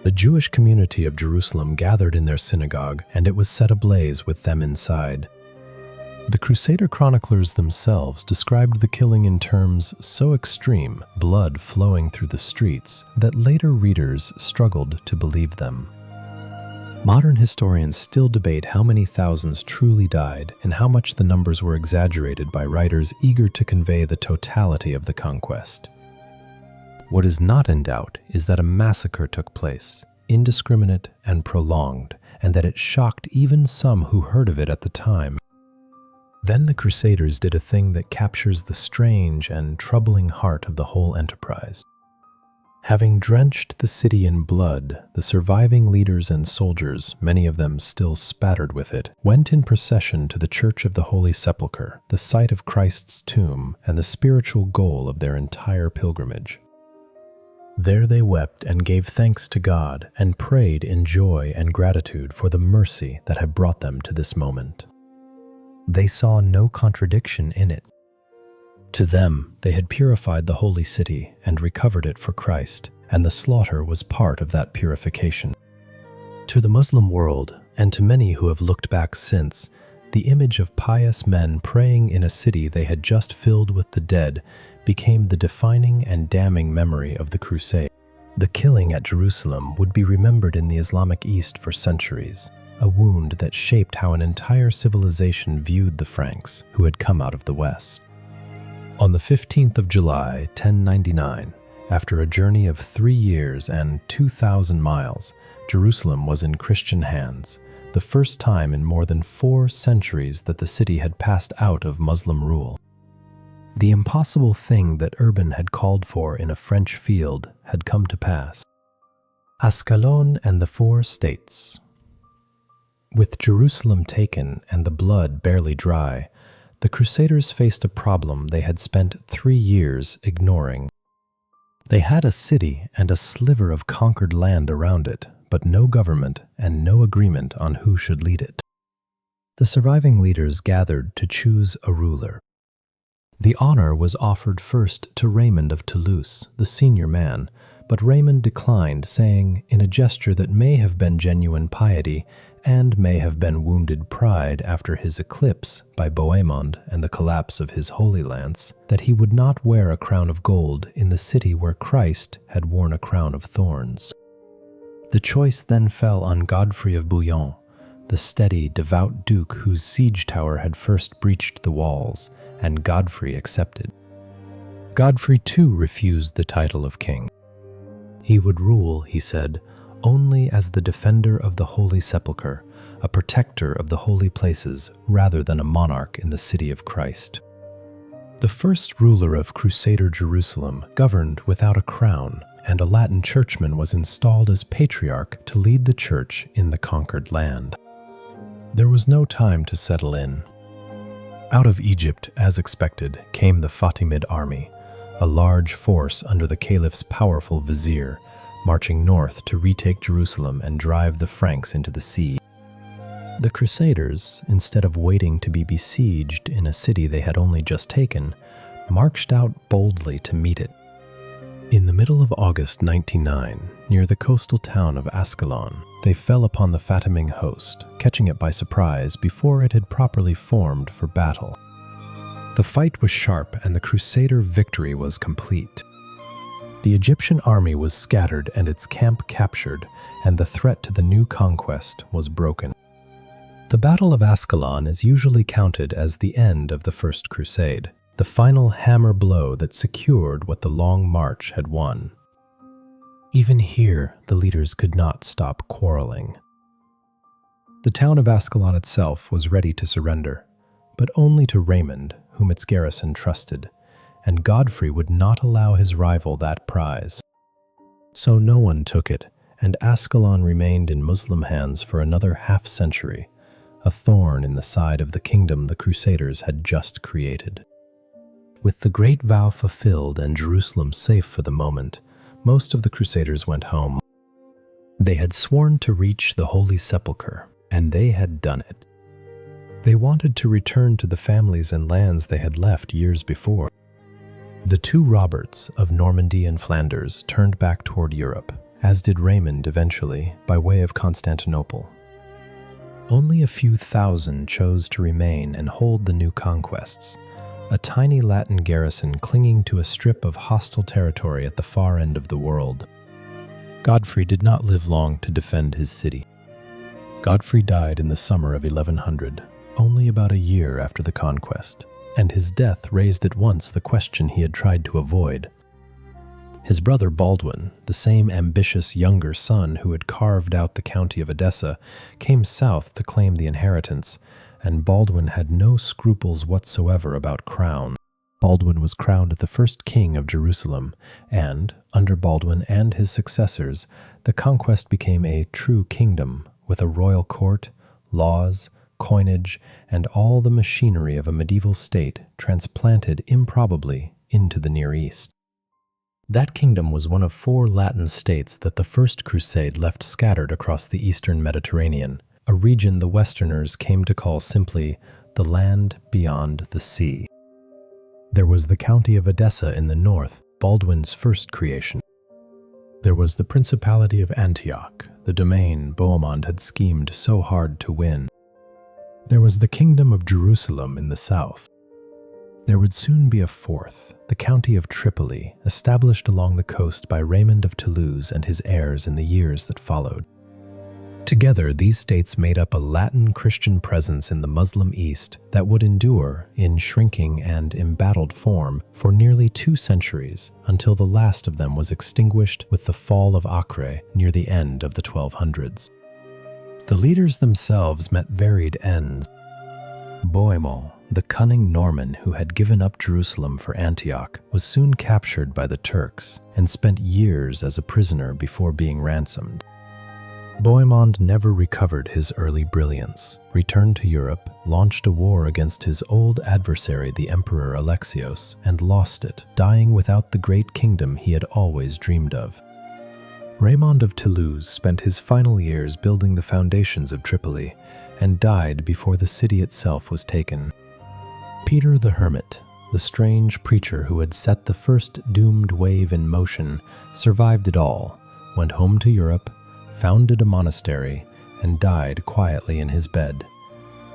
The Jewish community of Jerusalem gathered in their synagogue, and it was set ablaze with them inside. The Crusader chroniclers themselves described the killing in terms so extreme, blood flowing through the streets, that later readers struggled to believe them. Modern historians still debate how many thousands truly died and how much the numbers were exaggerated by writers eager to convey the totality of the conquest. What is not in doubt is that a massacre took place, indiscriminate and prolonged, and that it shocked even some who heard of it at the time. Then the Crusaders did a thing that captures the strange and troubling heart of the whole enterprise. Having drenched the city in blood, the surviving leaders and soldiers, many of them still spattered with it, went in procession to the Church of the Holy Sepulchre, the site of Christ's tomb and the spiritual goal of their entire pilgrimage. There they wept and gave thanks to God and prayed in joy and gratitude for the mercy that had brought them to this moment. They saw no contradiction in it. To them, they had purified the holy city and recovered it for Christ, and the slaughter was part of that purification. To the Muslim world, and to many who have looked back since, the image of pious men praying in a city they had just filled with the dead became the defining and damning memory of the Crusade. The killing at Jerusalem would be remembered in the Islamic East for centuries, a wound that shaped how an entire civilization viewed the Franks who had come out of the West. On the 15th of July, 1099, after a journey of 3 years and 2,000 miles, Jerusalem was in Christian hands, the first time in more than 4 centuries that the city had passed out of Muslim rule. The impossible thing that Urban had called for in a French field had come to pass. Ascalon and the 4 states. With Jerusalem taken and the blood barely dry, the Crusaders faced a problem they had spent 3 years ignoring. They had a city and a sliver of conquered land around it, but no government and no agreement on who should lead it. The surviving leaders gathered to choose a ruler. The honor was offered first to Raymond of Toulouse, the senior man, but Raymond declined, saying, in a gesture that may have been genuine piety and may have been wounded pride after his eclipse by Bohemond and the collapse of his Holy Lance, that he would not wear a crown of gold in the city where Christ had worn a crown of thorns. The choice then fell on Godfrey of Bouillon, the steady, devout duke whose siege tower had first breached the walls, and Godfrey accepted. Godfrey too refused the title of king. He would rule, he said, only as the defender of the Holy Sepulchre, a protector of the holy places, rather than a monarch in the city of Christ. The first ruler of Crusader Jerusalem governed without a crown, and a Latin churchman was installed as patriarch to lead the church in the conquered land. There was no time to settle in. Out of Egypt, as expected, came the Fatimid army, a large force under the caliph's powerful vizier, marching north to retake Jerusalem and drive the Franks into the sea. The Crusaders, instead of waiting to be besieged in a city they had only just taken, marched out boldly to meet it. In the middle of August 99, near the coastal town of Ascalon, they fell upon the Fatiming host, catching it by surprise before it had properly formed for battle. The fight was sharp and the Crusader victory was complete. The Egyptian army was scattered and its camp captured, and the threat to the new conquest was broken. The Battle of Ascalon is usually counted as the end of the First Crusade, the final hammer blow that secured what the Long March had won. Even here, the leaders could not stop quarreling. The town of Ascalon itself was ready to surrender, but only to Raymond, whom its garrison trusted, and Godfrey would not allow his rival that prize. So no one took it, and Ascalon remained in Muslim hands for another half-century, a thorn in the side of the kingdom the Crusaders had just created. With the great vow fulfilled and Jerusalem safe for the moment, most of the Crusaders went home. They had sworn to reach the Holy Sepulchre, and they had done it. They wanted to return to the families and lands they had left years before. The two Roberts of Normandy and Flanders turned back toward Europe, as did Raymond eventually, by way of Constantinople. Only a few thousand chose to remain and hold the new conquests, a tiny Latin garrison clinging to a strip of hostile territory at the far end of the world. Godfrey did not live long to defend his city. Godfrey died in the summer of 1100, only about a year after the conquest, and his death raised at once the question he had tried to avoid. His brother Baldwin, the same ambitious younger son who had carved out the county of Edessa, came south to claim the inheritance, and Baldwin had no scruples whatsoever about crown. Baldwin was crowned the first king of Jerusalem, and, under Baldwin and his successors, the conquest became a true kingdom, with a royal court, laws, coinage, and all the machinery of a medieval state transplanted improbably into the Near East. That kingdom was one of 4 Latin states that the First Crusade left scattered across the eastern Mediterranean, a region the Westerners came to call simply the land beyond the sea. There was the county of Edessa in the north, Baldwin's first creation. There was the Principality of Antioch, the domain Bohemond had schemed so hard to win. There was the Kingdom of Jerusalem in the south. There would soon be a fourth, the county of Tripoli, established along the coast by Raymond of Toulouse and his heirs in the years that followed. Together, these states made up a Latin Christian presence in the Muslim East that would endure, in shrinking and embattled form, for nearly 2 centuries, until the last of them was extinguished with the fall of Acre near the end of the 1200s. The leaders themselves met varied ends. Bohemond, the cunning Norman who had given up Jerusalem for Antioch, was soon captured by the Turks and spent years as a prisoner before being ransomed. Bohemond never recovered his early brilliance, returned to Europe, launched a war against his old adversary the Emperor Alexios, and lost it, dying without the great kingdom he had always dreamed of. Raymond of Toulouse spent his final years building the foundations of Tripoli, and died before the city itself was taken. Peter the Hermit, the strange preacher who had set the first doomed wave in motion, survived it all, went home to Europe, founded a monastery, and died quietly in his bed,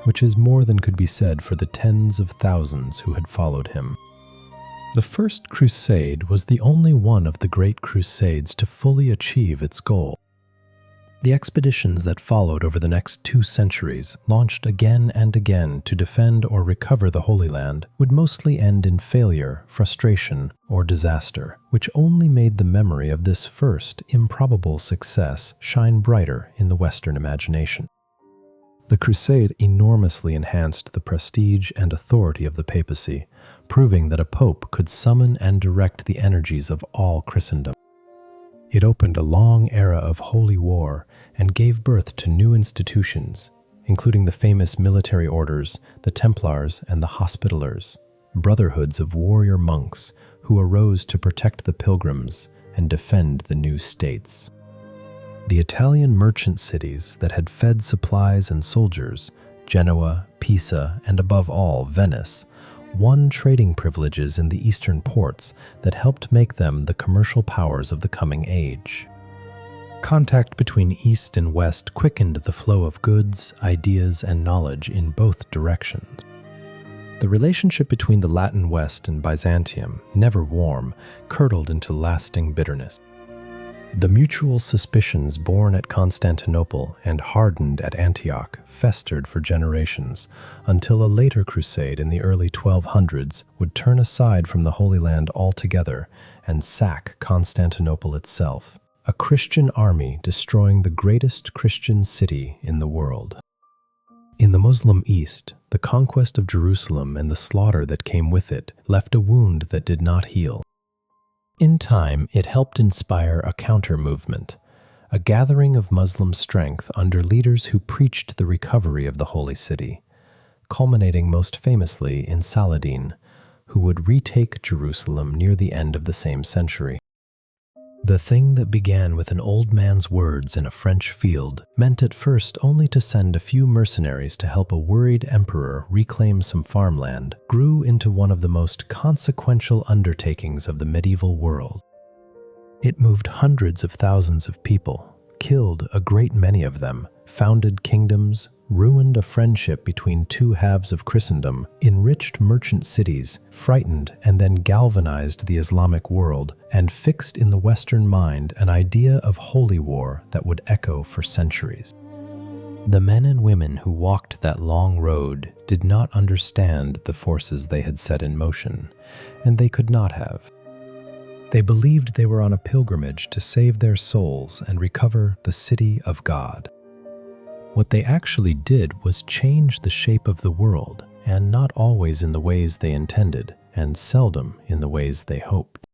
which is more than could be said for the tens of thousands who had followed him. The First Crusade was the only one of the great crusades to fully achieve its goal. The expeditions that followed over the next 2 centuries, launched again and again to defend or recover the Holy Land, would mostly end in failure, frustration, or disaster, which only made the memory of this first, improbable success shine brighter in the Western imagination. The Crusade enormously enhanced the prestige and authority of the papacy, proving that a pope could summon and direct the energies of all Christendom. It opened a long era of holy war and gave birth to new institutions, including the famous military orders, the Templars and the Hospitallers, brotherhoods of warrior monks who arose to protect the pilgrims and defend the new states. The Italian merchant cities that had fed supplies and soldiers, Genoa, Pisa, and above all, Venice, won trading privileges in the eastern ports that helped make them the commercial powers of the coming age. Contact between East and West quickened the flow of goods, ideas, and knowledge in both directions. The relationship between the Latin West and Byzantium, never warm, curdled into lasting bitterness. The mutual suspicions born at Constantinople and hardened at Antioch festered for generations, until a later crusade in the early 1200s would turn aside from the Holy Land altogether and sack Constantinople itself, a Christian army destroying the greatest Christian city in the world. In the Muslim East, the conquest of Jerusalem and the slaughter that came with it left a wound that did not heal. In time, it helped inspire a counter-movement, a gathering of Muslim strength under leaders who preached the recovery of the Holy City, culminating most famously in Saladin, who would retake Jerusalem near the end of the same century. The thing that began with an old man's words in a French field meant at first only to send a few mercenaries to help a worried emperor reclaim some farmland, grew into one of the most consequential undertakings of the medieval world. It moved hundreds of thousands of people, killed a great many of them, founded kingdoms, ruined a friendship between two halves of Christendom, enriched merchant cities, frightened and then galvanized the Islamic world, and fixed in the Western mind an idea of holy war that would echo for centuries. The men and women who walked that long road did not understand the forces they had set in motion, and they could not have. They believed they were on a pilgrimage to save their souls and recover the city of God. What they actually did was change the shape of the world, and not always in the ways they intended, and seldom in the ways they hoped.